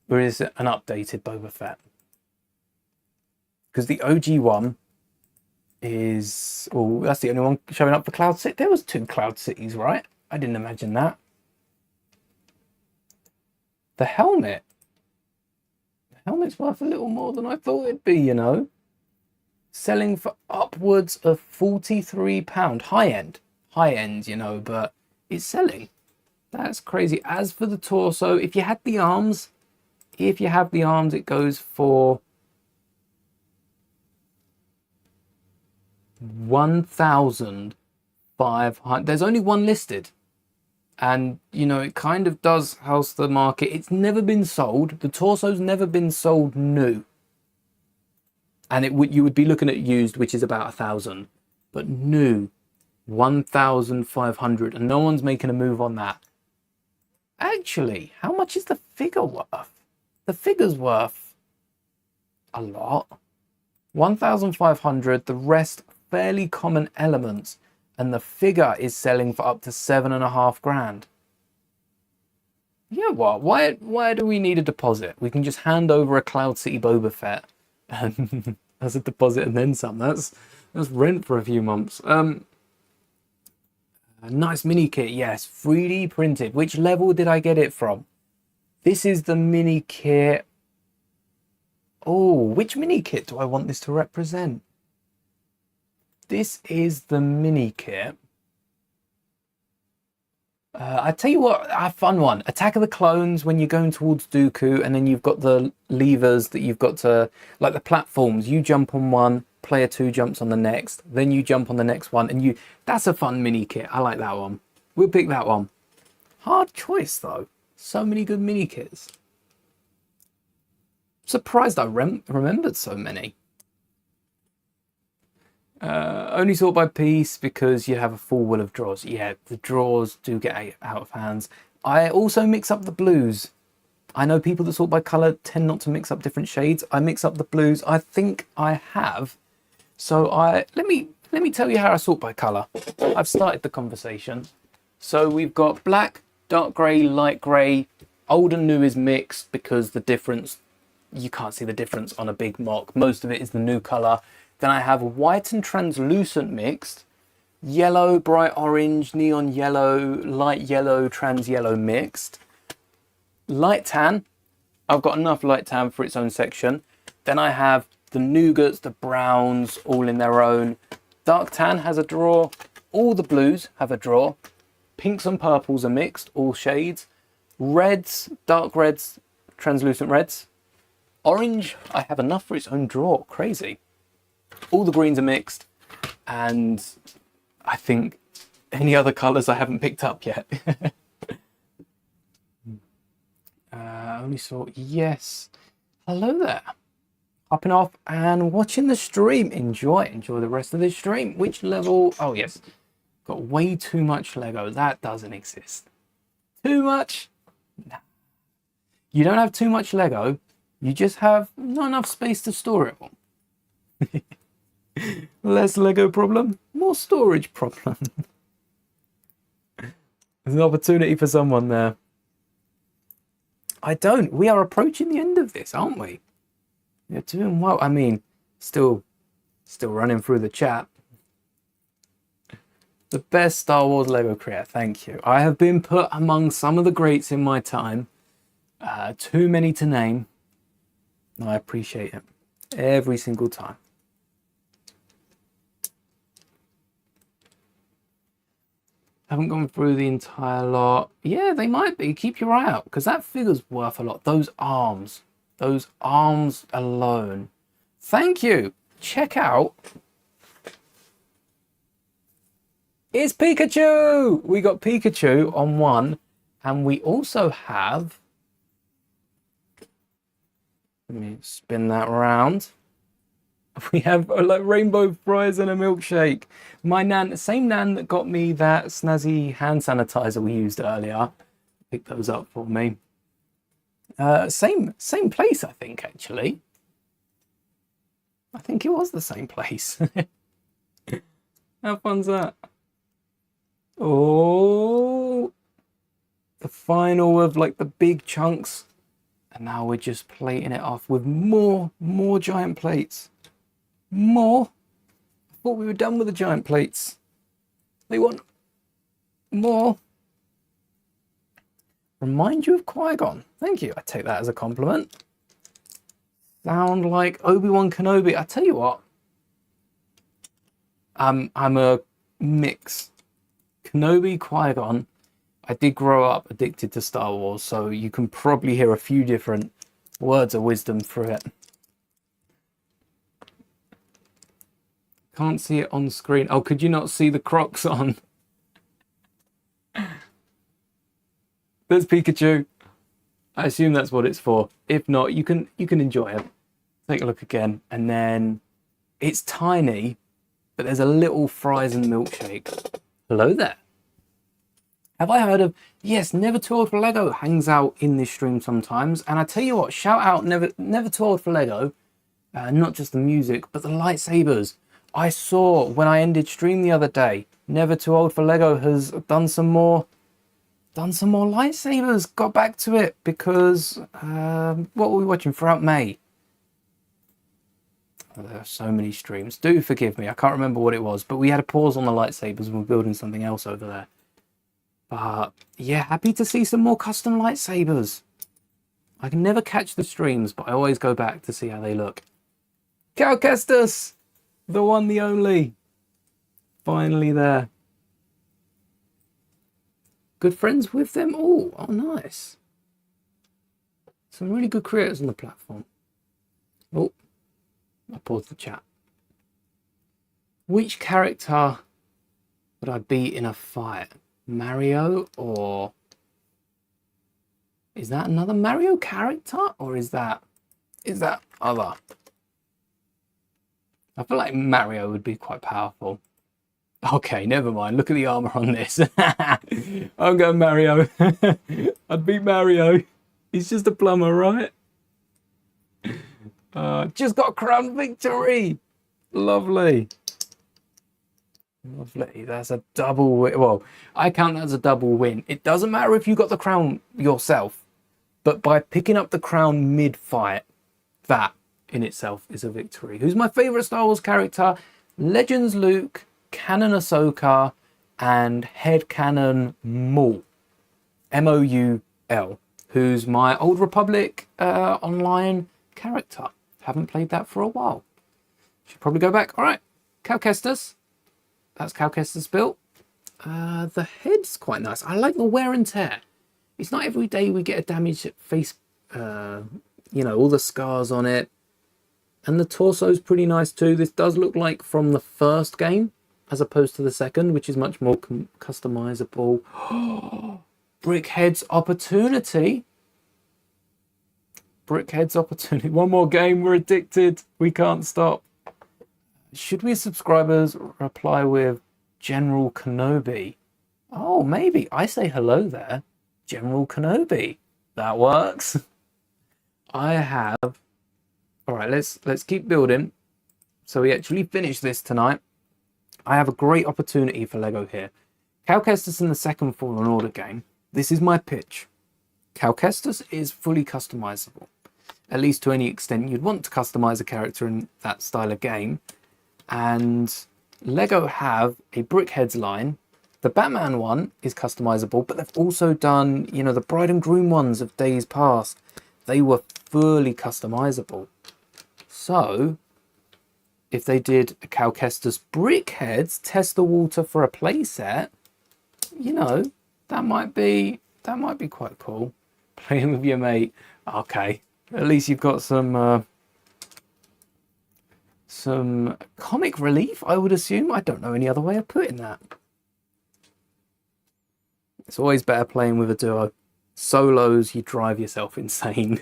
Or is it an updated Boba Fett? Because the OG one is, oh, that's the only one showing up for Cloud City. There was 2 Cloud Cities, right? I didn't imagine that. The helmet. The helmet's worth a little more than I thought it'd be, you know. Selling for upwards of £43. High end, you know, but it's selling. That's crazy. As for the torso, if you had the arms, it goes for 1,500. There's only one listed. And, you know, it kind of does house the market. It's never been sold. The torso's never been sold new. And you would be looking at used, which is about 1,000. But new, 1,500. And no one's making a move on that. Actually, how much is the figure worth? The figure's worth a lot. 1,500. The rest fairly common elements. And the figure is selling for up to 7.5 grand. Yeah, what? Why do we need a deposit? We can just hand over a Cloud City Boba Fett and as a deposit and then some. That's rent for a few months. A nice mini kit, yes, 3D printed. Which level did I get it from? This is the mini kit. Oh, which mini kit do I want this to represent? This is the mini kit. I tell you what, a fun one. Attack of the Clones, when you're going towards Dooku, and then you've got the levers that you've got to, like the platforms. You jump on one, player 2 jumps on the next, then you jump on the next one, and that's a fun mini kit. I like that one. We'll pick that one. Hard choice though. So many good mini kits. Surprised I remembered so many. Only sort by piece because you have a full wheel of draws. Yeah, the draws do get out of hands. I also mix up the blues. I know people that sort by colour tend not to mix up different shades. I mix up the blues. I think I have. So let me tell you how I sort by colour. I've started the conversation. So we've got black, dark grey, light grey. Old and new is mixed because the difference, you can't see the difference on a big mock. Most of it is the new colour. Then I have white and translucent mixed, yellow, bright orange, neon yellow, light yellow, trans yellow mixed, light tan. I've got enough light tan for its own section. Then I have the nougats, the browns, all in their own. Dark tan has a drawer. All the blues have a drawer. Pinks and purples are mixed, all shades. Reds, dark reds, translucent reds. Orange, I have enough for its own drawer. Crazy. All the greens are mixed, and I think any other colours I haven't picked up yet. Only saw, yes. Hello there. Hopping off and watching the stream. Enjoy the rest of this stream. Which level? Oh yes, got way too much Lego. That doesn't exist. Too much? Nah. You don't have too much Lego. You just have not enough space to store it all. Less Lego problem, more storage problem. There's an opportunity for someone there. I don't. We are approaching the end of this, aren't we? You're doing well. I mean, still running through the chat. The best Star Wars Lego creator. Thank you. I have been put among some of the greats in my time. Too many to name. I appreciate it every single time. Haven't gone through the entire lot. Yeah, they might be. Keep your eye out because that figure's worth a lot. Those arms alone. Thank you. Check out. It's Pikachu. We got Pikachu on one, and we also have. Let me spin that around. We have like rainbow fries and a milkshake. My nan, same nan that got me that snazzy hand sanitizer we used earlier, picked those up for me. Same place, I think, actually. I think it was the same place. How fun's that? Oh, the final of like the big chunks. And now we're just plating it off with more giant plates. More? I thought we were done with the giant plates. They want more. Remind you of Qui-Gon. Thank you. I take that as a compliment. Sound like Obi-Wan Kenobi. I tell you what. I'm a mix. Kenobi, Qui-Gon. I did grow up addicted to Star Wars, so you can probably hear a few different words of wisdom through it. Can't see it on screen. Oh, could you not see the Crocs on? There's Pikachu. I assume that's what it's for. If not, you can enjoy it. Take a look again, and then it's tiny, but there's a little fries and milkshake. Hello there. Have I heard of... Yes, Never Too Old for Lego hangs out in this stream sometimes. And I tell you what, shout out Never Too Old for Lego. Not just the music, but the lightsabers. I saw when I ended stream the other day, Never Too Old for Lego has done some more lightsabers. Got back to it because... what were we watching throughout May? Oh, there are so many streams. Do forgive me, I can't remember what it was. But we had a pause on the lightsabers and we're building something else over there. But yeah, happy to see some more custom lightsabers. I can never catch the streams, but I always go back to see how they look. Cal Kestis! The one, the only. Finally there. Good friends with them all. Oh, nice. Some really good creators on the platform. Oh, I paused the chat. Which character would I beat in a fight? Mario, or is that another Mario character, or is that other? I feel like Mario would be quite powerful. Okay, never mind. Look at the armor on this. I'm going Mario. I'd beat Mario. He's just a plumber, right? Just got crown victory. Lovely. Lovely. That's a double win. Well, I count that as a double win. It doesn't matter if you got the crown yourself, but by picking up the crown mid-fight, that in itself is a victory. Who's my favorite Star Wars character? Legends Luke, Canon Ahsoka, and Headcanon Maul. M-O-U-L. Who's my Old Republic online character. Haven't played that for a while. Should probably go back. All right, Cal Kestis. That's Cal Kestis built. The head's quite nice. I like the wear and tear. It's not every day we get a damaged face, all the scars on it. And the torso's pretty nice too. This does look like from the first game, as opposed to the second, which is much more customizable. Brickhead's Opportunity. Brickhead's Opportunity. One more game, we're addicted. We can't stop. Should we subscribers reply with General Kenobi? Oh, maybe. I say hello there. General Kenobi. That works. I have... All right, let's keep building. So we actually finish this tonight. I have a great opportunity for Lego here. Cal Kestis in the second Fallen Order game. This is my pitch. Cal Kestis is fully customizable. At least to any extent you'd want to customize a character in that style of game. And Lego have a Brickheads line. The Batman one is customizable, but they've also done, the bride and groom ones of days past. They were fully customizable. So, if they did a Cal Kestis Brickheads, test the water for a playset, that might be quite cool. Playing with your mate. Okay, at least you've got some comic relief, I would assume. I don't know any other way of putting that. It's always better playing with a duo. Solos, you drive yourself insane.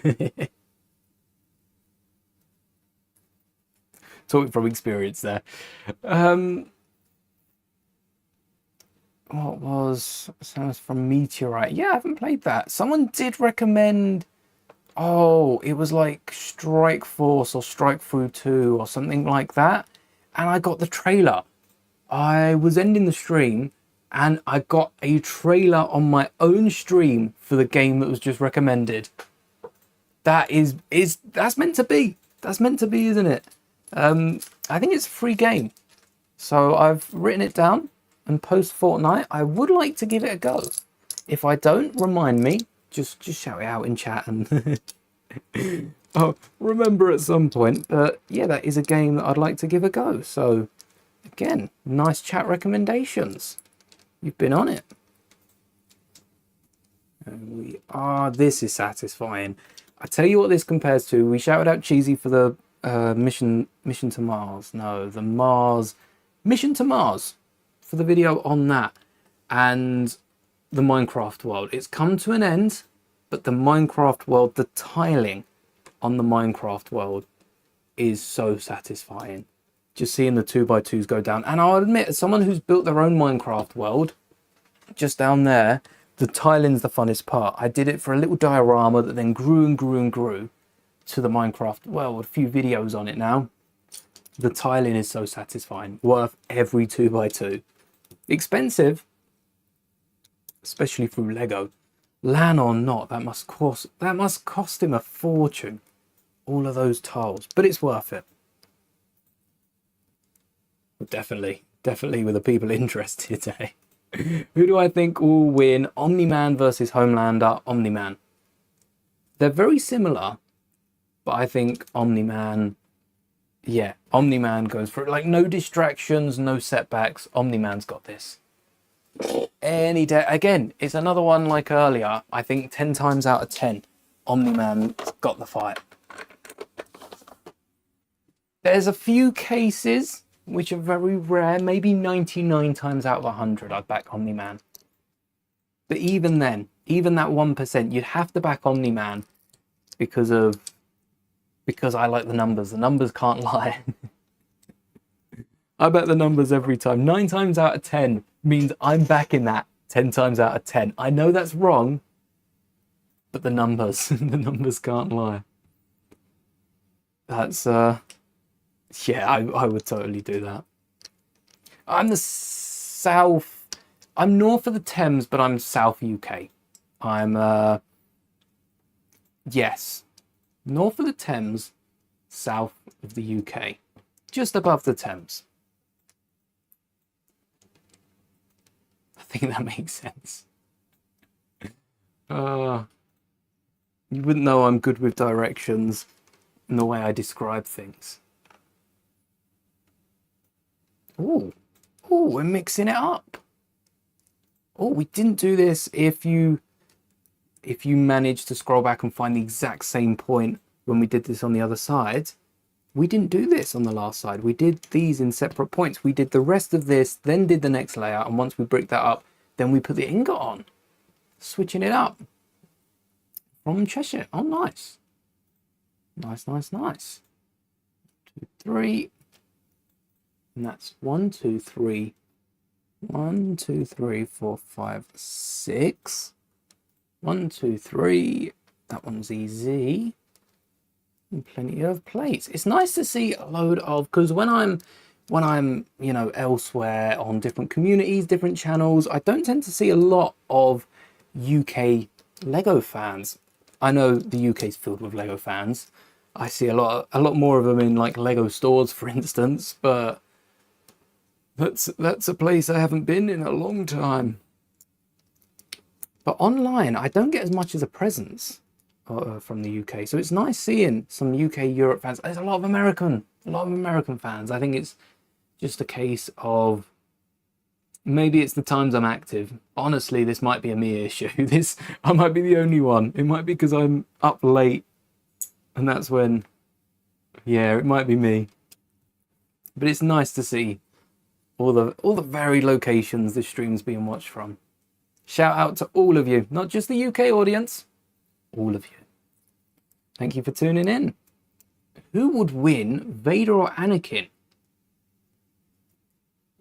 Talking from experience there. What was... Sounds from Meteorite. Yeah, I haven't played that. Someone did recommend Oh, it was like Strike Force or Strike Through 2 or something like that. And I got the trailer. I was ending the stream and I got a trailer on my own stream for the game that was just recommended. That's meant to be. That's meant to be, isn't it? I think it's a free game. So I've written it down, and post Fortnite, I would like to give it a go. If I don't, remind me. Just shout it out in chat and I'll remember at some point. But yeah, that is a game that I'd like to give a go. So again, nice chat recommendations. You've been on it. And we are. This is satisfying. I tell you what this compares to. We shouted out Cheesy for the mission to Mars. No, the Mars mission to Mars for the video on that, and the Minecraft world. It's come to an end, but the Minecraft world, the tiling on the Minecraft world is so satisfying. Just seeing the 2x2s go down. And I'll admit, as someone who's built their own Minecraft world, just down there, the tiling's the funnest part. I did it for a little diorama that then grew and grew and grew to the Minecraft world. A few videos on it now. The tiling is so satisfying. Worth every 2x2. Expensive, especially through Lego. LAN or not, that must cost him a fortune. All of those tiles, but it's worth it. Definitely with the people interested, eh? Who do I think will win? Omni-Man versus Homelander. Omni-Man. They're very similar, but I think Omni-Man, yeah, Omni-Man goes for it. Like, no distractions, no setbacks. Omni-Man's got this. Any day. Again, it's another one like earlier. I think 10 times out of 10, Omni-Man got the fight. There's a few cases which are very rare, maybe 99 times out of 100 I'd back Omni-Man. But even then, even that 1%, you'd have to back Omni-Man because I like the numbers. The numbers can't lie. I bet the numbers every time. 9 times out of 10 means I'm backing that 10 times out of 10. I know that's wrong, but the numbers, the numbers can't lie. That's, yeah, I would totally do that. I'm north of the Thames, but I'm south UK. I'm, yes, north of the Thames, south of the UK, just above the Thames. I think that makes sense. You wouldn't know I'm good with directions and the way I describe things. Oh, we're mixing it up. Oh, we didn't do this. If you manage to scroll back and find the exact same point when we did this on the other side, we didn't do this on the last side. We did these in separate points. We did the rest of this, then did the next layout, and once we bricked that up, then we put the ingot on. Switching it up. From Cheshire. Oh, nice. Nice. 2, 3. And that's 1, 2, 3. 1, 2, 3, 4, 5, 6. 1, 2, 3. That one's easy. And plenty of plates. It's nice to see a load of, because when I'm elsewhere on different communities, different channels, I don't tend to see a lot of UK Lego fans. I know the UK's filled with Lego fans. I see a lot more of them in like Lego stores, for instance, but that's a place I haven't been in a long time. But online, I don't get as much as a presence from the UK. So it's nice seeing some UK Europe fans. There's a lot of American fans. I think it's just a case of maybe it's the times I'm active. Honestly, this might be a me issue. I might be the only one. It might be because I'm up late, and that's when, yeah, it might be me. But it's nice to see all the varied locations this stream's being watched from. Shout out to all of you, not just the UK audience, all of you. Thank you for tuning in. Who would win, Vader or Anakin?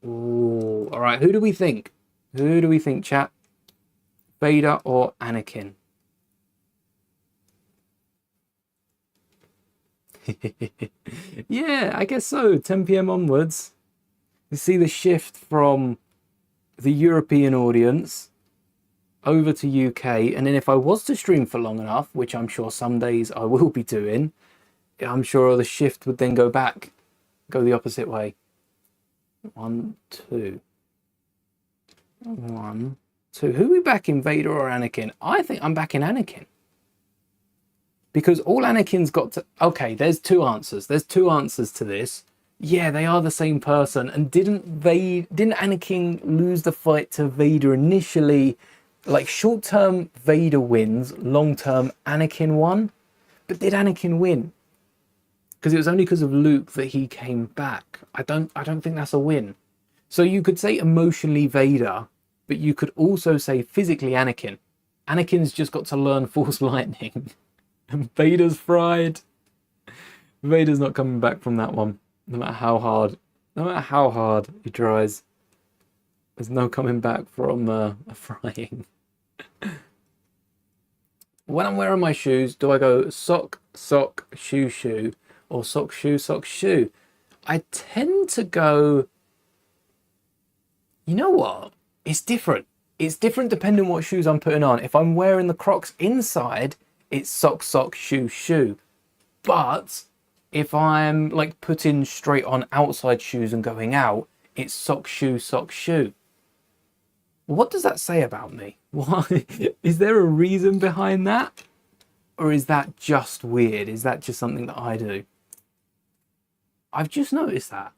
Ooh, all right, who do we think? Who do we think, chat? Vader or Anakin? Yeah, I guess so. 10 p.m. onwards. You see the shift from the European audience over to UK, and then if I was to stream for long enough, which I'm sure some days I will be doing, I'm sure the shift would then go back, go the opposite way. 1, 2. 1, 2. Who are we backing, Vader or Anakin? I think I'm backing Anakin. Because all Anakin's got to... Okay, there's two answers. There's two answers to this. Yeah, they are the same person. And didn't Anakin lose the fight to Vader initially? Like, short-term Vader wins, long-term Anakin won. But did Anakin win? Because it was only because of Luke that he came back. I don't think that's a win. So you could say emotionally Vader, but you could also say physically Anakin. Anakin's just got to learn Force Lightning. And Vader's fried. Vader's not coming back from that one. No matter how hard he tries. There's no coming back from a frying. When I'm wearing my shoes, do I go sock, sock, shoe, shoe? Or sock, shoe, sock, shoe? I tend to go... You know what? It's different. It's different depending on what shoes I'm putting on. If I'm wearing the Crocs inside, it's sock, sock, shoe, shoe. But if I'm like putting straight on outside shoes and going out, it's sock, shoe, sock, shoe. What does that say about me? Why? Is there a reason behind that? Or is that just weird? Is that just something that I do? I've just noticed that.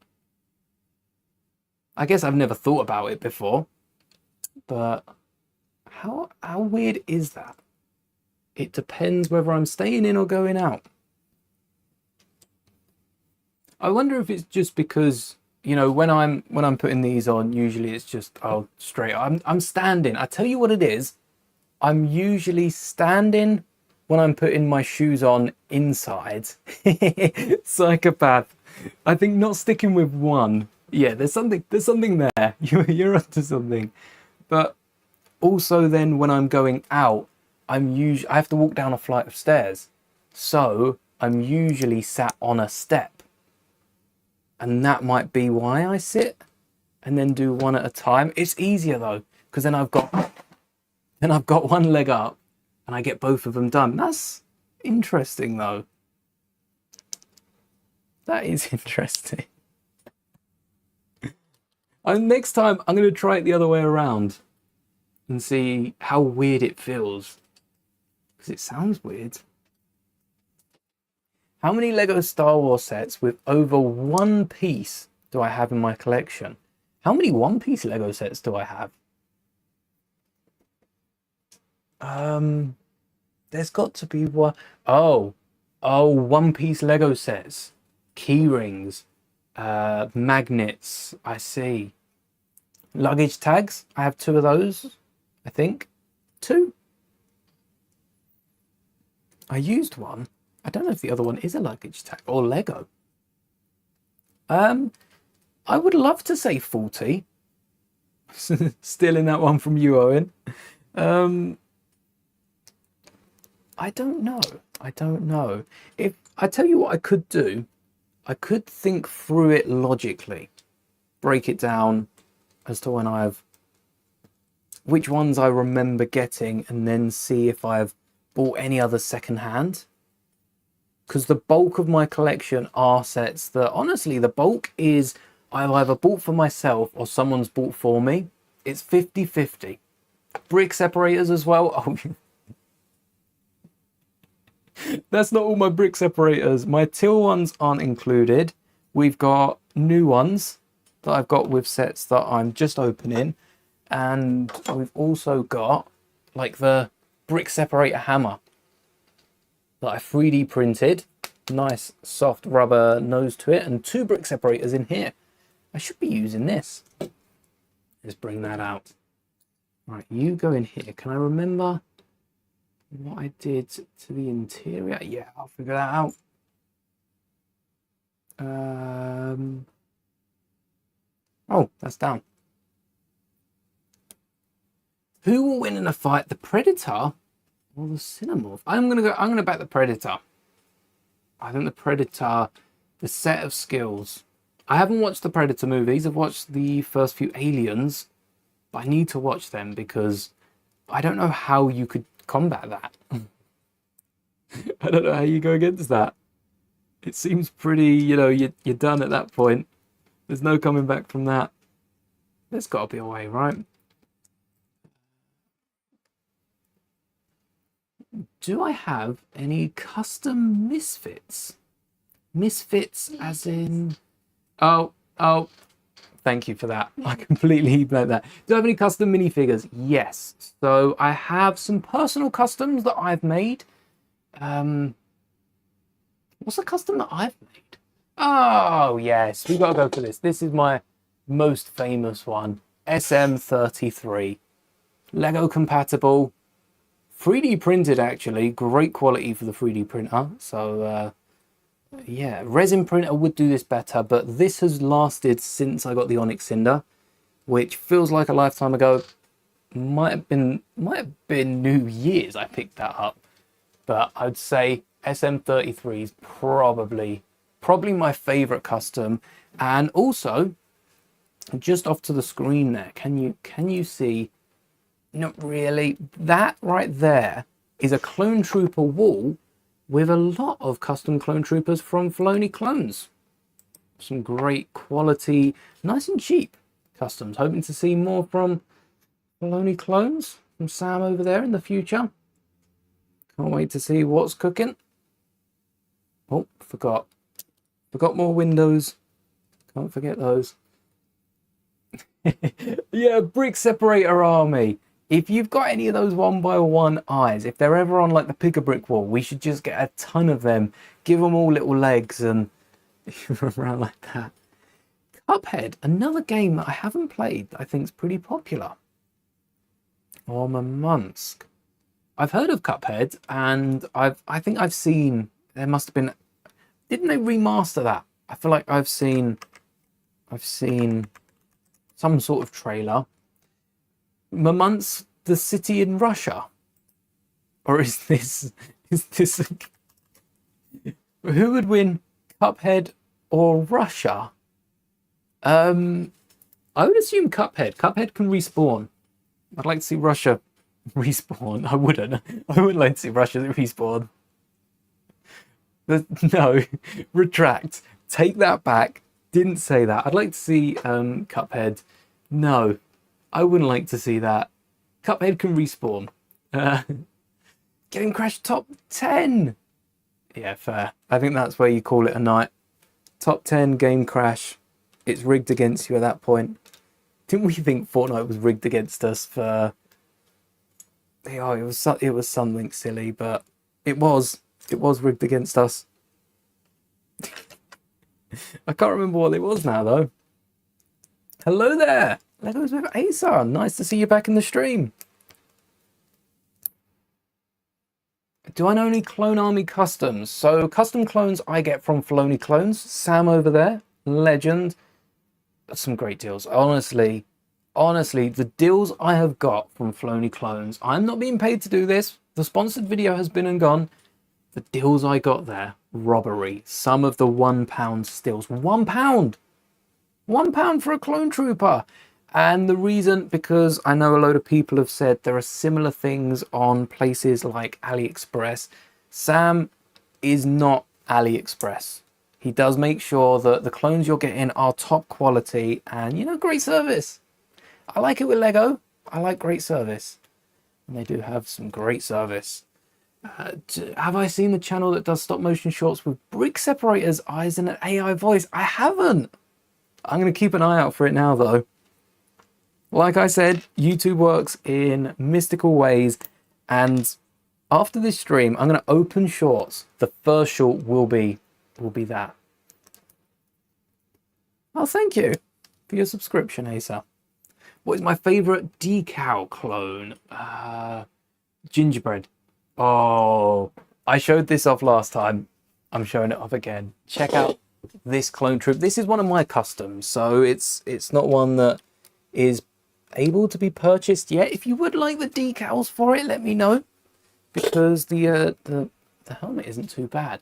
I guess I've never thought about it before. But how weird is that? It depends whether I'm staying in or going out. I wonder if it's just because, you know, when I'm putting these on, usually it's just straight. I'm standing. I tell you what it is. I'm usually standing when I'm putting my shoes on inside. Psychopath. I think not sticking with one. Yeah, there's something there. You're onto something. But also then when I'm going out, I have to walk down a flight of stairs. So I'm usually sat on a step. And that might be why I sit and then do one at a time. It's easier though, because then I've got one leg up and I get both of them done. That's interesting though. That is interesting. And next time I'm going to try it the other way around and see how weird it feels. Because it sounds weird. How many Lego Star Wars sets with over one piece do I have in my collection? How many One Piece Lego sets do I have? There's got to be one. Oh, One Piece Lego sets. Key rings. Magnets. I see. Luggage tags. I have 2 of those. I think. 2. I used one. I don't know if the other one is a luggage tag or Lego. I would love to say 40. Still in that one from you, Owen. I don't know. If I tell you what I could do, I could think through it logically, break it down as to when which ones I remember getting, and then see if I've bought any other secondhand. Because the bulk of my collection are sets that, honestly, the bulk is I've either bought for myself or someone's bought for me. It's 50-50. Brick separators as well. Oh, that's not all my brick separators. My till ones aren't included. We've got new ones that I've got with sets that I'm just opening. And we've also got like the brick separator hammer that I 3D printed. Nice soft rubber nose to it, and 2 brick separators in here. I should be using this. Let's bring that out. Right, you go in here. Can I remember what I did to the interior? Yeah, I'll figure that out. Oh, that's down. Who will win in a fight, the Predator or the Cinemorph? I'm gonna back the Predator. I think the Predator, the set of skills. I haven't watched the Predator movies. I've watched the first few Aliens, but I need to watch them because I don't know how you could combat that. I don't know how you go against that. It seems pretty, you know, you're done at that point. There's no coming back from that. There's got to be a way, right? Do I have any custom misfits? Misfits as in... Oh, thank you for that. I completely blanked that. Do I have any custom minifigures? Yes. So I have some personal customs that I've made. What's a custom that I've made? Oh, yes. We've got to go for this. This is my most famous one. SM33. Lego compatible. 3D printed, actually. Great quality for the 3D printer. So, yeah. Resin printer would do this better, but this has lasted since I got the Onyx Cinder, which feels like a lifetime ago. Might have been New Year's I picked that up. But I'd say SM33 is probably my favorite custom. And also, just off to the screen there, can you see? Not really. That right there is a Clone Trooper wall with a lot of custom Clone Troopers from Filoni Clones. Some great quality, nice and cheap customs. Hoping to see more from Filoni Clones, from Sam over there in the future. Can't wait to see what's cooking. Oh, forgot more windows. Can't forget those. Yeah, brick separator army. If you've got any of those 1x1 eyes, if they're ever on like the pick a brick wall, we should just get a ton of them, give them all little legs and around like that. Cuphead, another game that I haven't played that I think is pretty popular. Murmansk. I've heard of Cuphead, and I think I've seen, there must have been, didn't they remaster that? I feel like I've seen some sort of trailer. Murmansk, the city in Russia, or is this who would win, Cuphead or Russia? I would assume Cuphead. Cuphead can respawn. I'd like to see Russia respawn. I wouldn't like to see Russia respawn. No, retract. Take that back. Didn't say that. I'd like to see Cuphead. No, I wouldn't like to see that. Cuphead can respawn. Game Crash top 10. Yeah, fair. I think that's where you call it a night. Top 10 Game Crash. It's rigged against you at that point. Didn't we think Fortnite was rigged against us for... Oh, it was something silly, but it was rigged against us. I can't remember what it was now, though. Hello there! Legos with Asa. Nice to see you back in the stream. Do I know any Clone Army customs? So, custom clones I get from Filoni Clones. Sam over there, legend. That's some great deals. Honestly, the deals I have got from Filoni Clones, I'm not being paid to do this. The sponsored video has been and gone. The deals I got there, robbery. Some of the £1 steals. £1! £1 for a Clone Trooper! And the reason, because I know a load of people have said there are similar things on places like AliExpress. Sam is not AliExpress. He does make sure that the clones you're getting are top quality and, you know, great service. I like it with Lego. I like great service. And they do have some great service. Have I seen the channel that does stop motion shorts with brick separators, eyes and an AI voice? I haven't. I'm going to keep an eye out for it now, though. Like I said, YouTube works in mystical ways, and after this stream, I'm going to open shorts. The first short will be that. Oh, thank you for your subscription, Asa. What is my favorite decal clone? Gingerbread. Oh, I showed this off last time. I'm showing it off again. Check out this clone troop. This is one of my customs, so it's not one that is able to be purchased yet. If you would like the decals for it, let me know, because the helmet isn't too bad.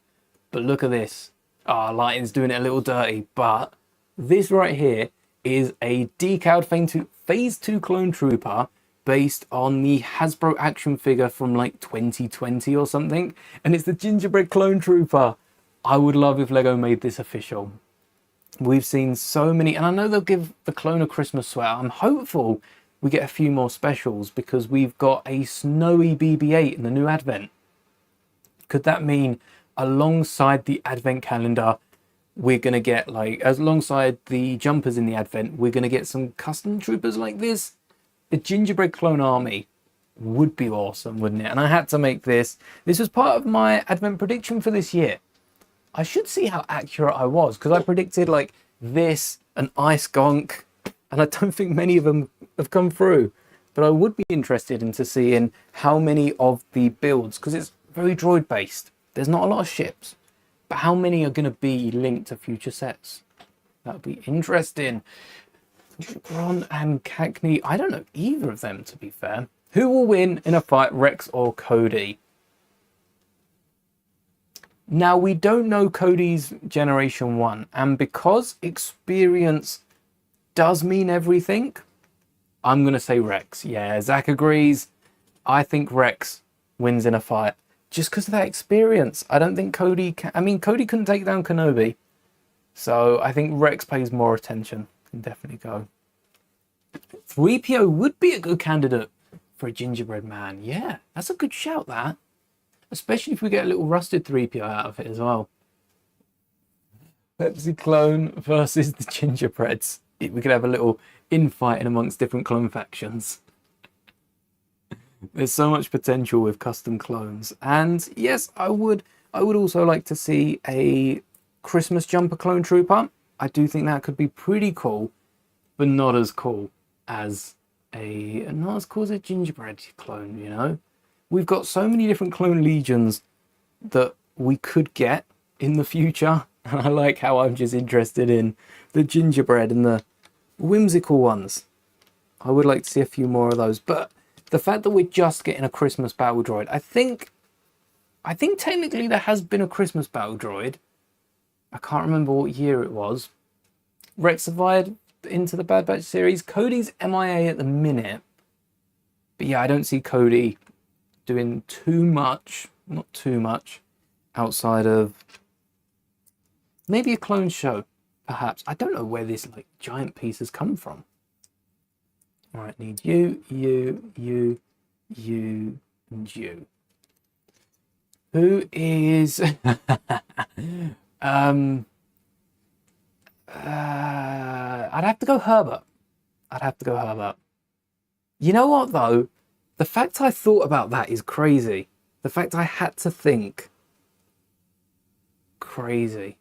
But look at this. Ah, lighting's doing it a little dirty, but this right here is a decaled Phase 2 Clone Trooper based on the Hasbro action figure from like 2020 or something. And it's the Gingerbread Clone Trooper. I would love if Lego made this official. We've seen so many, and I know they'll give the clone a Christmas sweater. I'm hopeful we get a few more specials because we've got a snowy BB-8 in the new Advent. Could that mean alongside the Advent calendar, we're going to get like, alongside the jumpers in the Advent, we're going to get some custom troopers like this? The Gingerbread Clone Army would be awesome, wouldn't it? And I had to make this. This was part of my Advent prediction for this year. I should see how accurate I was, because I predicted like this, an Ice Gonk, and I don't think many of them have come through. But I would be interested into seeing how many of the builds, because it's very droid based. There's not a lot of ships, but how many are going to be linked to future sets? That would be interesting. Ron and Cagney, I don't know either of them, to be fair. Who will win in a fight, Rex or Cody? Now, we don't know Cody's Generation 1, and because experience does mean everything, I'm going to say Rex. Yeah, Zach agrees. I think Rex wins in a fight just because of that experience. I don't think Cody can. I mean, Cody couldn't take down Kenobi, so I think Rex pays more attention. Can definitely go. 3PO would be a good candidate for a gingerbread man. Yeah, that's a good shout, that. Especially if we get a little rusted 3PO out of it as well. Pepsi clone versus the gingerbreads. We could have a little infighting amongst different clone factions. There's so much potential with custom clones. And yes, I would also like to see a Christmas jumper clone trooper. I do think that could be pretty cool, but not as cool as a gingerbread clone, you know? We've got so many different clone legions that we could get in the future. And I like how I'm just interested in the gingerbread and the whimsical ones. I would like to see a few more of those. But the fact that we're just getting a Christmas battle droid, I think technically there has been a Christmas battle droid. I can't remember what year it was. Rex survived into the Bad Batch series. Cody's MIA at the minute. But yeah, I don't see Cody doing too much, not too much, outside of maybe a clone show, perhaps. I don't know where this like giant piece has come from. All right, need you, and you. Who is I'd have to go Herbert. You know what though? The fact I thought about that is crazy. The fact I had to think. Crazy.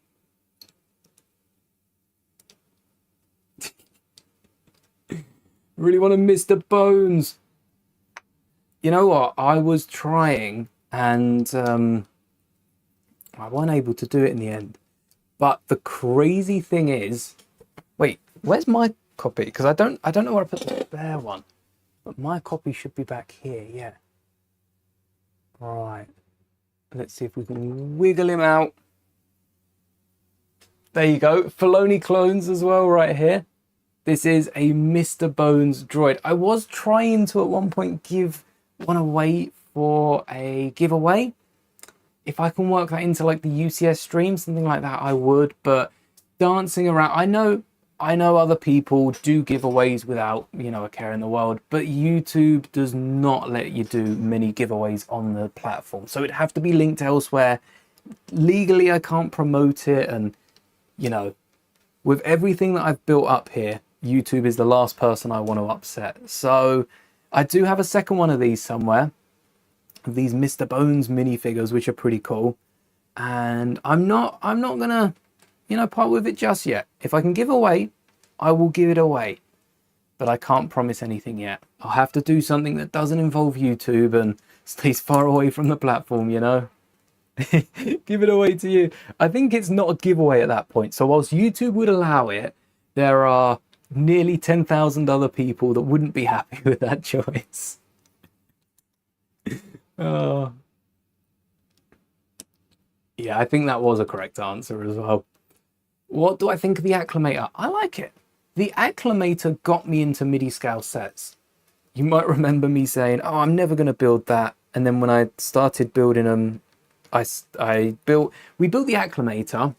Really want to Mr. Bones. You know what? I was trying and I wasn't able to do it in the end. But the crazy thing is, wait, where's my copy? Because I don't know where I put the spare one. But my copy should be back here, yeah. Right. Let's see if we can wiggle him out. There you go. Filoni clones as well right here. This is a Mr. Bones droid. I was trying to at one point give one away for a giveaway. If I can work that into like the UCS stream, something like that, I would. But dancing around, I know other people do giveaways without, you know, a care in the world, but YouTube does not let you do many giveaways on the platform. So it'd have to be linked elsewhere. Legally, I can't promote it. And, you know, with everything that I've built up here, YouTube is the last person I want to upset. So I do have a second one of these somewhere, of these Mr. Bones minifigures, which are pretty cool. And I'm not gonna, you know, part with it just yet. If I can give away, I will give it away. But I can't promise anything yet. I'll have to do something that doesn't involve YouTube and stays far away from the platform, you know? Give it away to you. I think it's not a giveaway at that point. So whilst YouTube would allow it, there are nearly 10,000 other people that wouldn't be happy with that choice. Yeah, I think that was a correct answer as well. What do I think of the Acclimator? I like it. The Acclimator got me into MIDI scale sets. You might remember me saying, oh, I'm never going to build that. And then when I started building them, we built the Acclimator.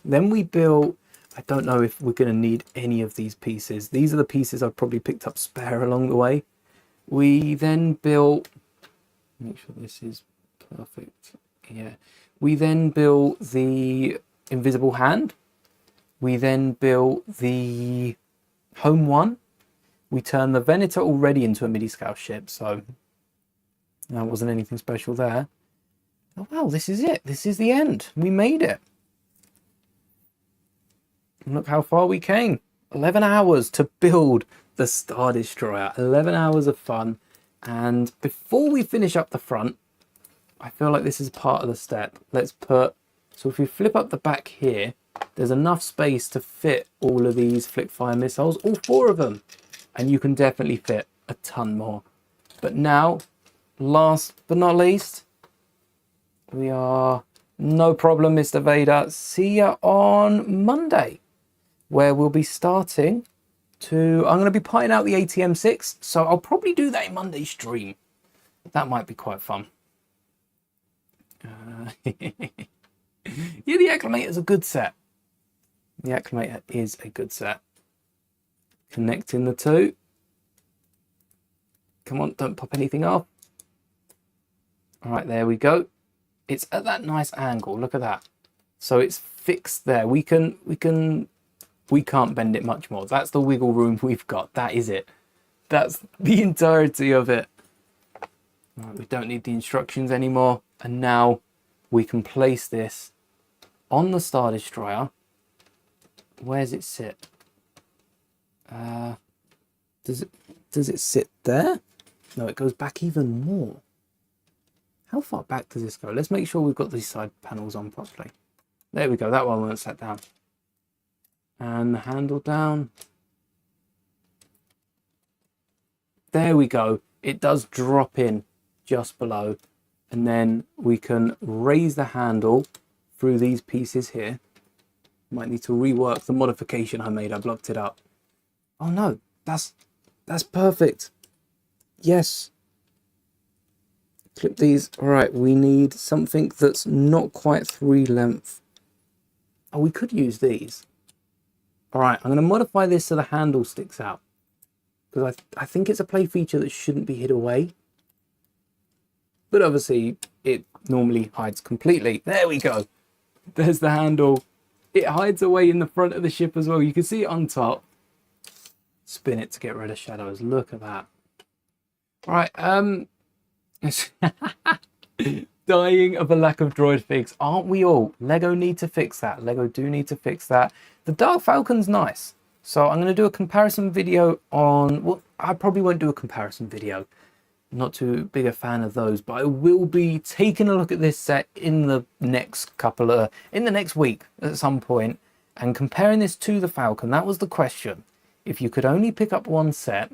Then we built, I don't know if we're going to need any of these pieces. These are the pieces I've probably picked up spare along the way. We then built, make sure this is perfect. Yeah. We then built the Invisible Hand. We then built the Home One. We turned the Venator already into a MIDI scale ship, so that wasn't anything special there. Oh, wow, this is it. This is the end. We made it. And look how far we came. 11 hours to build the Star Destroyer. 11 hours of fun. And before we finish up the front, I feel like this is part of the step. Let's put, so if we flip up the back here, there's enough space to fit all of these Flickfire missiles, all 4 of them. And you can definitely fit a ton more. But now, last but not least, we are no problem, Mr. Vader. See ya on Monday, where we'll be starting to, I'm going to be putting out the ATM6, so I'll probably do that in Monday's stream. That might be quite fun. Yeah, the Acclimator is a good set. The Acclimator is a good set. Connecting the 2. Come on, don't pop anything off. All right, there we go. It's at that nice angle. Look at that. So it's fixed there. We can't bend it much more. That's the wiggle room we've got. That is it. That's the entirety of it. All right, we don't need the instructions anymore. And now we can place this on the Star Destroyer. Where's it sit? Does it sit there? No, it goes back even more. How far back does this go? Let's make sure we've got these side panels on properly. There we go. That one won't set down. And the handle down. There we go. It does drop in just below. And then we can raise the handle through these pieces here. Might need to rework the modification I made. I blocked it up. Oh no, that's perfect. Yes. Clip these. All right, we need something that's not quite 3 length. Oh, we could use these. All right, I'm going to modify this so the handle sticks out. Because I think it's a play feature that shouldn't be hid away. But obviously, it normally hides completely. There we go. There's the handle. It hides away in the front of the ship as well. You can see it on top. Spin it to get rid of shadows. Look at that. All right, dying of a lack of droid figs. Aren't we all? Lego need to fix that. Lego do need to fix that. The Dark Falcon's nice. So I'm going to do a comparison video on... Well, I probably won't do a comparison video. Not too big a fan of those. But I will be taking a look at this set in the next in the next week at some point. And comparing this to the Falcon. That was the question. If you could only pick up one set,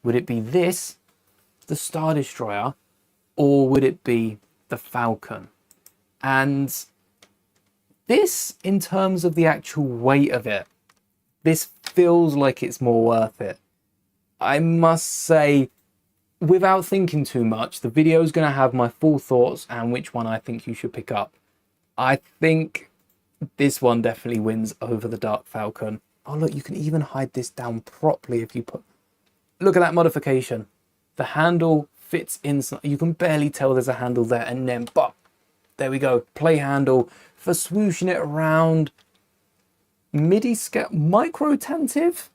would it be this, the Star Destroyer, or would it be the Falcon? And this, in terms of the actual weight of it, this feels like it's more worth it. I must say, without thinking too much, the video is going to have my full thoughts and which one I think you should pick up. I think this one definitely wins over the Dark Falcon. Oh look, you can even hide this down properly if you put... Look at that modification. The handle fits inside. You can barely tell there's a handle there, and then but there we go. Play handle for swooshing it around. MIDI scale, micro tantive.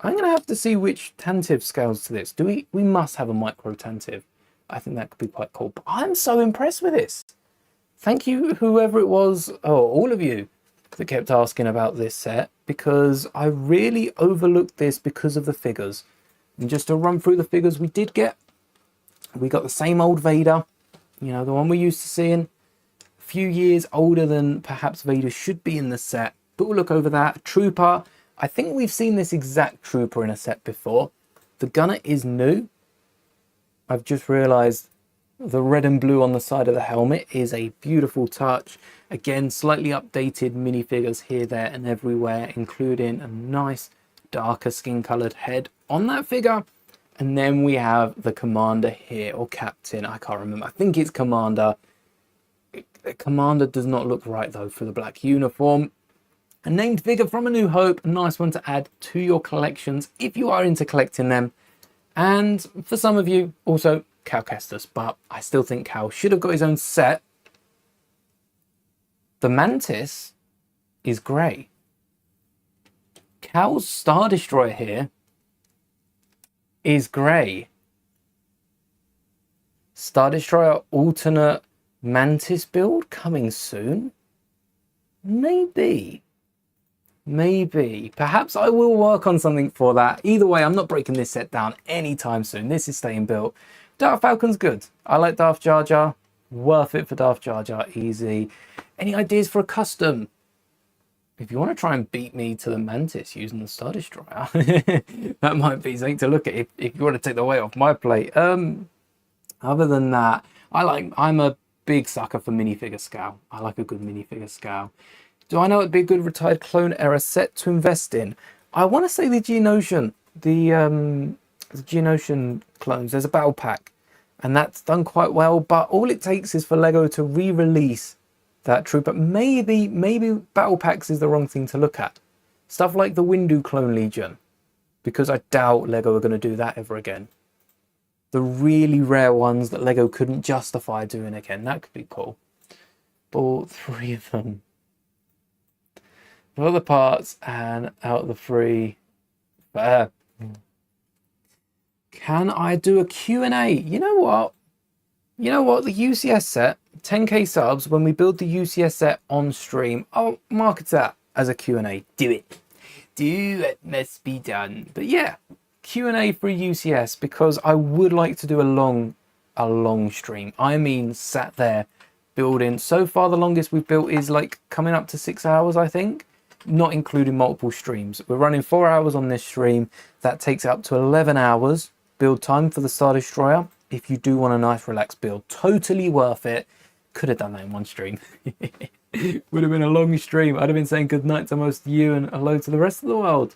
I'm gonna have to see which tantive scales to this. Do we must have a micro tantive. I think that could be quite cool. But I'm so impressed with this. Thank you, whoever it was, or all of you that kept asking about this set, because I really overlooked this because of the figures. And just to run through the figures we did get, we got the same old Vader, you know, the one we're used to seeing. A few years older than perhaps Vader should be in the set, but we'll look over that. Trooper, I think we've seen this exact Trooper in a set before. The Gunner is new. I've just realised The red and blue on the side of the helmet is a beautiful touch. Again, slightly updated minifigures here, there and everywhere, including a nice darker skin colored head on that figure. And then we have the commander here, or captain, I can't remember. I think it's commander. Commander does not look right though for the black uniform. A named figure from A New Hope, a nice one to add to your collections if you are into collecting them. And for some of you, also Cal Kestis, but I still think Cal should have got his own set. The Mantis is grey. Cal's Star Destroyer here is grey. Star Destroyer alternate Mantis build coming soon? Maybe. Maybe. Perhaps I will work on something for that. Either way, I'm not breaking this set down anytime soon. This is staying built. Darth Falcon's good. I like Darth Jar Jar. Worth it for Darth Jar Jar. Easy. Any ideas for a custom? If you want to try and beat me to the Mantis using the Star Destroyer, that might be something to look at if you want to take the weight off my plate. Other than that, I'm a big sucker for minifigure scale. I like a good minifigure scale. Do I know it'd be a good retired clone era set to invest in? I want to say the Geonosian, the Geonosian clones. There's a battle pack, and that's done quite well. But all it takes is for Lego to re-release that trooper. Maybe battle packs is the wrong thing to look at. Stuff like the Windu Clone Legion, because I doubt Lego are going to do that ever again. The really rare ones that Lego couldn't justify doing again. That could be cool. Bought 3 of them. For the parts and out the free. Fair. Can I do a Q&A? You know what? The UCS set, 10k subs, when we build the UCS set on stream, I'll market that as a Q&A. Do it. It must be done. But yeah, Q&A for UCS, because I would like to do a long stream. I mean, sat there building. So far, the longest we've built is like coming up to 6 hours, I think, not including multiple streams. We're running 4 hours on this stream. That takes up to 11 hours build time for the Star Destroyer. If you do want a nice relaxed build, totally worth it. Could have done that in one stream. Would have been a long stream. I'd have been saying good night to most of you and hello to the rest of the world.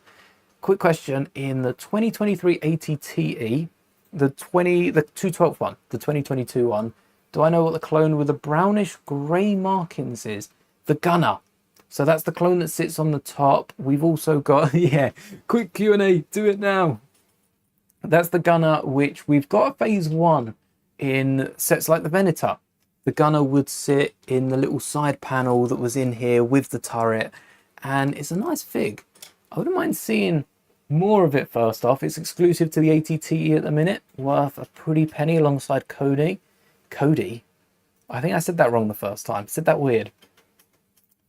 Quick question: in the 2023 ATTE, the 212 one, the 2022 one, do I know what the clone with the brownish grey markings is? The Gunner. So that's the clone that sits on the top. We've also got, yeah, quick Q&A, do it now. That's the Gunner, which we've got a phase 1 in sets like the Venator. The Gunner would sit in the little side panel that was in here with the turret, and it's a nice fig. I wouldn't mind seeing more of it first off. It's exclusive to the ATTE at the minute, worth a pretty penny alongside Cody. Cody? I think I said that wrong the first time. I said that weird.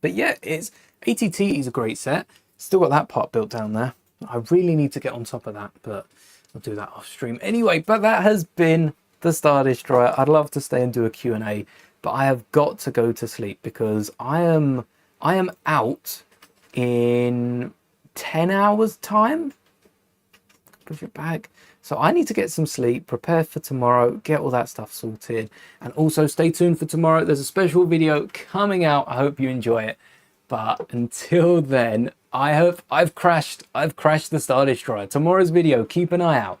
But yeah, ATTE is a great set. Still got that part built down there. I really need to get on top of that, but I'll do that off stream. Anyway, but that has been the Star Destroyer. I'd love to stay and do a Q&A, but I have got to go to sleep because I am out in 10 hours time. Push it back. So I need to get some sleep, prepare for tomorrow, get all that stuff sorted, and also stay tuned for tomorrow. There's a special video coming out. I hope you enjoy it. But until then, I've crashed the Star Destroyer. Tomorrow's video, keep an eye out.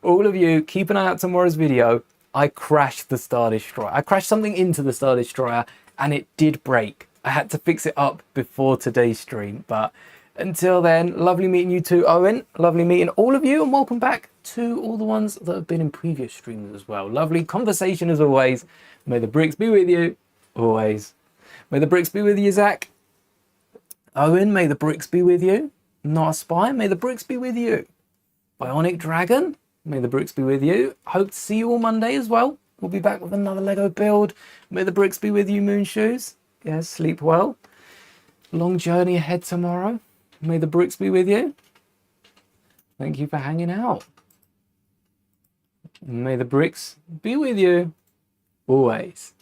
All of you, keep an eye out tomorrow's video. I crashed the Star Destroyer. I crashed something into the Star Destroyer and it did break. I had to fix it up before today's stream. But until then, lovely meeting you too, Owen. Lovely meeting all of you, and welcome back to all the ones that have been in previous streams as well. Lovely conversation as always. May the bricks be with you, always. May the bricks be with you, Zach. Owen, may the bricks be with you. Not a spy, may the bricks be with you. Bionic Dragon, may the bricks be with you. Hope to see you all Monday as well. We'll be back with another Lego build. May the bricks be with you, Moonshoes. Yes, sleep well. Long journey ahead tomorrow. May the bricks be with you. Thank you for hanging out. May the bricks be with you always.